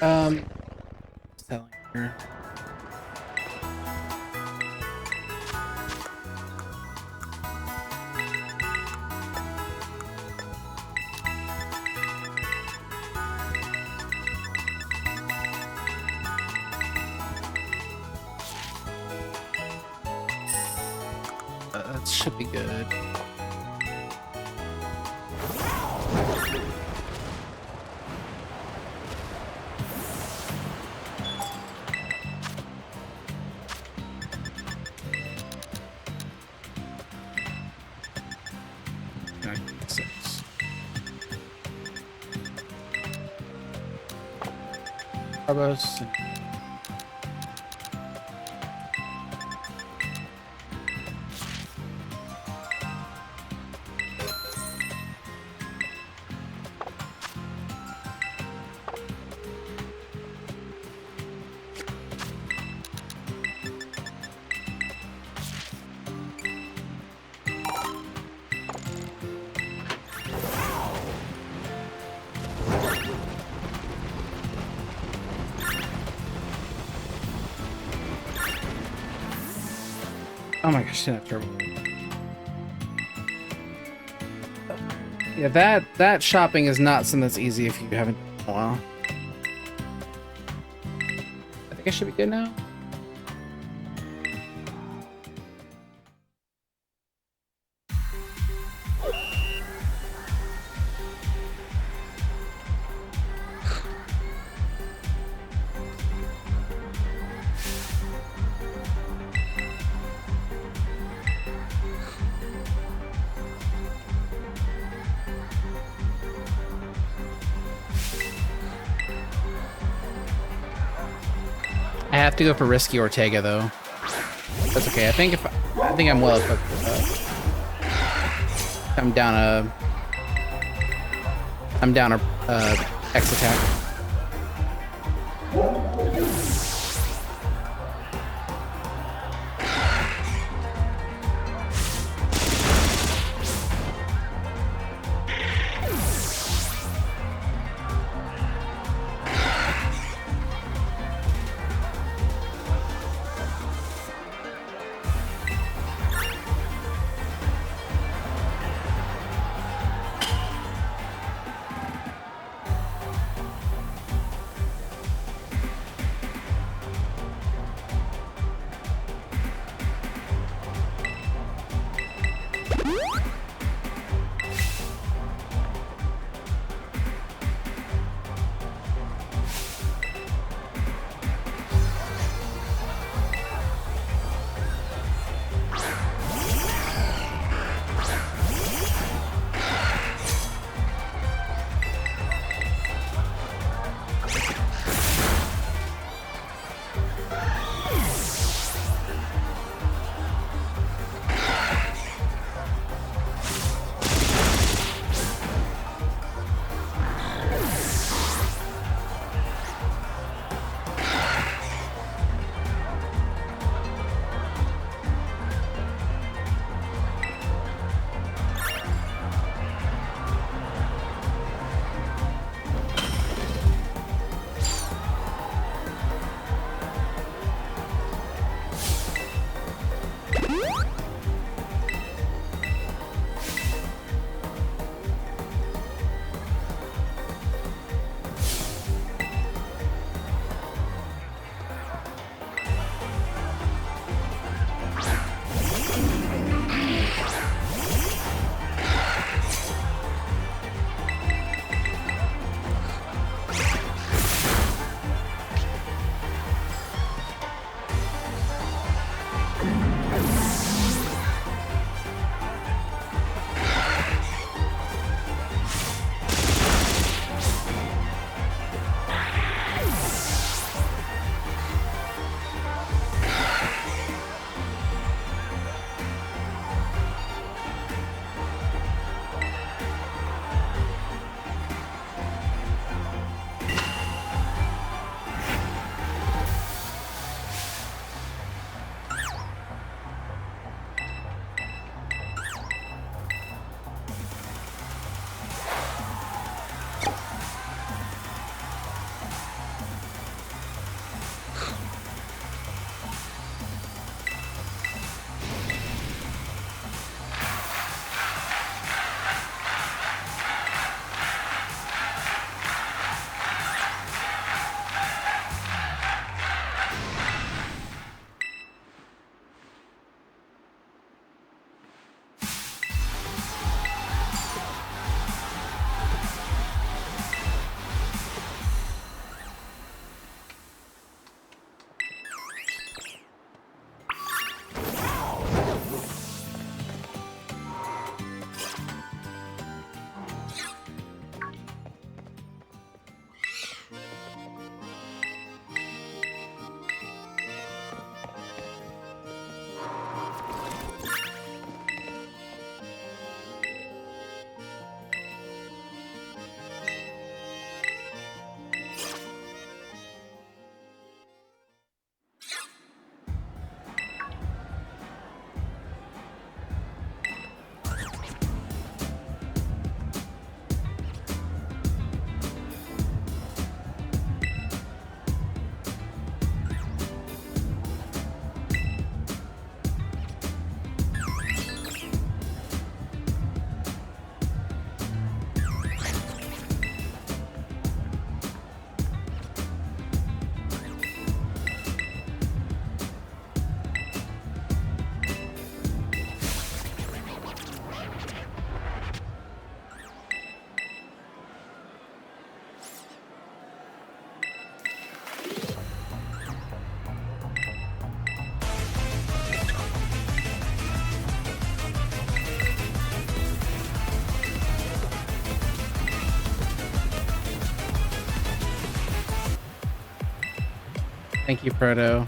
selling here. That should be good. Carbos. Oh my gosh, didn't have turbo. Yeah, that shopping is not something that's easy if you haven't done it in a while. I think I should be good now. I have to go for risky Ortega though. That's okay. I think I'm well equipped with that. I'm down a X attack. Thank you, Frodo.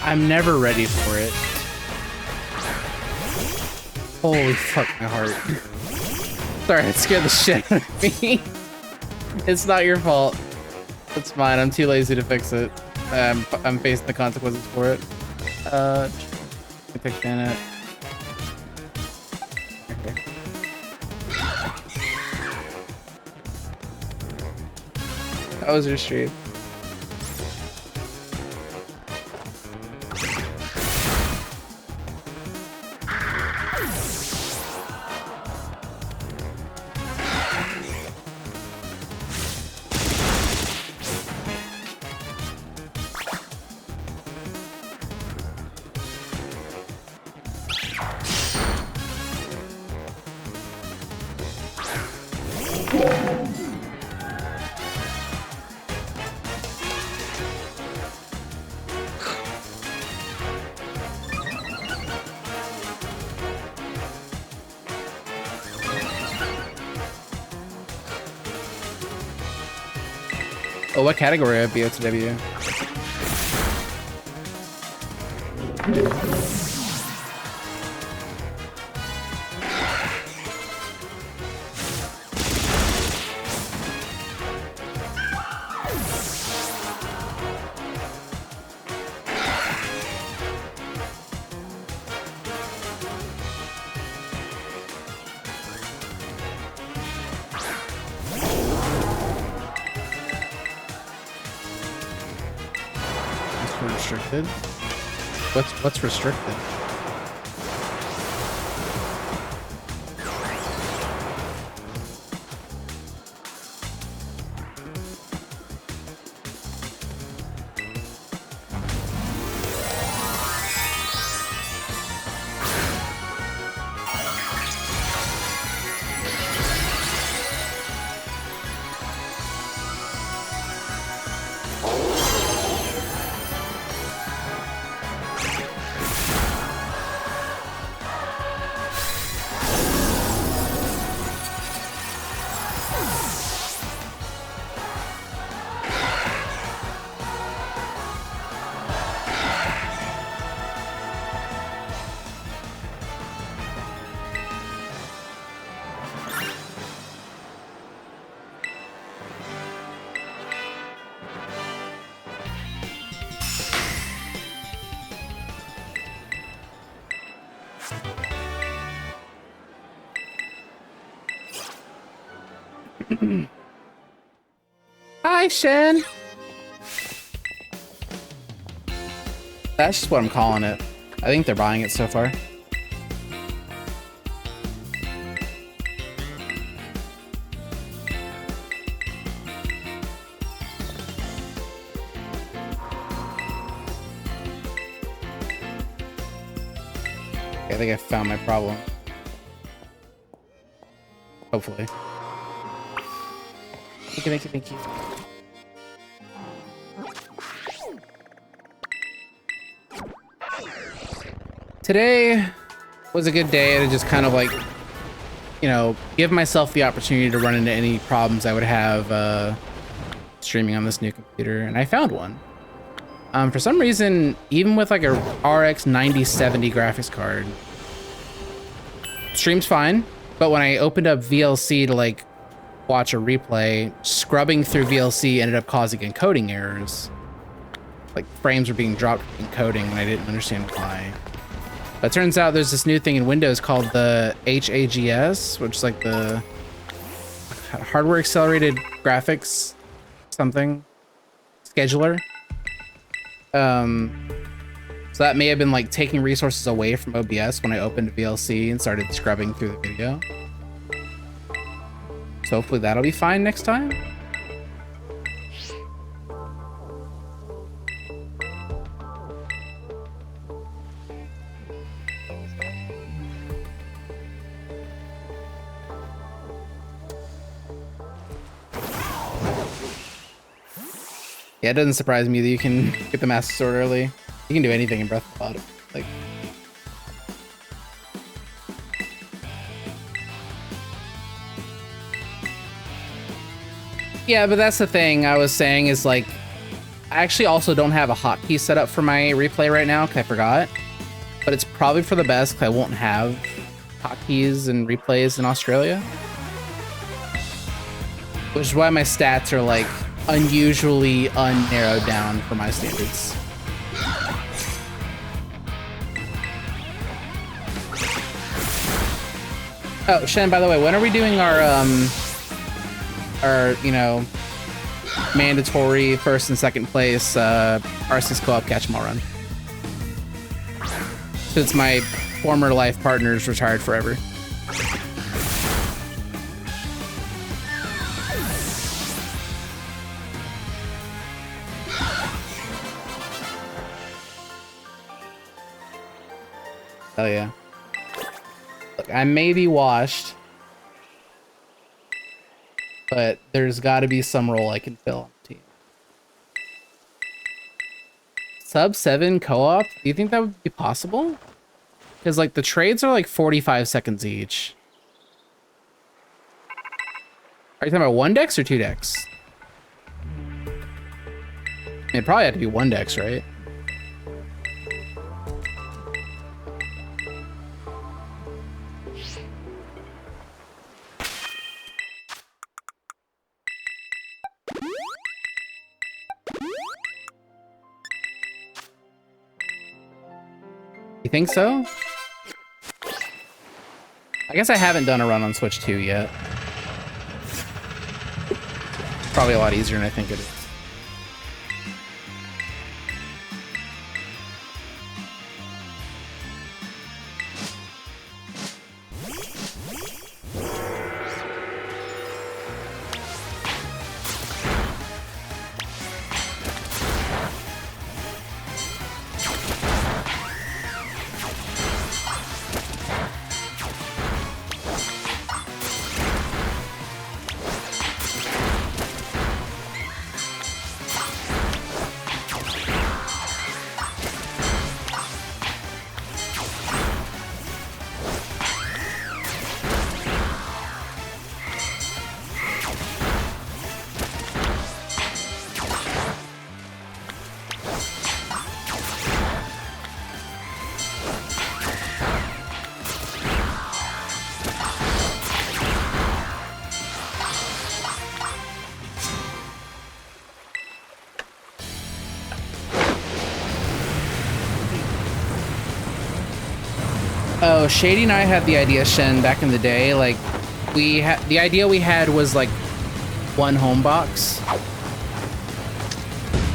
I'm never ready for it. Holy fuck, my heart. Sorry, it scared the shit out of me. It's not your fault. It's mine. I'm too lazy to fix it. I'm facing the consequences for it. I picked Janet. Okay. How was your stream? Oh, what category of BOTW? Restricted? What's restricted? Hi, Shen. That's just what I'm calling it. I think they're buying it so far. Okay, I think I found my problem. Hopefully. Thank you. Today was a good day to just kind of like, you know, give myself the opportunity to run into any problems I would have streaming on this new computer, and I found one. For some reason, even with like a RX 9070 graphics card, stream's fine, but when I opened up VLC to like watch a replay, scrubbing through VLC ended up causing encoding errors. Like frames were being dropped in encoding and I didn't understand why. But it turns out there's this new thing in Windows called the HAGS, which is like the hardware accelerated graphics something scheduler. So that may have been like taking resources away from OBS when I opened VLC and started scrubbing through the video. So hopefully that'll be fine next time. Yeah, it doesn't surprise me that you can get the Master Sword early. You can do anything in Breath of the Wild. Like, Yeah, but that's the thing I was saying is like, I actually also don't have a hotkey set up for my replay right now because I forgot. But it's probably for the best because I won't have hotkeys and replays in Australia. Which is why my stats are like unusually unnarrowed down for my standards. Oh, Shen, by the way, when are we doing our you know, mandatory first and second place R6 co-op catch 'em all run? Since my former life partner's retired forever. Hell yeah. Look, I may be washed, but there's got to be some role I can fill on the team. Sub 7 co-op? Do you think that would be possible? Because like the trades are like 45 seconds each. Are you talking about one dex or two dex? It'd probably have to be one dex, right? You think so? I guess I haven't done a run on Switch 2 yet. Probably a lot easier than I think it is. Oh, Shady and I had the idea, Shen, back in the day. Like, the idea we had was like one home box,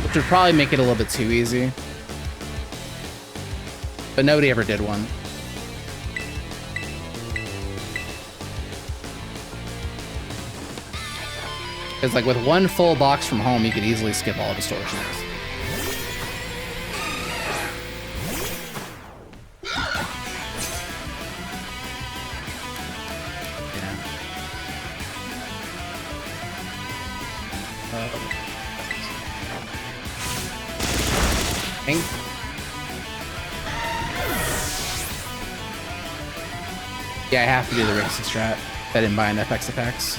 which would probably make it a little bit too easy. But nobody ever did one. Because like with one full box from home, you could easily skip all distortions. Yeah, I have to do the racing strat. I didn't buy enough FX effects.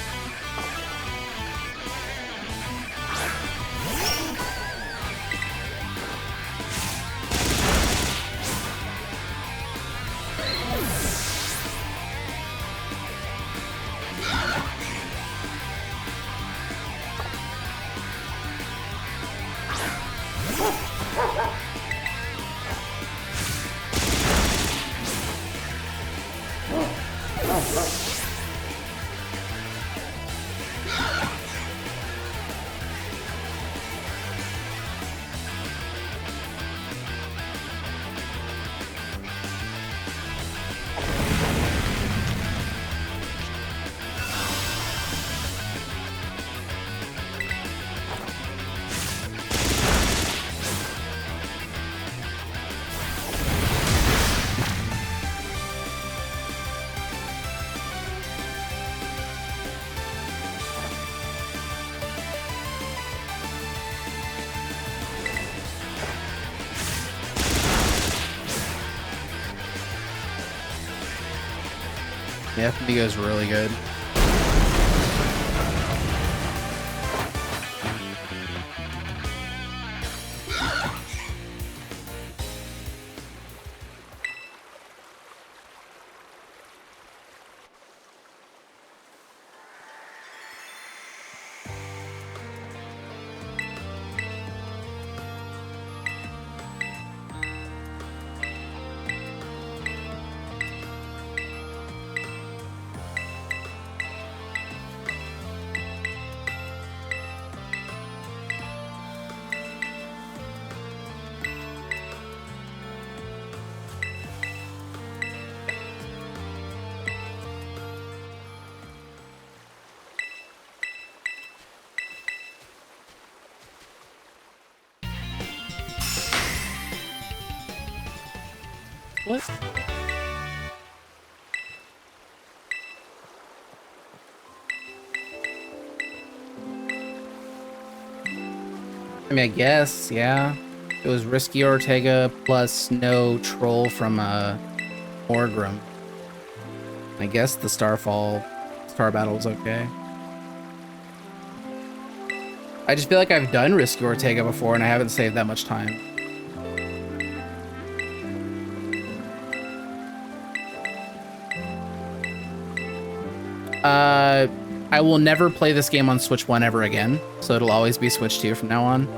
Yeah, F&B goes really good. What? I mean, I guess, yeah. It was Risky Ortega plus no troll from Orgrim. I guess the Star Battle was okay. I just feel like I've done Risky Ortega before and I haven't saved that much time. I will never play this game on Switch 1 ever again, so it'll always be Switch 2 from now on.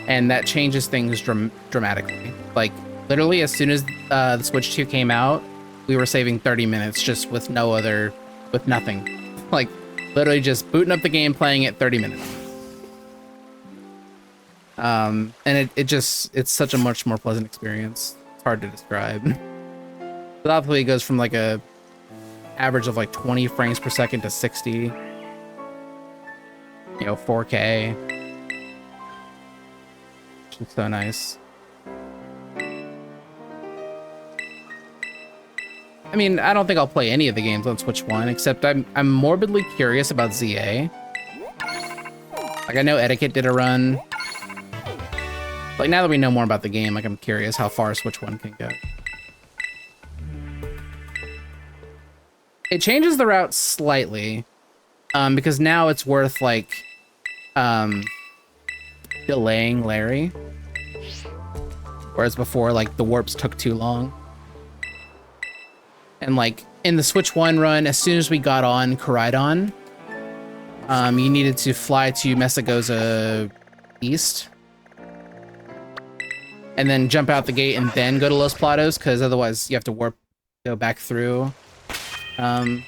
And that changes things dramatically. Like, literally, as soon as the Switch 2 came out, we were saving 30 minutes just with nothing. Like, literally just booting up the game, playing it 30 minutes. And it's such a much more pleasant experience. It's hard to describe. But obviously it goes from like a average of like 20 frames per second to 60. You know, 4K. It's so nice. I mean, I don't think I'll play any of the games on Switch 1, except I'm morbidly curious about ZA. Like, I know Etiquette did a run. Like, now that we know more about the game, like, I'm curious how far Switch 1 can go. It changes the route slightly, because now it's worth, like, delaying Larry. Whereas before, like, the warps took too long. And, like, in the Switch 1 run, as soon as we got on Koraidon, you needed to fly to Mesagoza East. And then jump out the gate and then go to Los Platos, because otherwise you have to go back through. We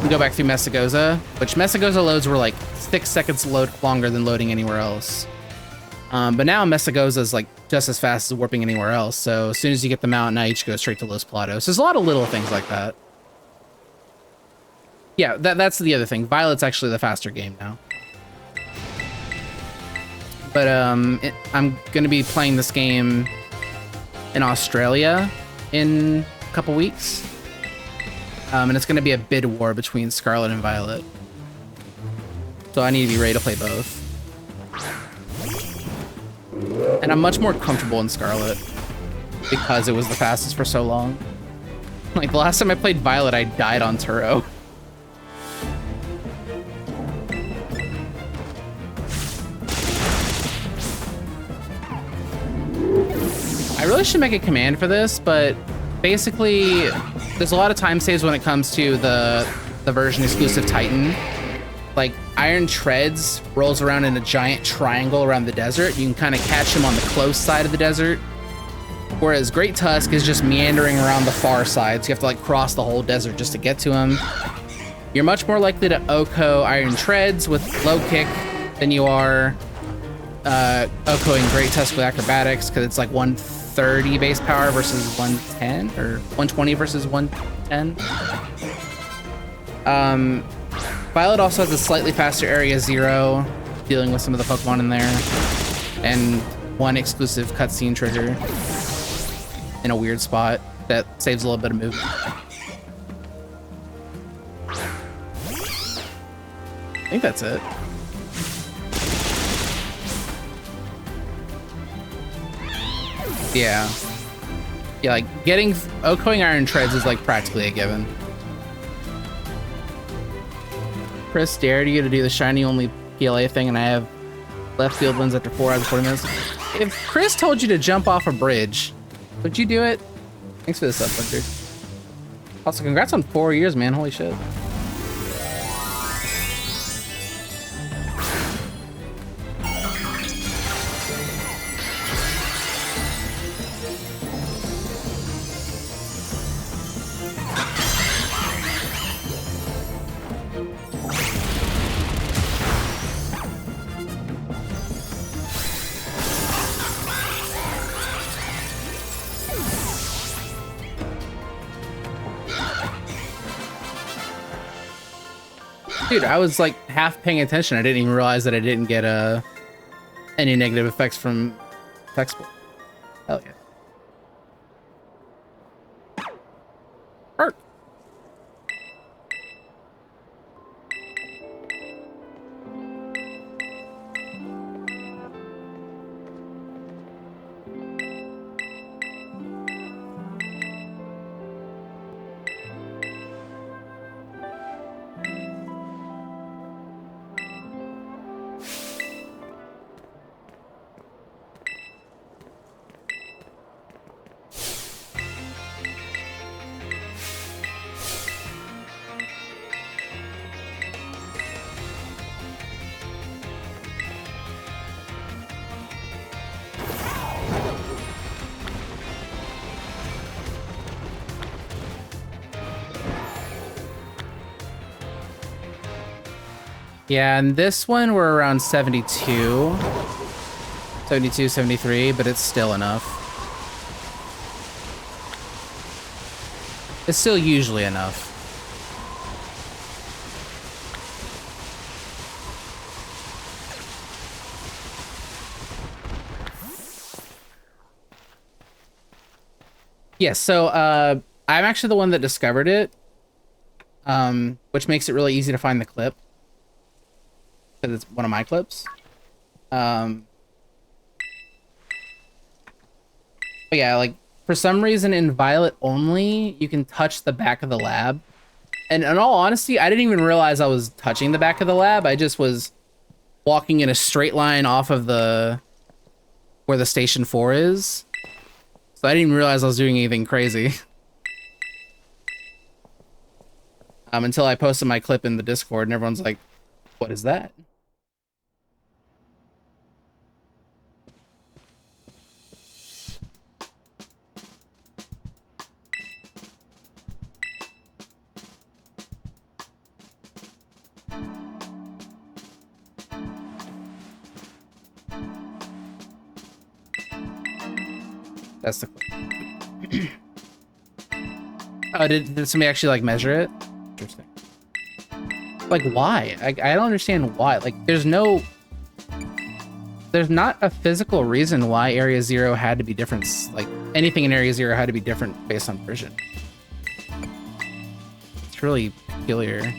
go back through Mesagoza, which Mesagoza loads were like 6 seconds longer than loading anywhere else. But now Mesagoza is like just as fast as warping anywhere else. So as soon as you get them out, now you just go straight to Los Platos. There's a lot of little things like that. Yeah, that's the other thing. Violet's actually the faster game now. But I'm gonna be playing this game in Australia in a couple weeks. And it's gonna be a bid war between Scarlet and Violet. So I need to be ready to play both. And I'm much more comfortable in Scarlet because it was the fastest for so long. Like, the last time I played Violet, I died on Turo. I really should make a command for this, but basically, there's a lot of time saves when it comes to the version exclusive Titan. Like, Iron Treads rolls around in a giant triangle around the desert. You can kind of catch him on the close side of the desert. Whereas Great Tusk is just meandering around the far side, so you have to like cross the whole desert just to get to him. You're much more likely to Oko Iron Treads with low kick than you are Okoing Great Tusk with acrobatics, because it's like 130 base power versus 110, or 120 versus 110. Violet also has a slightly faster Area 0, dealing with some of the Pokemon in there, and one exclusive cutscene trigger in a weird spot that saves a little bit of movement. I think that's it. Yeah. Yeah, like, getting Okoing Iron Treads is like practically a given. Chris dared you to do the shiny only PLA thing, and I have left field wins after 4 hours and 40 minutes. If Chris told you to jump off a bridge, would you do it? Thanks for the sub, Hunter. Also, congrats on 4 years, man. Holy shit. Dude, I was like half paying attention. I didn't even realize that I didn't get any negative effects from textbook. Hell yeah. Art. Yeah, and this one we're around 72, 73, but it's still enough. It's still usually enough. Yes, so I'm actually the one that discovered it, which makes it really easy to find the clip. Because it's one of my clips. But yeah, like for some reason in Violet only, you can touch the back of the lab. And in all honesty, I didn't even realize I was touching the back of the lab. I just was walking in a straight line off of the where the station 4 is. So I didn't even realize I was doing anything crazy. Until I posted my clip in the Discord and everyone's like, what is that? That's the clip. Oh, did somebody actually like measure it? Interesting. Like why? I don't understand why. Like there's not a physical reason why Area 0 had to be different. Like anything in Area 0 had to be different based on version. It's really peculiar.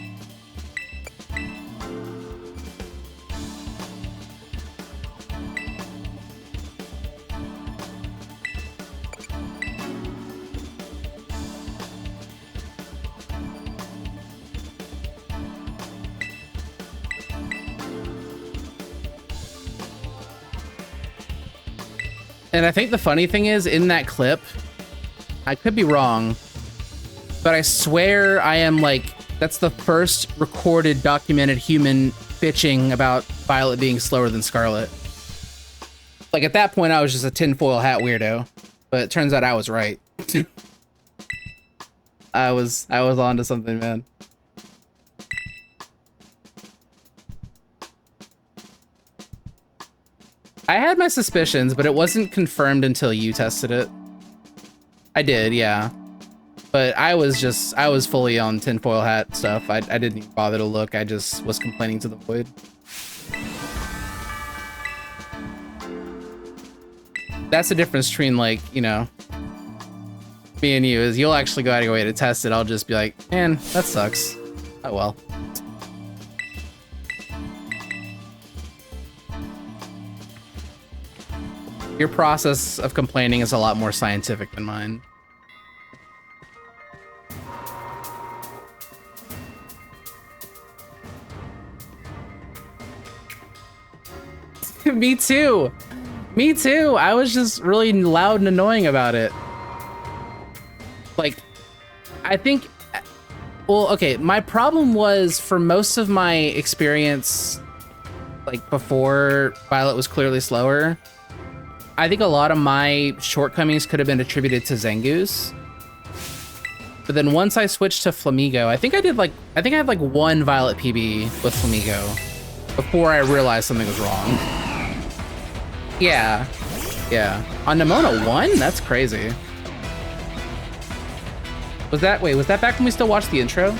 And I think the funny thing is, in that clip, I could be wrong, but I swear I am like, that's the first recorded, documented human bitching about Violet being slower than Scarlet. Like at that point, I was just a tinfoil hat weirdo, but it turns out I was right. I was onto something, man. I had my suspicions, but it wasn't confirmed until you tested it. I did, yeah. But I was fully on tinfoil hat stuff. I didn't even bother to look. I just was complaining to the void. That's the difference between, like, you know, me and you, is you'll actually go out of your way to test it. I'll just be like, man, that sucks. Oh well. Your process of complaining is a lot more scientific than mine. Me too. Me too. I was just really loud and annoying about it. Like, I think, well, okay, my problem was for most of my experience, like before Violet was clearly slower, I think a lot of my shortcomings could have been attributed to Zangoose. But then once I switched to Flamigo, I think I had like one Violet PB with Flamigo before I realized something was wrong. Yeah. Yeah. On Nimona 1? That's crazy. Was that back when we still watched the intro?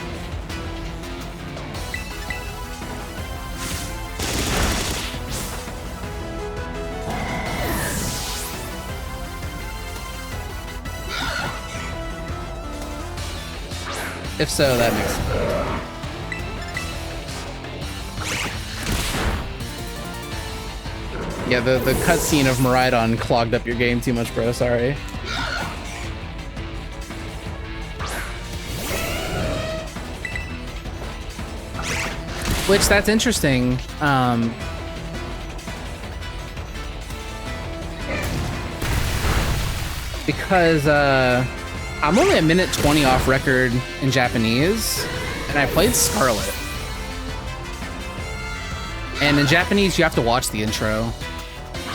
If so, that makes sense. Yeah, the cutscene of Miraidon clogged up your game too much, bro. Sorry. Which, that's interesting. Because I'm only a minute 20 off record in Japanese, and I played Scarlet. And in Japanese, you have to watch the intro.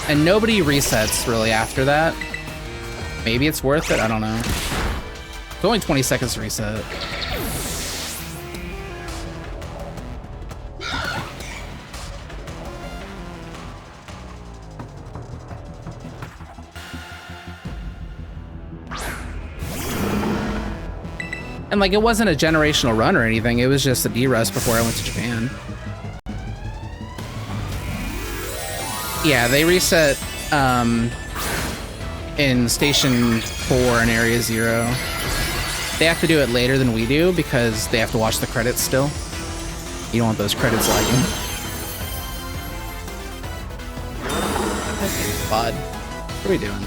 And nobody resets really after that. Maybe it's worth it, I don't know. It's only 20 seconds to reset. And like, it wasn't a generational run or anything, it was just a B-Rust before I went to Japan. Yeah, they reset in Station 4 and Area 0. They have to do it later than we do because they have to watch the credits still. You don't want those credits lagging. Bud, what are we doing?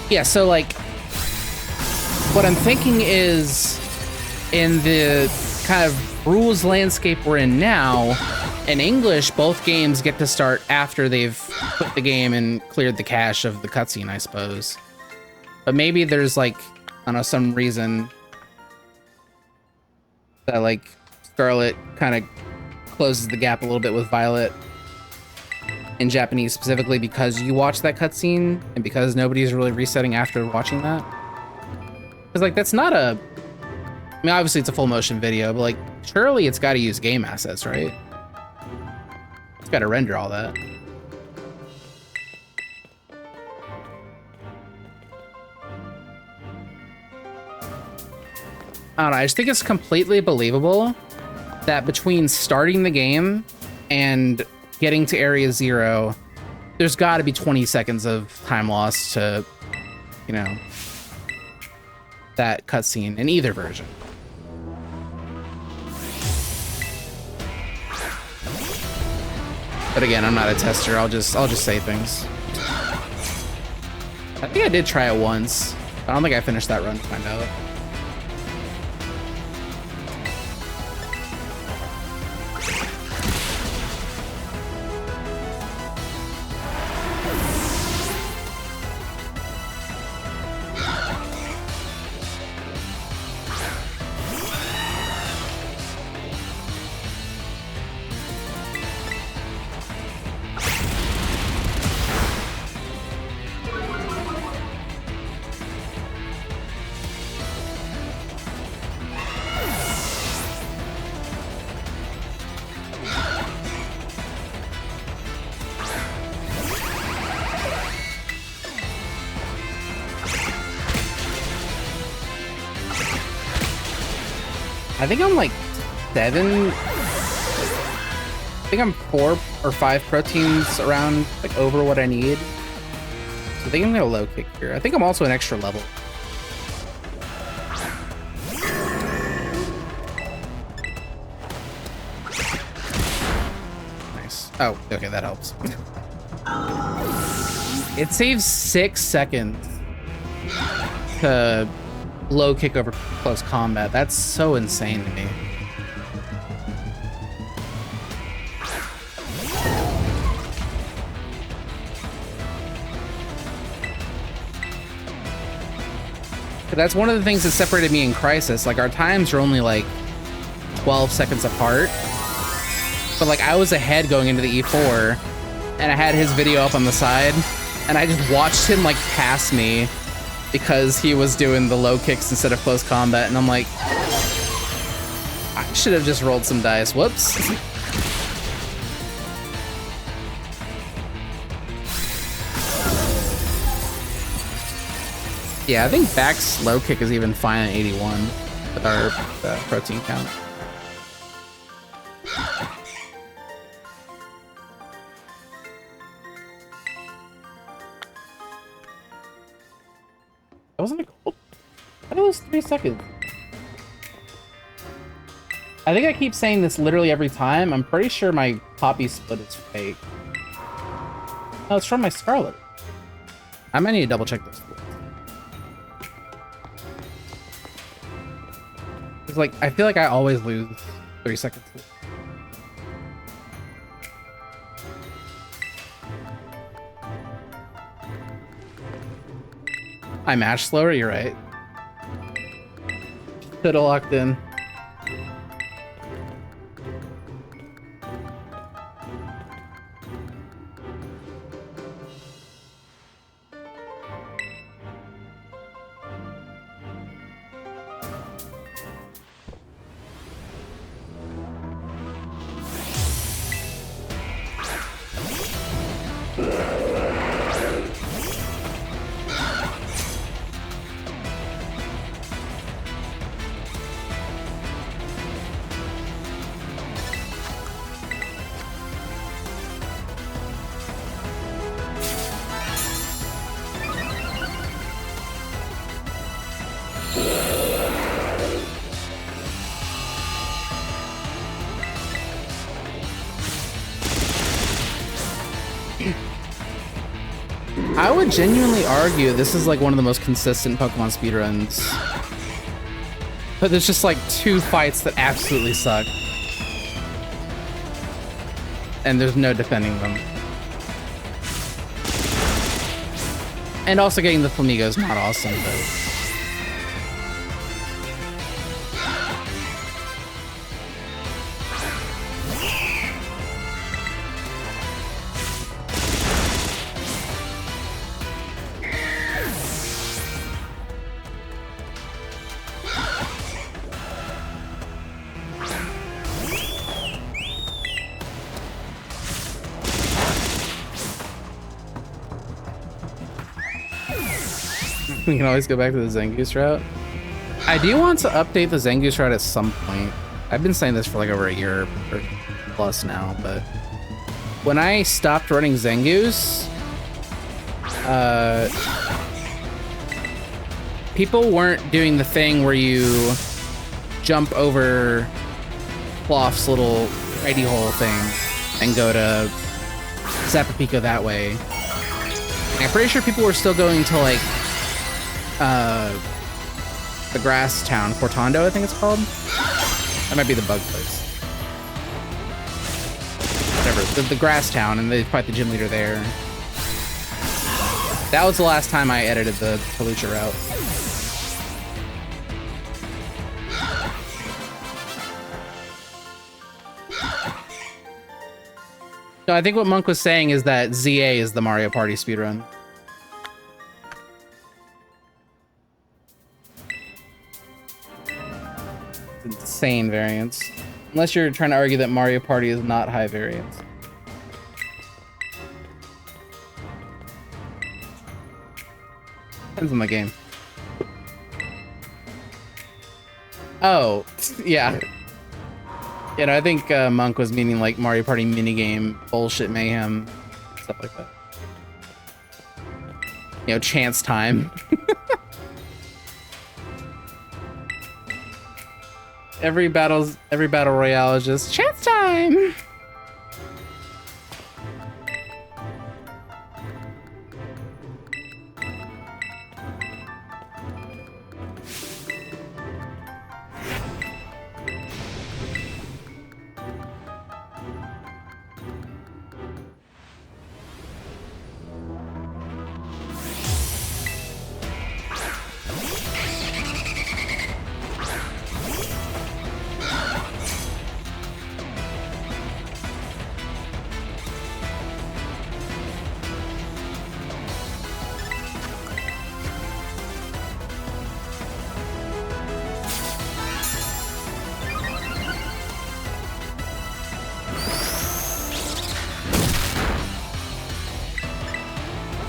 Yeah, so like, what I'm thinking is, in the kind of rules landscape we're in now, in English, both games get to start after they've put the game and cleared the cache of the cutscene, I suppose. But maybe there's like, I don't know, some reason that like Scarlet kind of closes the gap a little bit with Violet in Japanese, specifically because you watch that cutscene and because nobody's really resetting after watching that. Because like, that's not a, I mean, obviously it's a full motion video, but like, surely it's got to use game assets, right? It's got to render all that. I don't know, I just think it's completely believable that between starting the game and getting to Area 0, there's got to be 20 seconds of time lost to, you know, that cutscene in either version. But again, I'm not a tester. I'll just say things. I think I did try it once. I don't think I finished that run to find out. I think I'm like 7. I think I'm 4 or 5 proteins around, like, over what I need. So I think I'm gonna low kick here. I think I'm also an extra level. Nice. Oh, okay, that helps. It saves 6 seconds to low kick over close combat. That's so insane to me. That's one of the things that separated me in Crisis. Like, our times are only like 12 seconds apart, but like, I was ahead going into the E4 and I had his video up on the side and I just watched him like pass me because he was doing the low kicks instead of close combat, and I'm like, I should have just rolled some dice. Whoops. Yeah, I think Back's low kick is even fine at 81 with our protein count. wasn't it gold? I thought it was 3 seconds. I think I keep saying this literally every time. I'm pretty sure my poppy split is fake. No, it's from my Scarlet. I might need to double check this. It's like, I feel like I always lose 30 seconds. I match slower, you're right. Should've locked in. I would genuinely argue this is like one of the most consistent Pokemon speedruns. But there's just like 2 fights that absolutely suck. And there's no defending them. And also getting the Flamigo is not awesome, but... We can always go back to the Zangoose route. I do want to update the Zangoose route at some point. I've been saying this for like over a year or plus now, but when I stopped running Zangoose, people weren't doing the thing where you jump over Cloth's little hidey hole thing and go to Zapapico that way. And I'm pretty sure people were still going to like the grass town, Cortando, I think it's called. That might be the bug place. Whatever, the grass town, and they fight the gym leader there. That was the last time I edited the Kalucha route. No, I think what Monk was saying is that ZA is the Mario Party speedrun. Insane variance. Unless you're trying to argue that Mario Party is not high variance. Depends on the game. Oh, yeah. You know, I think Monk was meaning like Mario Party minigame, bullshit mayhem, stuff like that. You know, chance time. Every battle royale is just chance time.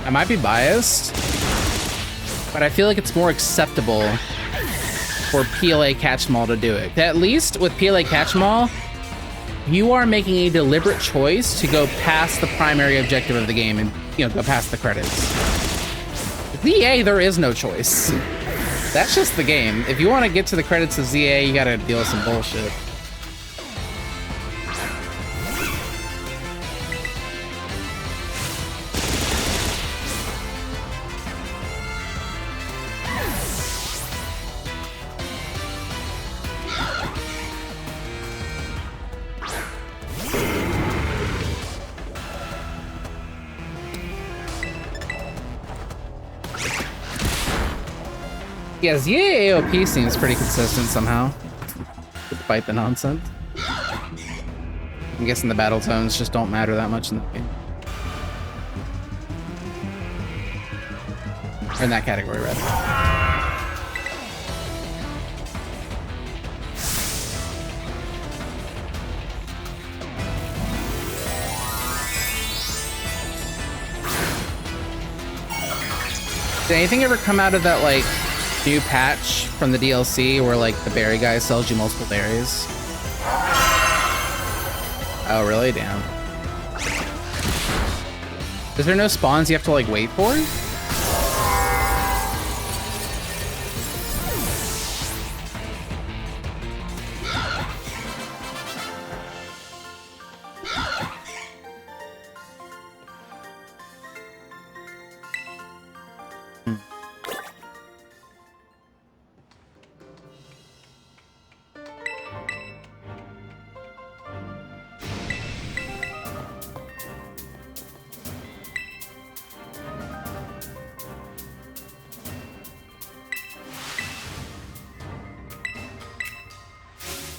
I might be biased, but I feel like it's more acceptable for PLA Catchmall to do it. At least with PLA Catchmall, you are making a deliberate choice to go past the primary objective of the game and, you know, go past the credits. ZA, there is no choice. That's just the game. If you want to get to the credits of ZA, you gotta deal with some bullshit. Yeah, ZA AOP seems pretty consistent somehow, despite the nonsense. I'm guessing the battle zones just don't matter that much in the game. Or in that category, rather. Did anything ever come out of that, like, new patch from the DLC where like the berry guy sells you multiple berries? Oh, really? Damn. Is there no spawns you have to like wait for?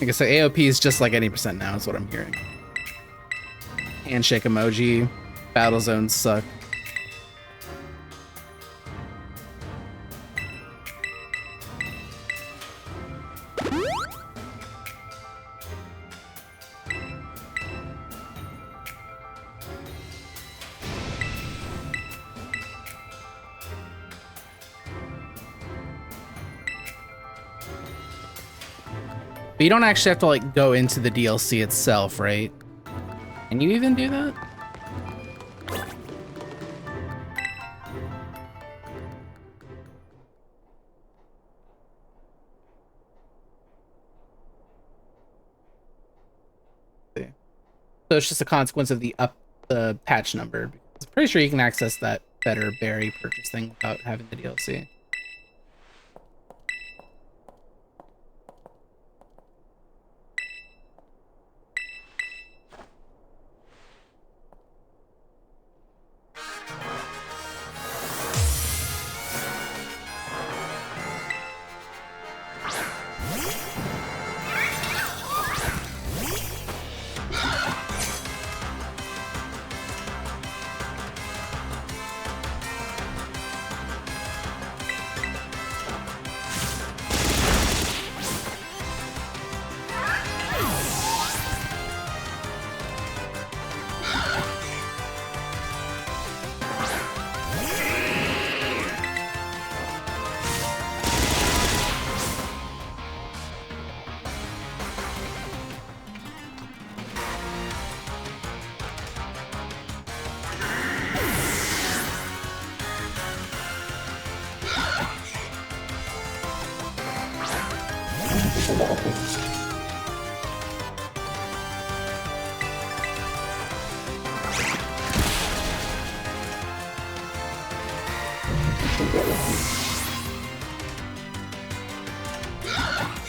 I guess so AOP is just like any percent now is what I'm hearing. Handshake emoji. Battle zones suck. But you don't actually have to like go into the DLC itself, right? Can you even do that? So it's just a consequence of the patch number. I'm pretty sure you can access that better berry purchase thing without having the DLC.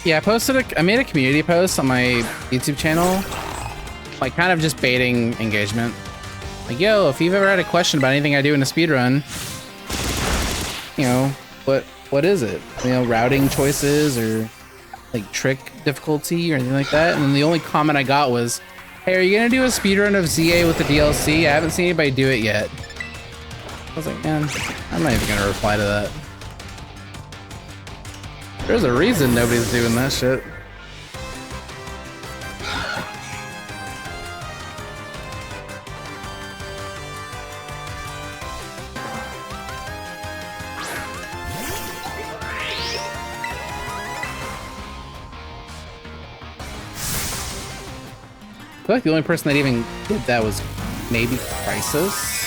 Yeah, I made a community post on my YouTube channel, like kind of just baiting engagement. Like, yo, if you've ever had a question about anything I do in a speedrun, you know, what is it? You know, routing choices or like trick difficulty or anything like that. And then the only comment I got was, hey, are you gonna do a speedrun of ZA with the DLC? I haven't seen anybody do it yet. I was like, man, I'm not even gonna reply to that. There's a reason nobody's doing that shit. I feel like the only person that even did that was maybe Crisis.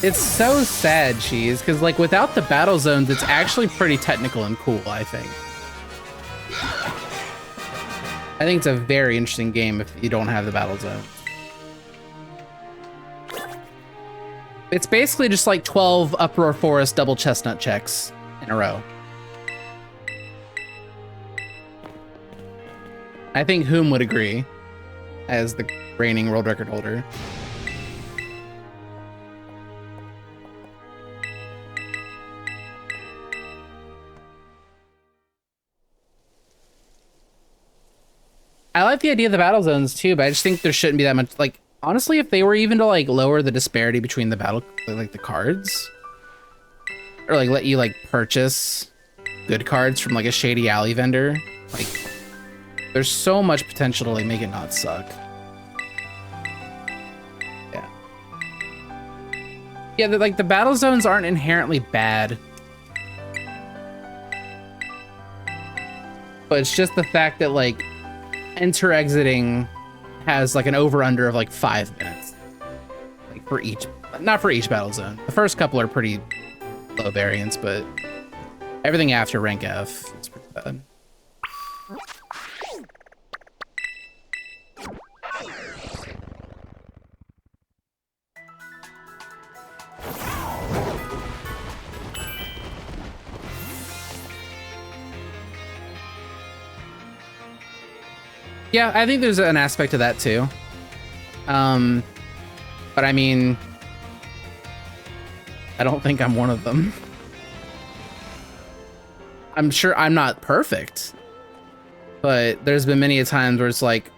It's so sad, Cheese, because like without the battle zones, it's actually pretty technical and cool, I think. I think it's a very interesting game if you don't have the battle zone. It's basically just like 12 Uproar Forest double chestnut checks in a row. I think Whom would agree as the reigning world record holder. I like the idea of the battle zones too, but I just think there shouldn't be that much. Like, honestly, if they were even to like lower the disparity between the battle, like the cards, or like let you like purchase good cards from like a shady alley vendor, like there's so much potential to like make it not suck. Yeah. Yeah, like the battle zones aren't inherently bad. But it's just the fact that like enter exiting has like an over under of like 5 minutes. Like for each, not for each battle zone. The first couple are pretty low variance, but everything after rank F is pretty bad. Yeah, I think there's an aspect to that too. But I mean, I don't think I'm one of them. I'm sure I'm not perfect, but there's been many a times where it's like,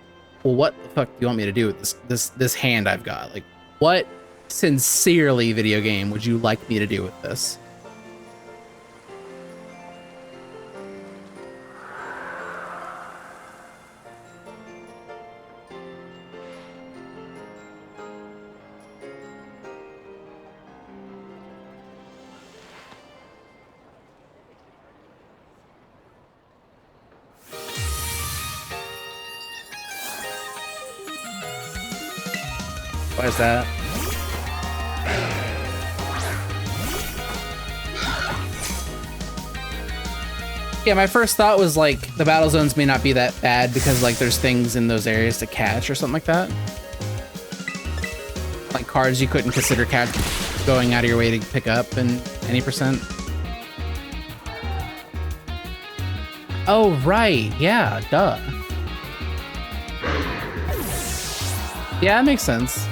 well, what the fuck do you want me to do with this hand I've got? Like, what sincerely video game would you like me to do with this? Why is that? Yeah, my first thought was like the battle zones may not be that bad because like there's things in those areas to catch or something like that. Like cards you couldn't consider going out of your way to pick up in any percent. Oh, right. Yeah, duh. Yeah, that makes sense.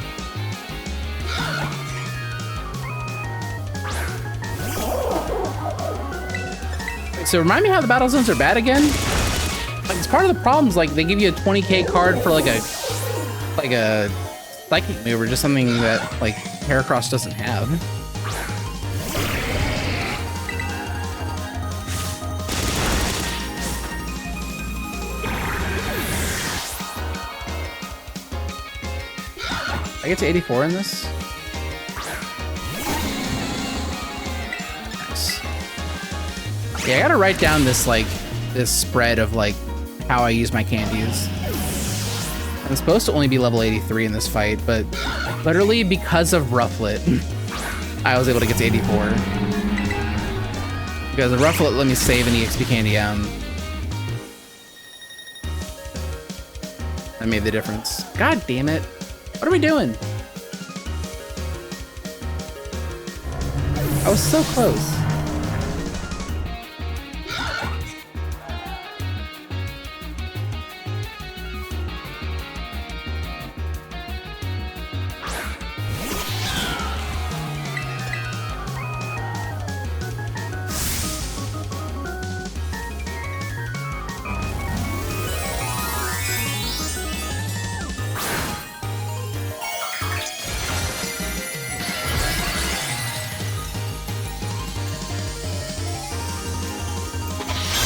So remind me how the battle zones are bad again? Like, it's part of the problems, like they give you a 20k card for like a psychic move or just something that like Heracross doesn't have. I get to 84 in this? Nice. Yeah, I gotta write down this spread of like how I use my candies. I'm supposed to only be level 83 in this fight, but literally because of Rufflet, I was able to get to 84. Because the Rufflet let me save an EXP candy. That made the difference. God damn it. What are we doing? I was so close.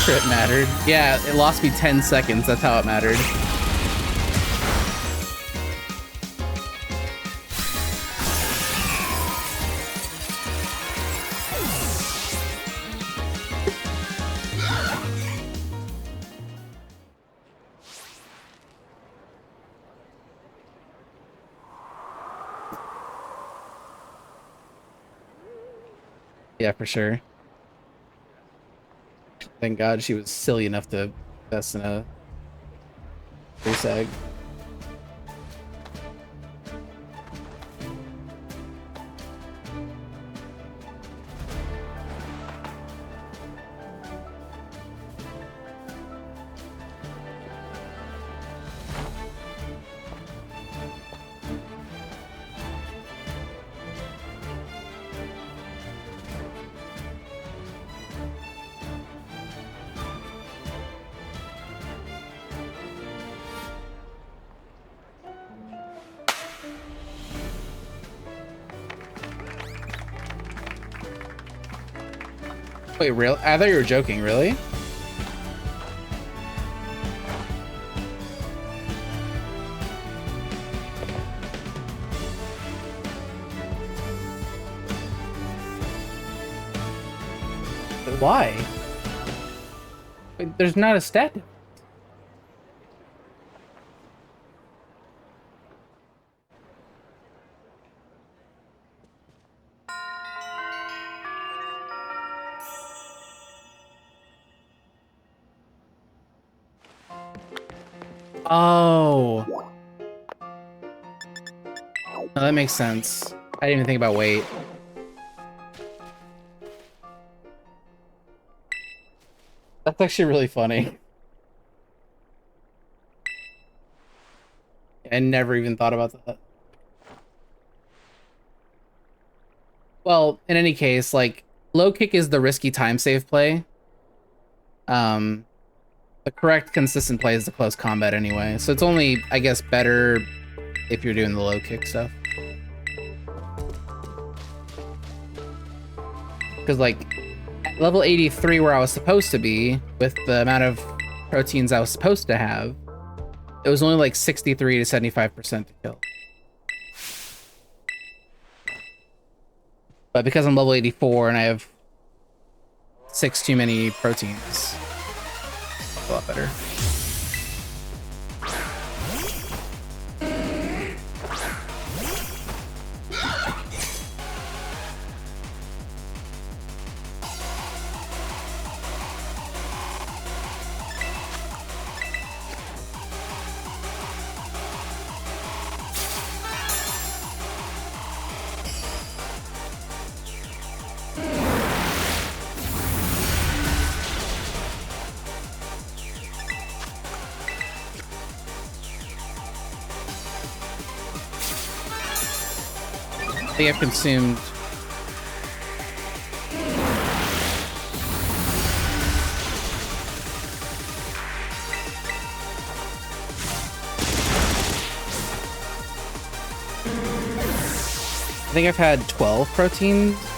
It mattered. Yeah, it lost me 10 seconds. That's how it mattered. Yeah, for sure. Thank God she was silly enough to invest in a race egg. Wait, real? I thought you were joking. Really? But why? Wait, there's not a stat. Oh, no, that makes sense. I didn't even think about weight. That's actually really funny. I never even thought about that. Well, in any case, like low kick is the risky time save play. Um, the correct consistent play is the close combat anyway. So it's only, I guess, better if you're doing the low kick stuff. Because like at level 83 where I was supposed to be with the amount of proteins I was supposed to have, it was only like 63 to 75% to kill. But because I'm level 84 and I have 6 too many proteins, it's a lot better. I think I've consumed I think I've had 12 proteins.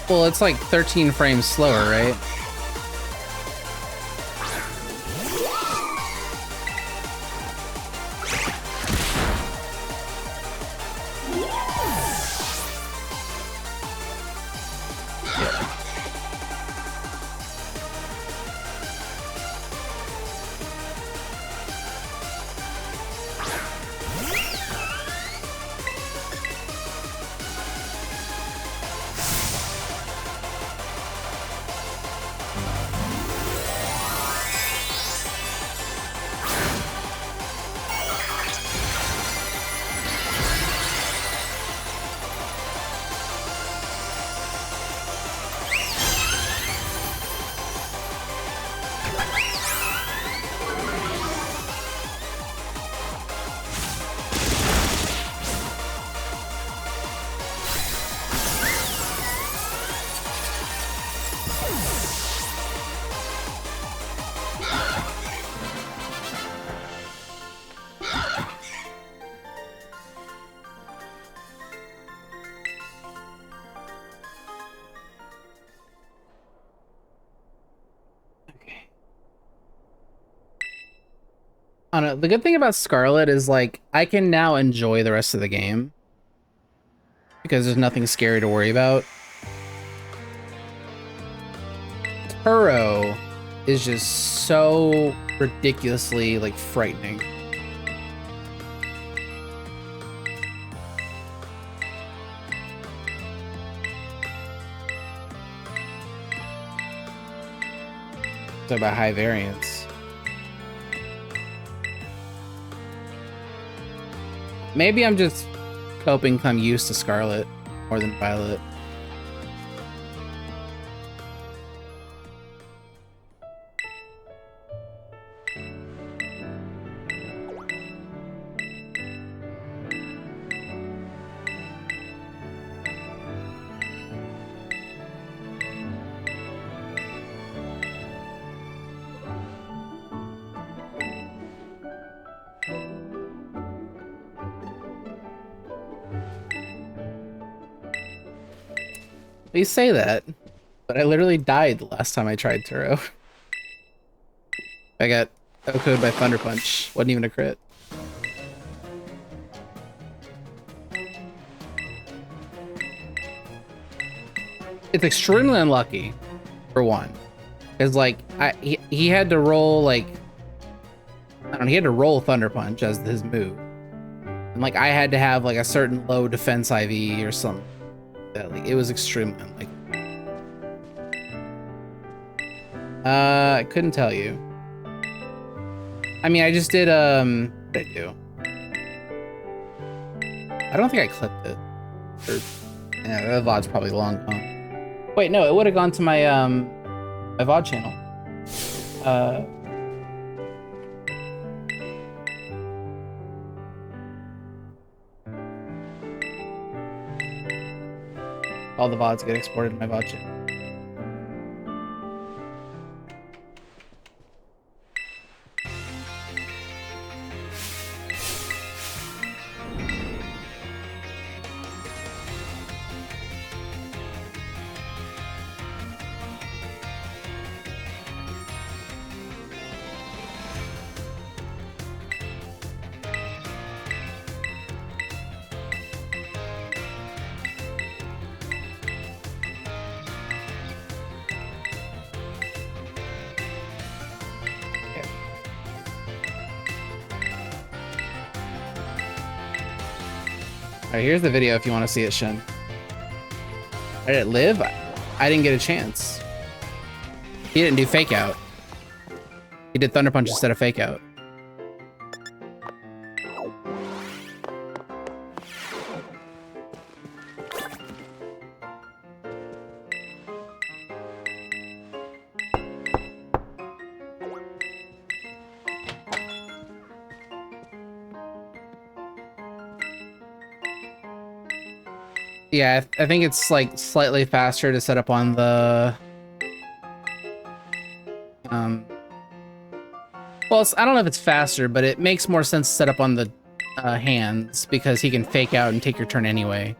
Well, it's like 13 frames slower, right? The good thing about Scarlet is like I can now enjoy the rest of the game because there's nothing scary to worry about. Turo is just so ridiculously like frightening. It's about high variance. Maybe I'm just coping 'cause I'm used to Scarlet more than Violet. You say that, but I literally died the last time I tried Turo. I got OHKO'd by Thunder Punch. Wasn't even a crit. It's extremely unlucky, for one. Because, like, he had to roll, like... I don't know, he had to roll Thunder Punch as his move. And, like, I had to have, like, a certain low defense IV or something. Like, it was extremely unlikely. I couldn't tell you. I mean, I just did, what did I do? I don't think I clipped it. Or, yeah, the VOD's probably long gone. Wait, no, it would have gone to my, my VOD channel. All the VODs get exported to my VOD channel. Alright, here's the video if you want to see it, Shin. Did it live? I didn't get a chance. He didn't do fake out. He did Thunder Punch instead of fake out. Yeah, I think it's like slightly faster to set up on the well, I don't know if it's faster, but it makes more sense to set up on the hands because he can fake out and take your turn anyway.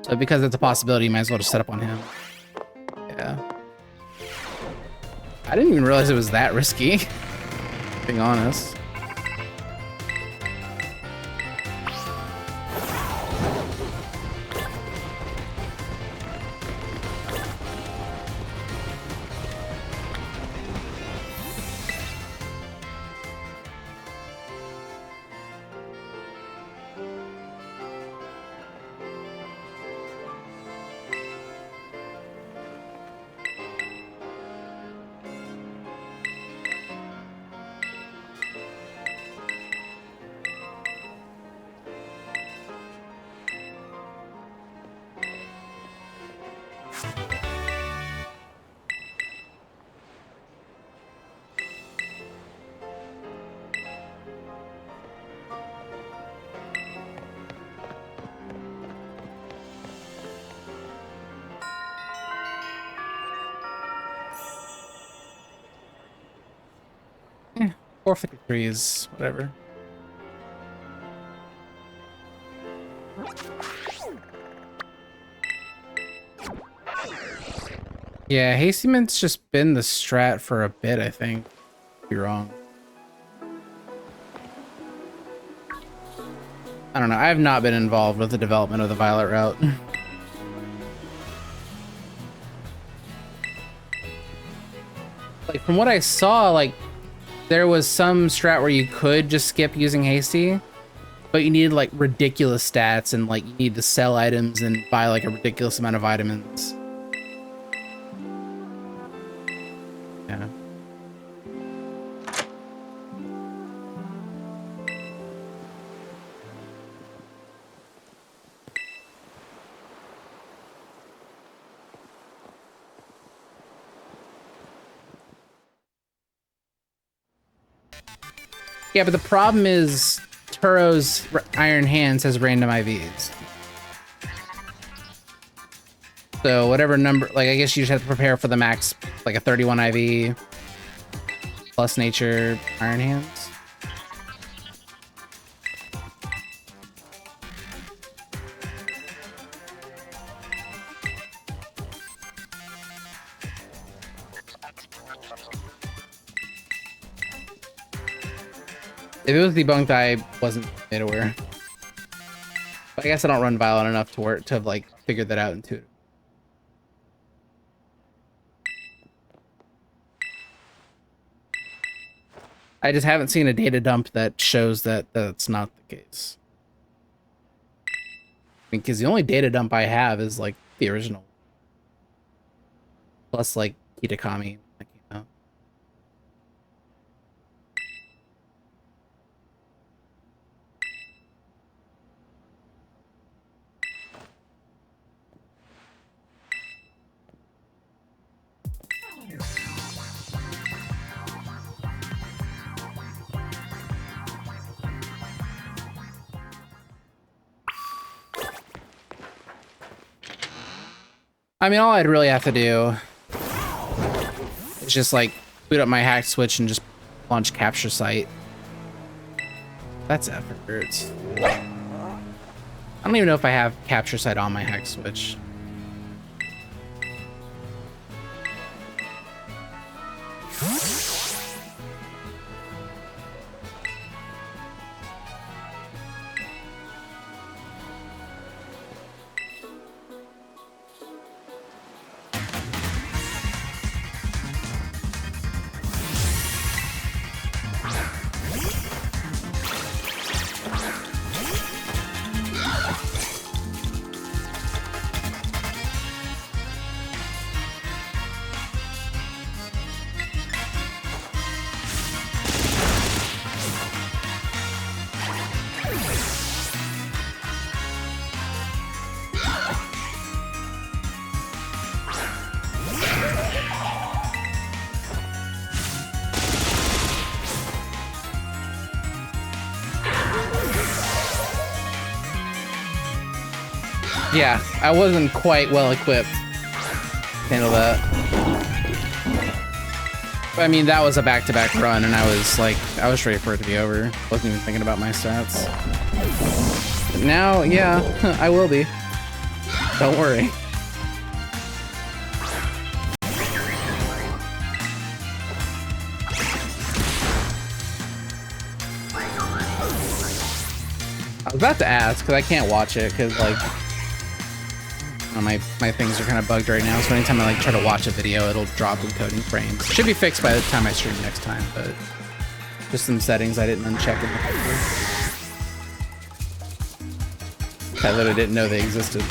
So because it's a possibility, you might as well just set up on him. Yeah. I didn't even realize it was that risky, being honest. Yeah, 453 is whatever. Yeah, Hasty Mint's just been the strat for a bit, I think. Be wrong. I don't know. I have not been involved with the development of the Violet route. Like, from what I saw, like, there was some strat where you could just skip using Hasty, but you needed, like, ridiculous stats, and, like, you need to sell items and buy, like, a ridiculous amount of vitamins. Yeah. Yeah, but the problem is Turo's Iron Hands has random IVs. So whatever number, like, I guess you just have to prepare for the max, like a 31 IV plus nature Iron Hands. If it was debunked, I wasn't made aware. But I guess I don't run Violent enough to work to have, like, figured that out intuitively. I just haven't seen a data dump that shows that that's not the case. I mean, because the only data dump I have is, like, the original. Plus, like, Kitakami. Like, you know. I mean, all I'd really have to do is just, like, boot up my hack switch and just launch capture site. That's effort. I don't even know if I have capture site on my hack switch. Yeah, I wasn't quite well equipped to handle that. But, I mean, that was a back-to-back run, and I was ready for it to be over. Wasn't even thinking about my stats. But now, yeah, I will be. Don't worry. I was about to ask, because I can't watch it, because, like, my things are kind of bugged right now, so anytime I, like, try to watch a video, it'll drop encoding frames. Should be fixed by the time I stream next time, but just some settings I didn't uncheck in the I literally didn't know they existed.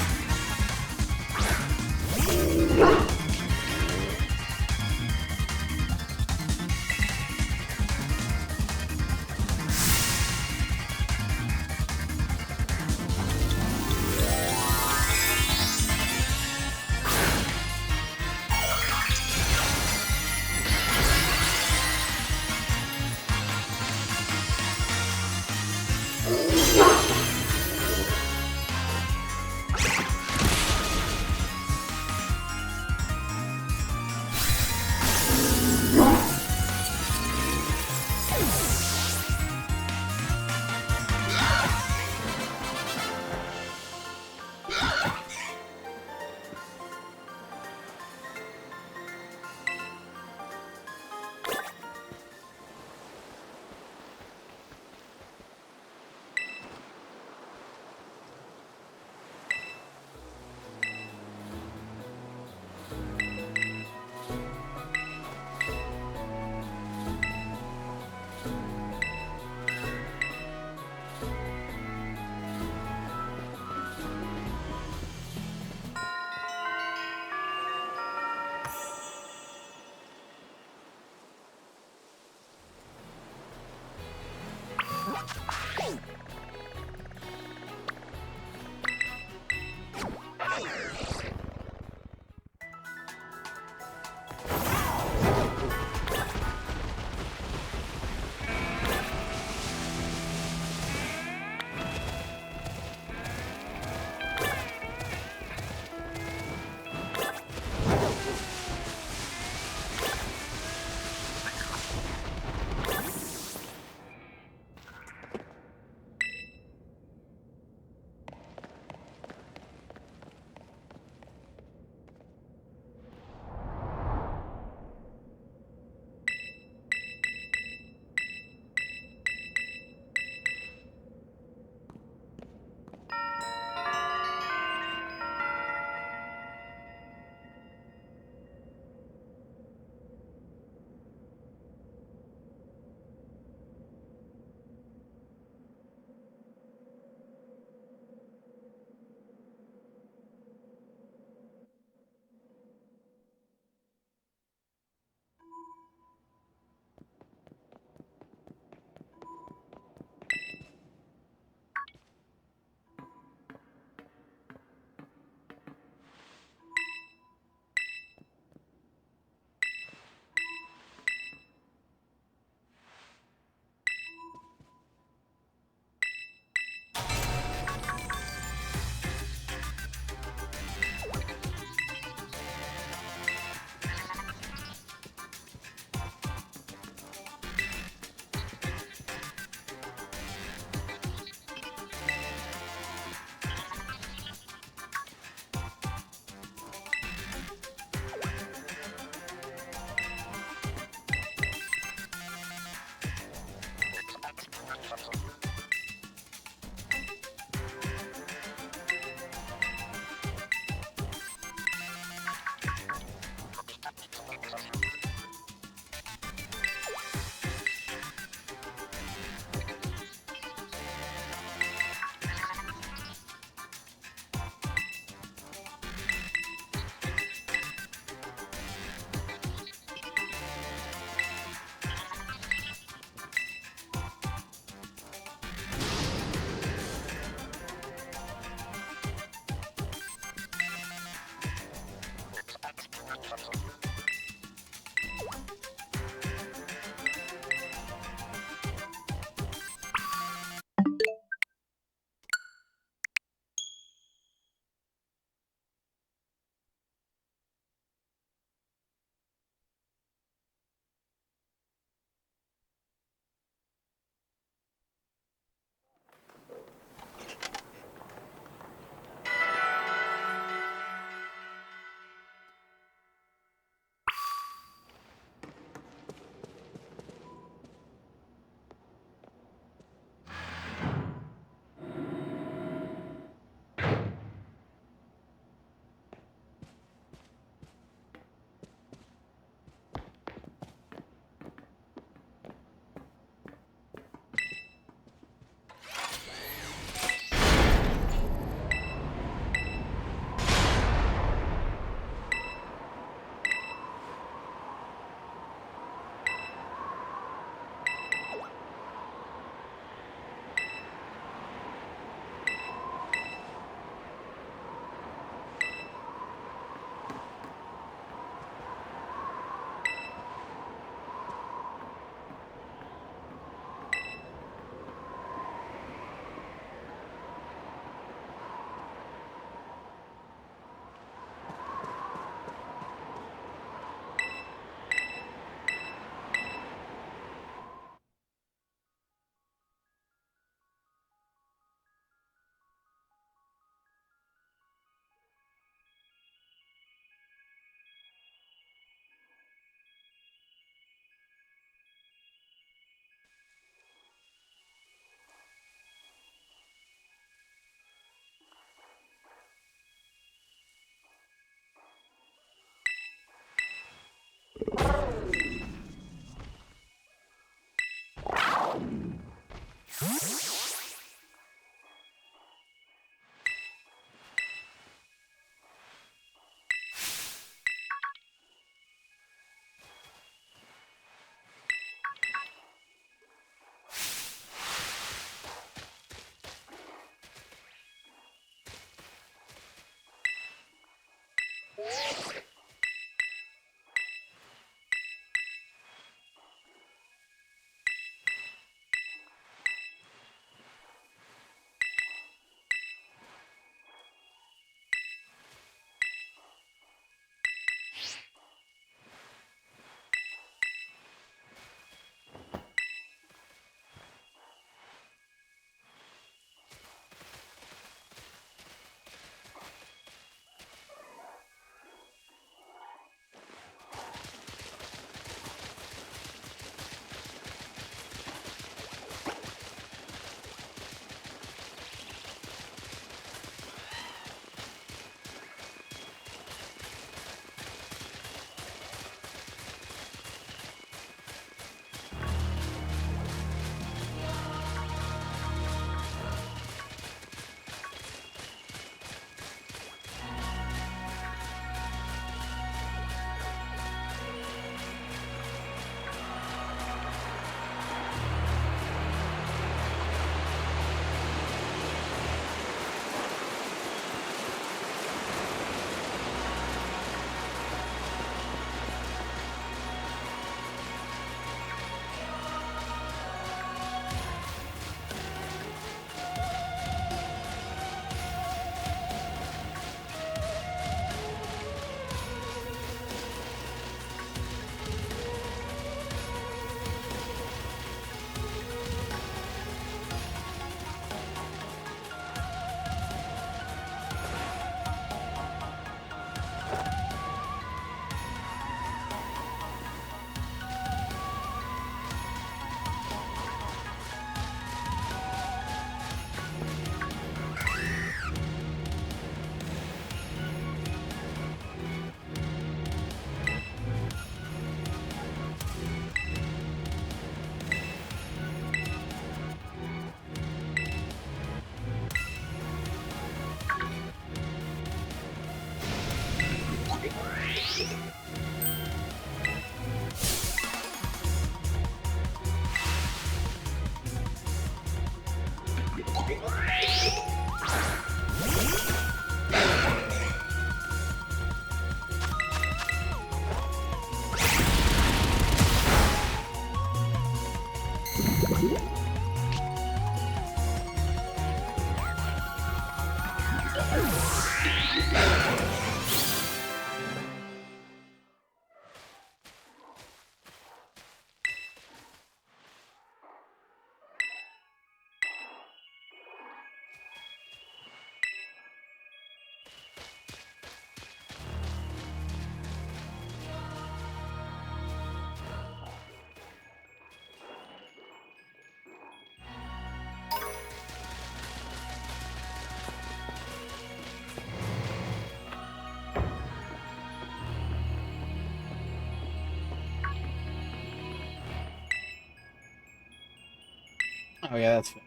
Oh yeah, that's fine.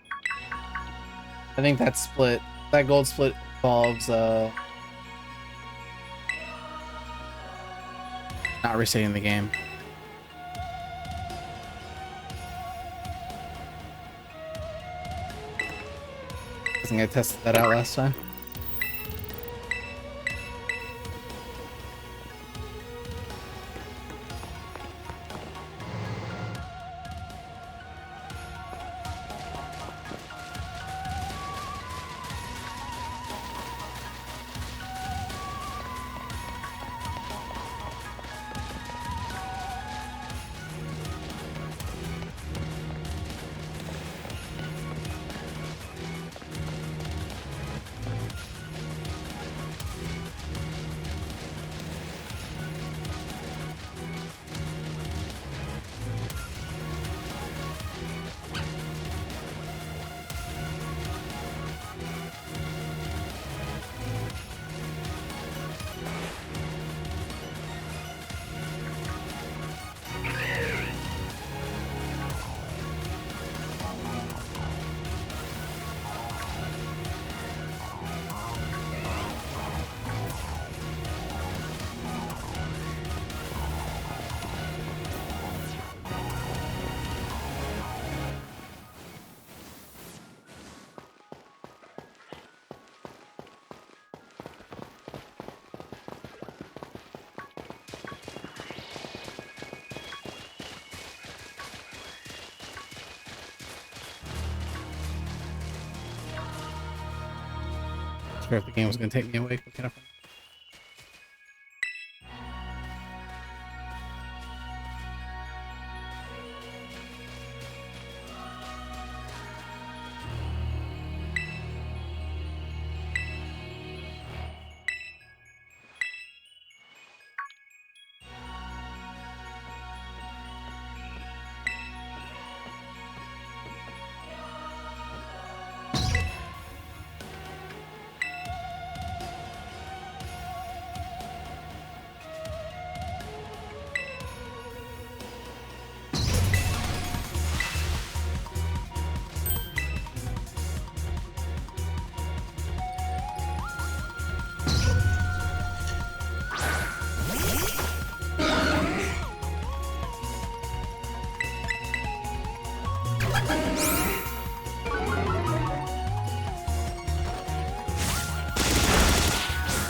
I think that split, that gold split involves not resetting the game. I think I tested that out last time. sure if the game was gonna take me away quick enough.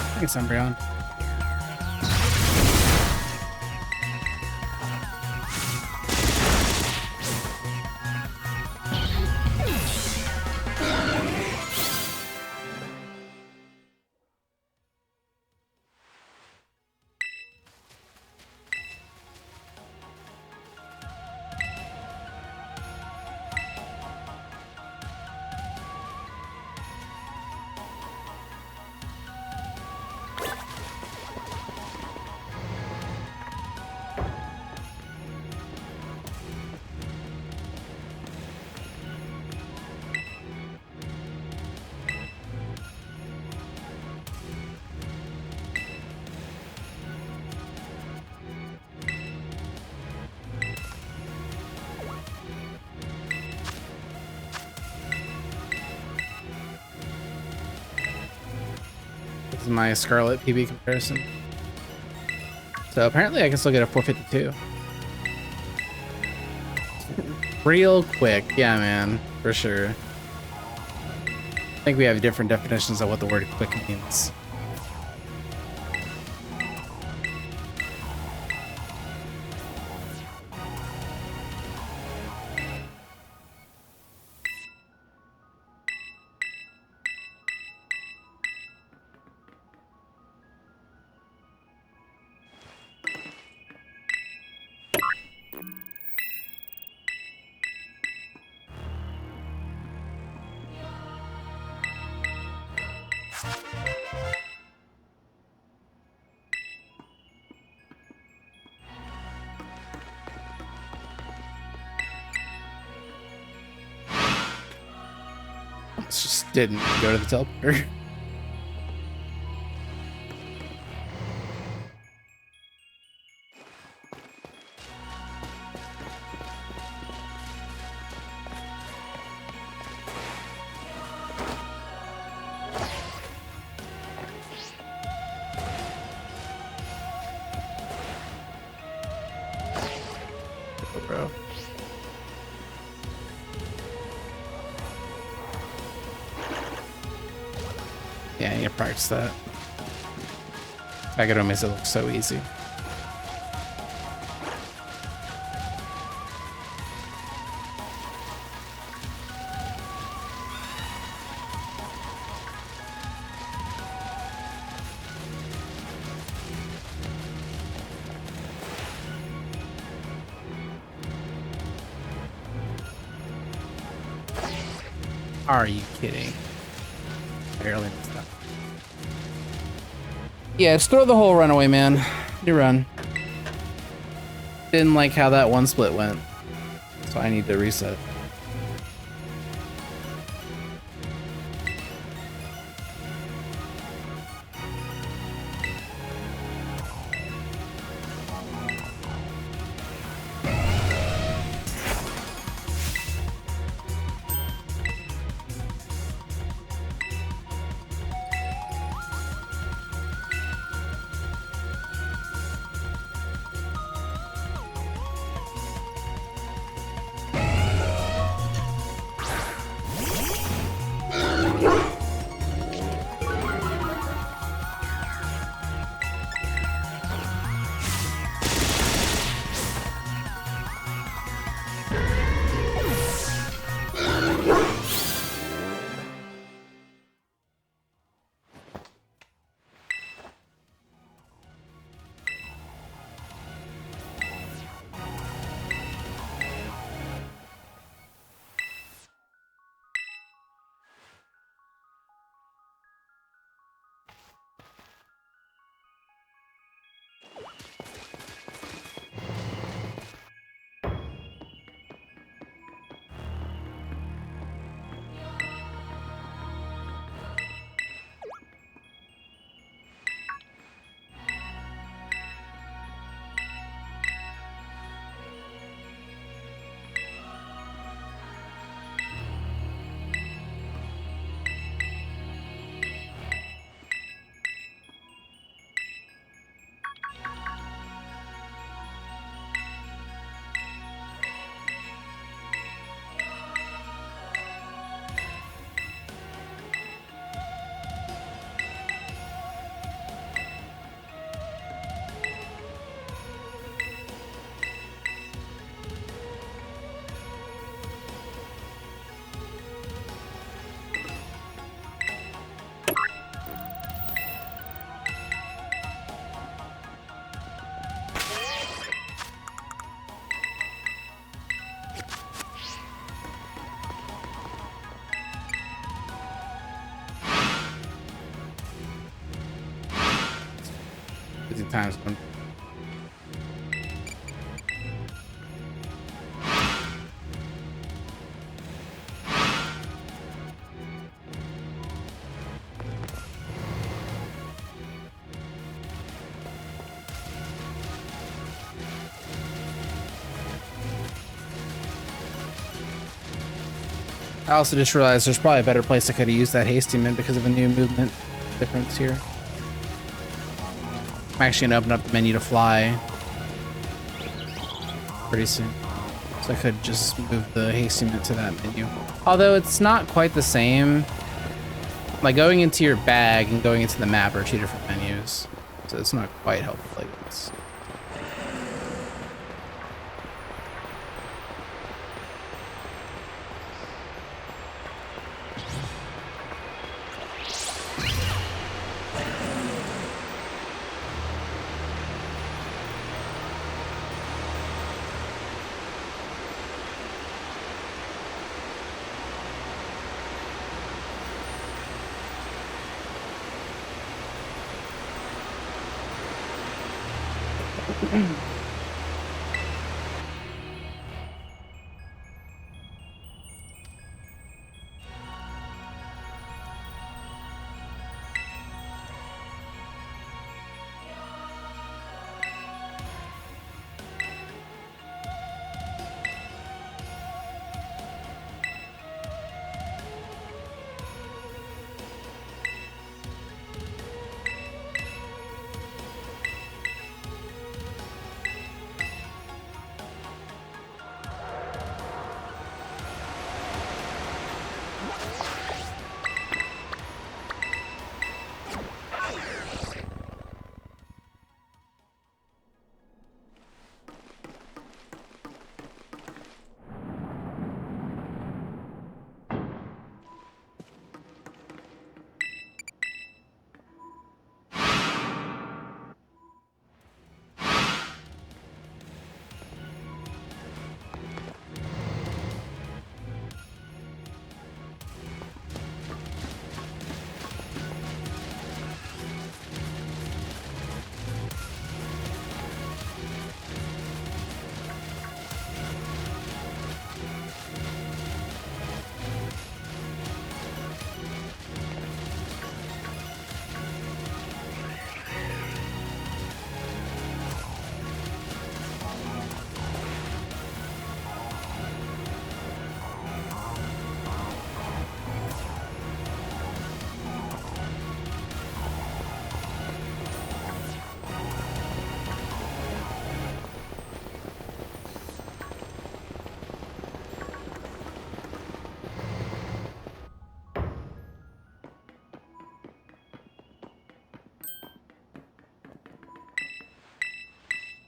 I guess I'm brown. This is my Scarlet PB comparison. So apparently I can still get a 452. Real quick, yeah, man, for sure. I think we have different definitions of what the word quick means. Just didn't go to the teleporter. Bro. Yeah, you can practice that. Agado makes it look so easy. Are you kidding? Barely missed that. Yeah, just throw the whole run away, man. You run. Didn't like how that one split went, so I need to reset. Good times. I also just realized there's probably a better place I could have used that hasty mint because of a new movement difference here. I'm actually gonna open up the menu to fly pretty soon. So I could just move the hasty mint to that menu. Although it's not quite the same. Like going into your bag and going into the map are two different menus. So it's not quite helpful like this.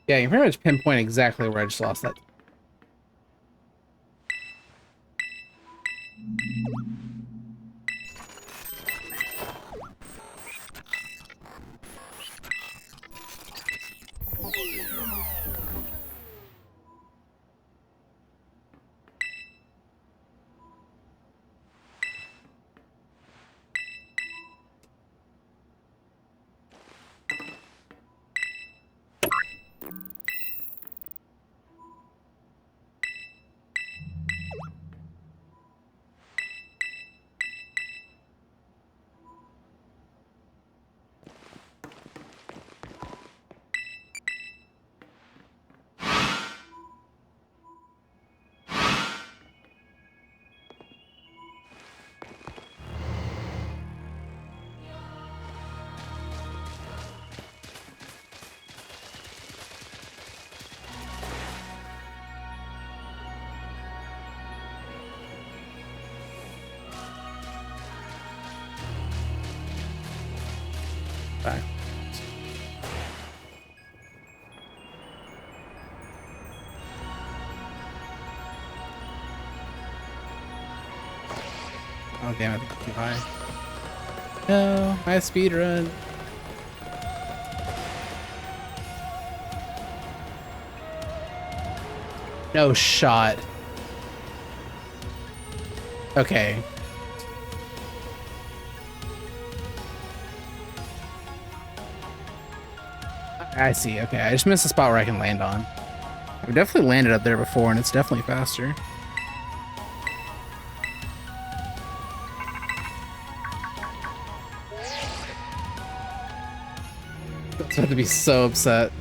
Yeah, you can pretty much pinpoint exactly where I just lost that. Back. Oh damn, I think I'm too high. No, my speedrun. No shot. Okay. I see. Okay, I just missed the spot where I can land on. I've definitely landed up there before, and it's definitely faster. That's about to be so upset.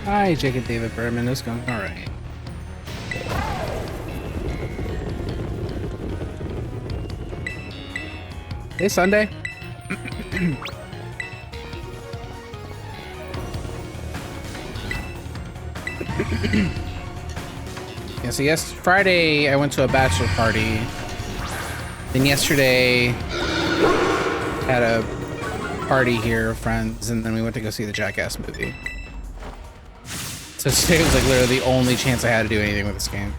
Hi, Jacob David Berman. It's going all right. Hey, Sunday. Yeah, so Friday I went to a bachelor party. Then yesterday had a party here of friends, and then we went to go see the Jackass movie. So today was like literally the only chance I had to do anything with this game.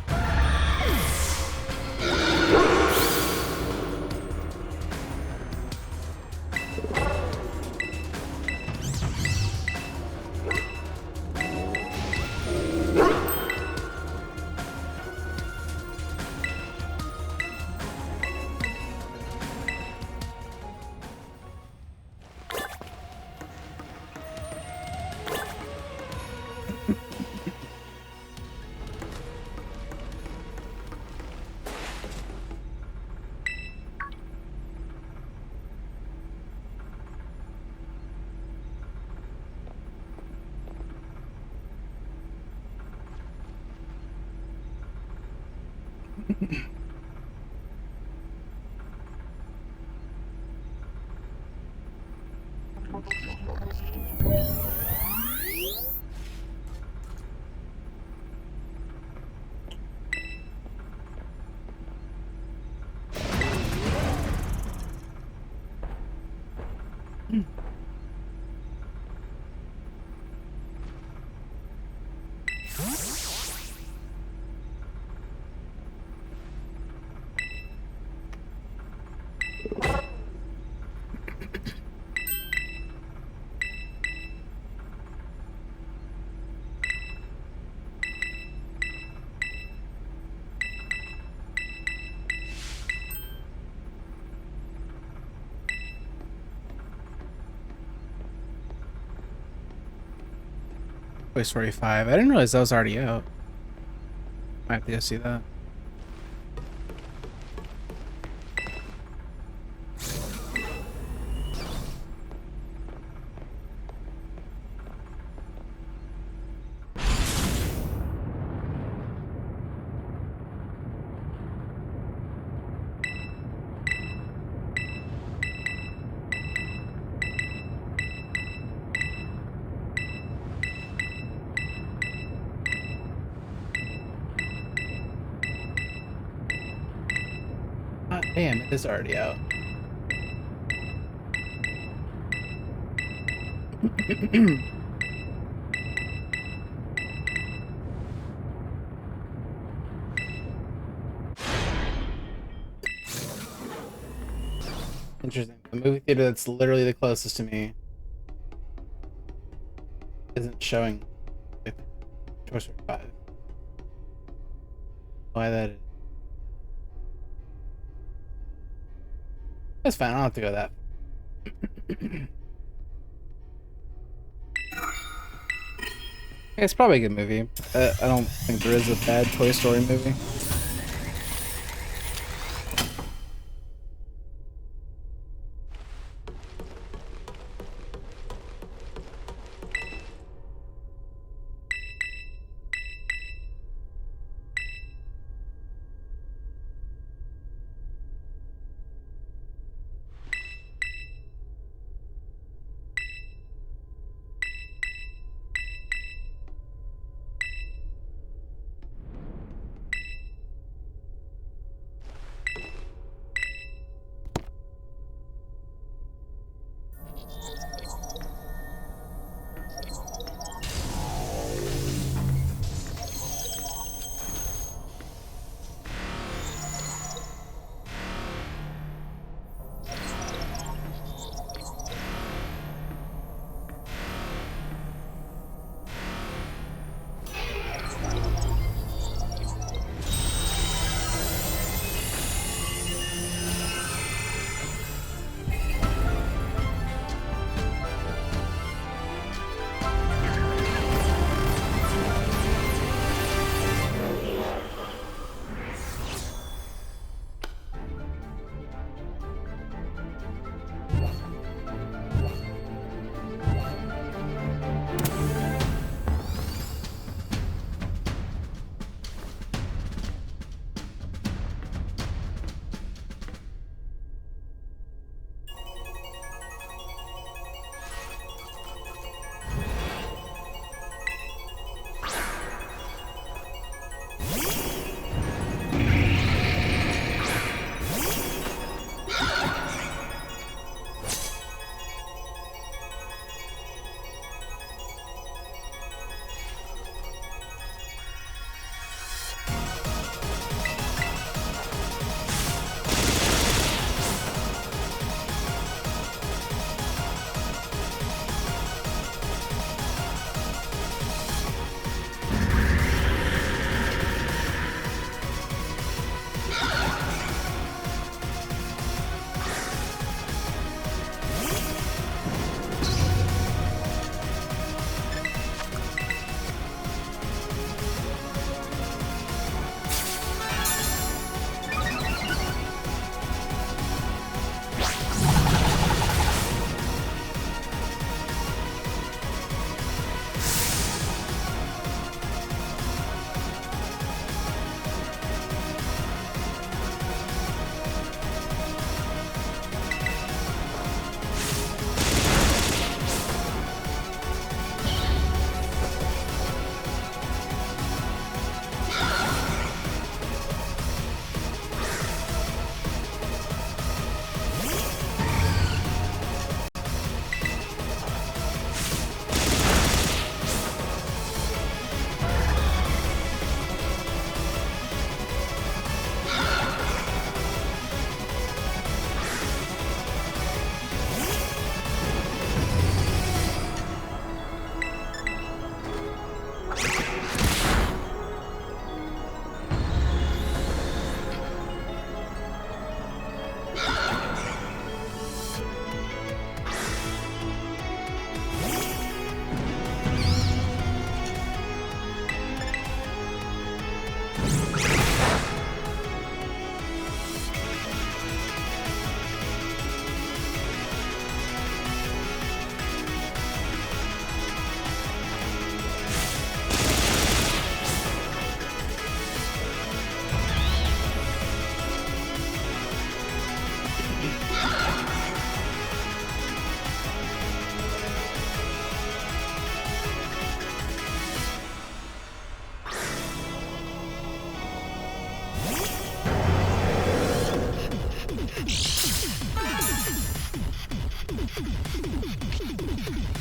Toy Story 5. I didn't realize that was already out. Might have to go see that. Ah, damn, it is already out. Interesting. The movie theater that's literally the closest to me isn't showing Toy Story 5. Why that is? That's fine. I don't have to go that far. Yeah, it's probably a good movie. I don't think there is a bad Toy Story movie.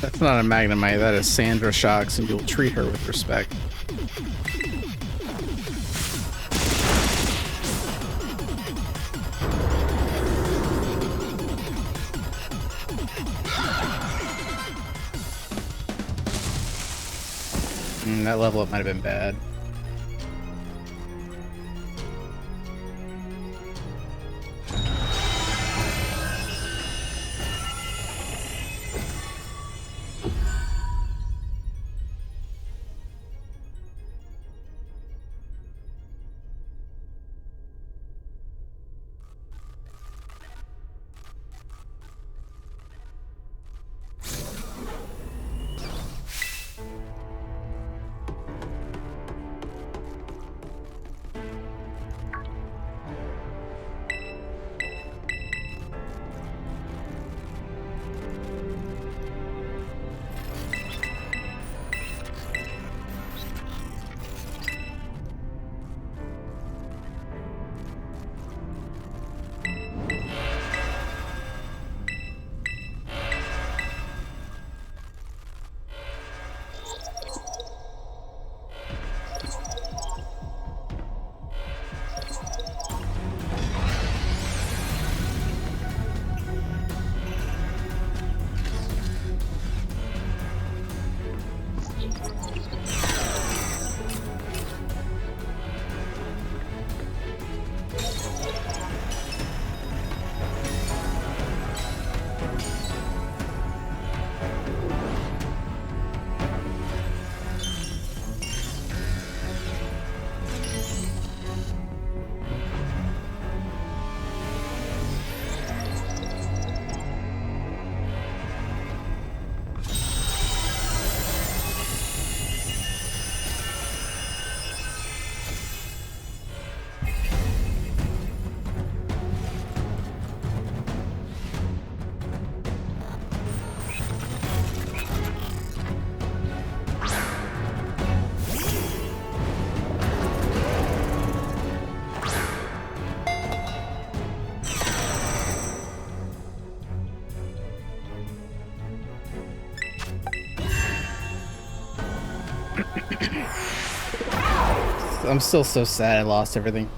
That's not a Magnemite, that is Sandra Shocks, and you'll treat her with respect. That level up might have been bad. I'm still so sad I lost everything.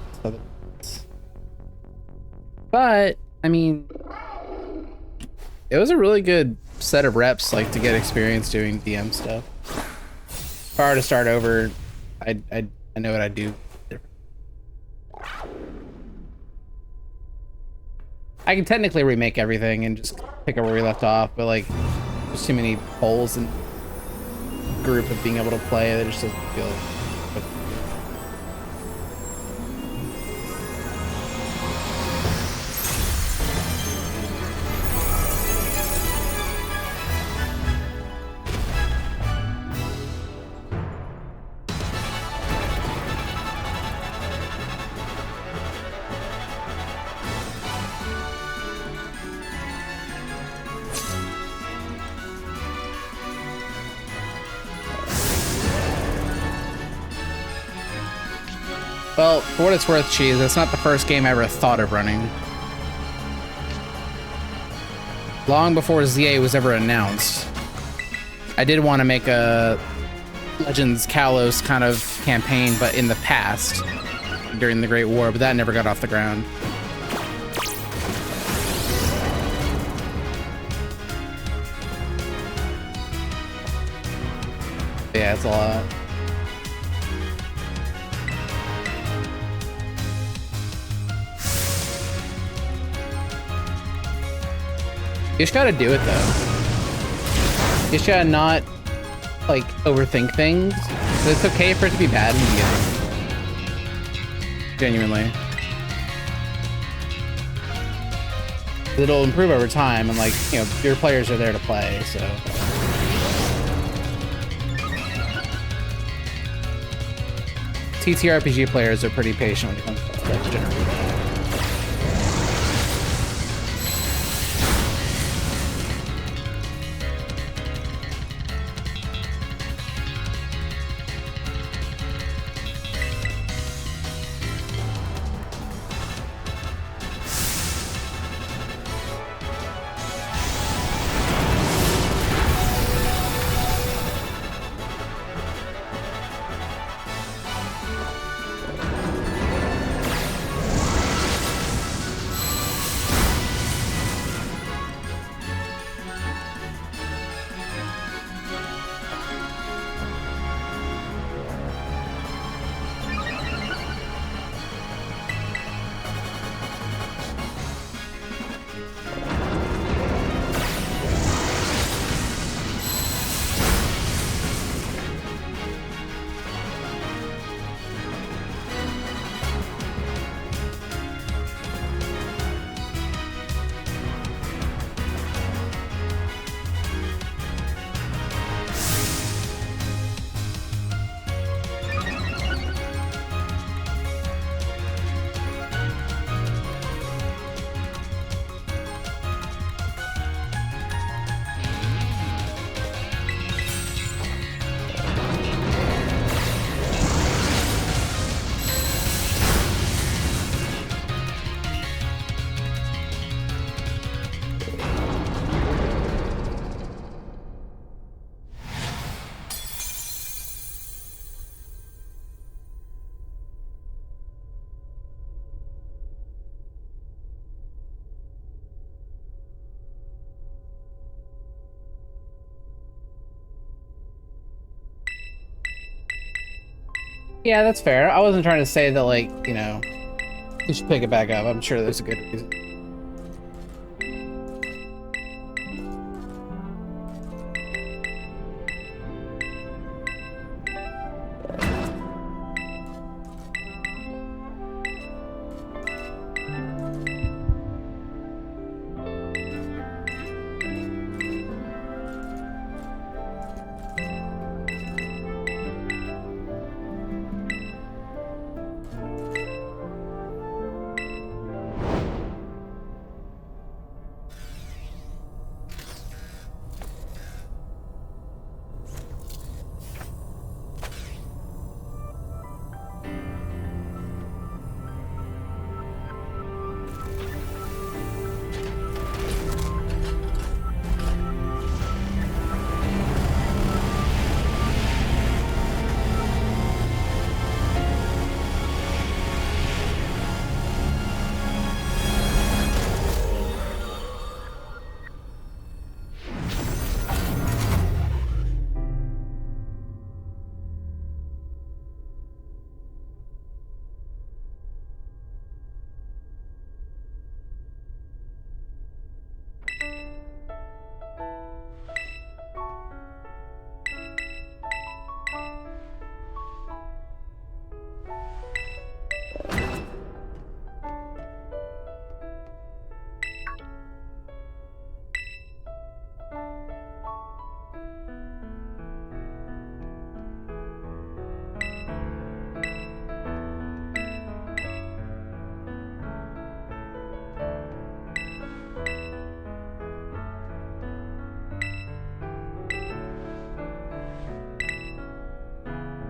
But, I mean, it was a really good set of reps, like, to get experience doing DM stuff. If I were to start over, I know what I'd do. I can technically remake everything and just pick up where we left off, but, like, there's too many holes in the group of being able to play that it just doesn't feel like. Well, for what it's worth, Cheese, that's not the first game I ever thought of running. Long before ZA was ever announced, I did want to make a Legends Kalos kind of campaign, but in the past, during the Great War, but that never got off the ground. Yeah, it's a lot. You just gotta do it though. You just gotta not like overthink things. It's okay for it to be bad in the beginning. Genuinely. It'll improve over time and like, you know, your players are there to play, so. TTRPG players are pretty patient when it comes to stuff generally. Yeah, that's fair. I wasn't trying to say that, like, you know, you should pick it back up. I'm sure there's a good reason.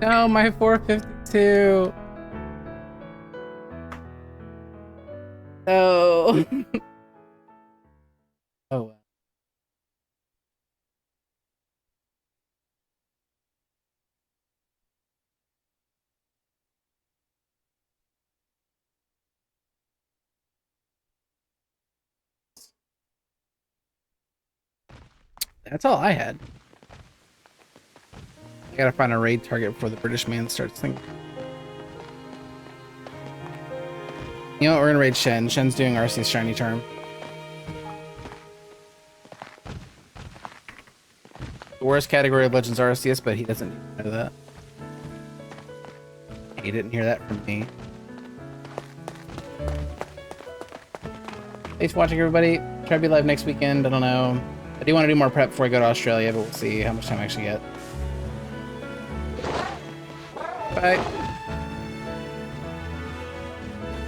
No, my 452. No. Oh, well. That's all I had. I gotta find a raid target before the British man starts thinking. You know what? We're gonna raid Shen. Shen's doing RC's shiny charm. The worst category of Legends RCS, but he doesn't know that. He didn't hear that from me. Thanks for watching, everybody. Try to be live next weekend. I don't know. I do want to do more prep before I go to Australia, but we'll see how much time I actually get. Bye.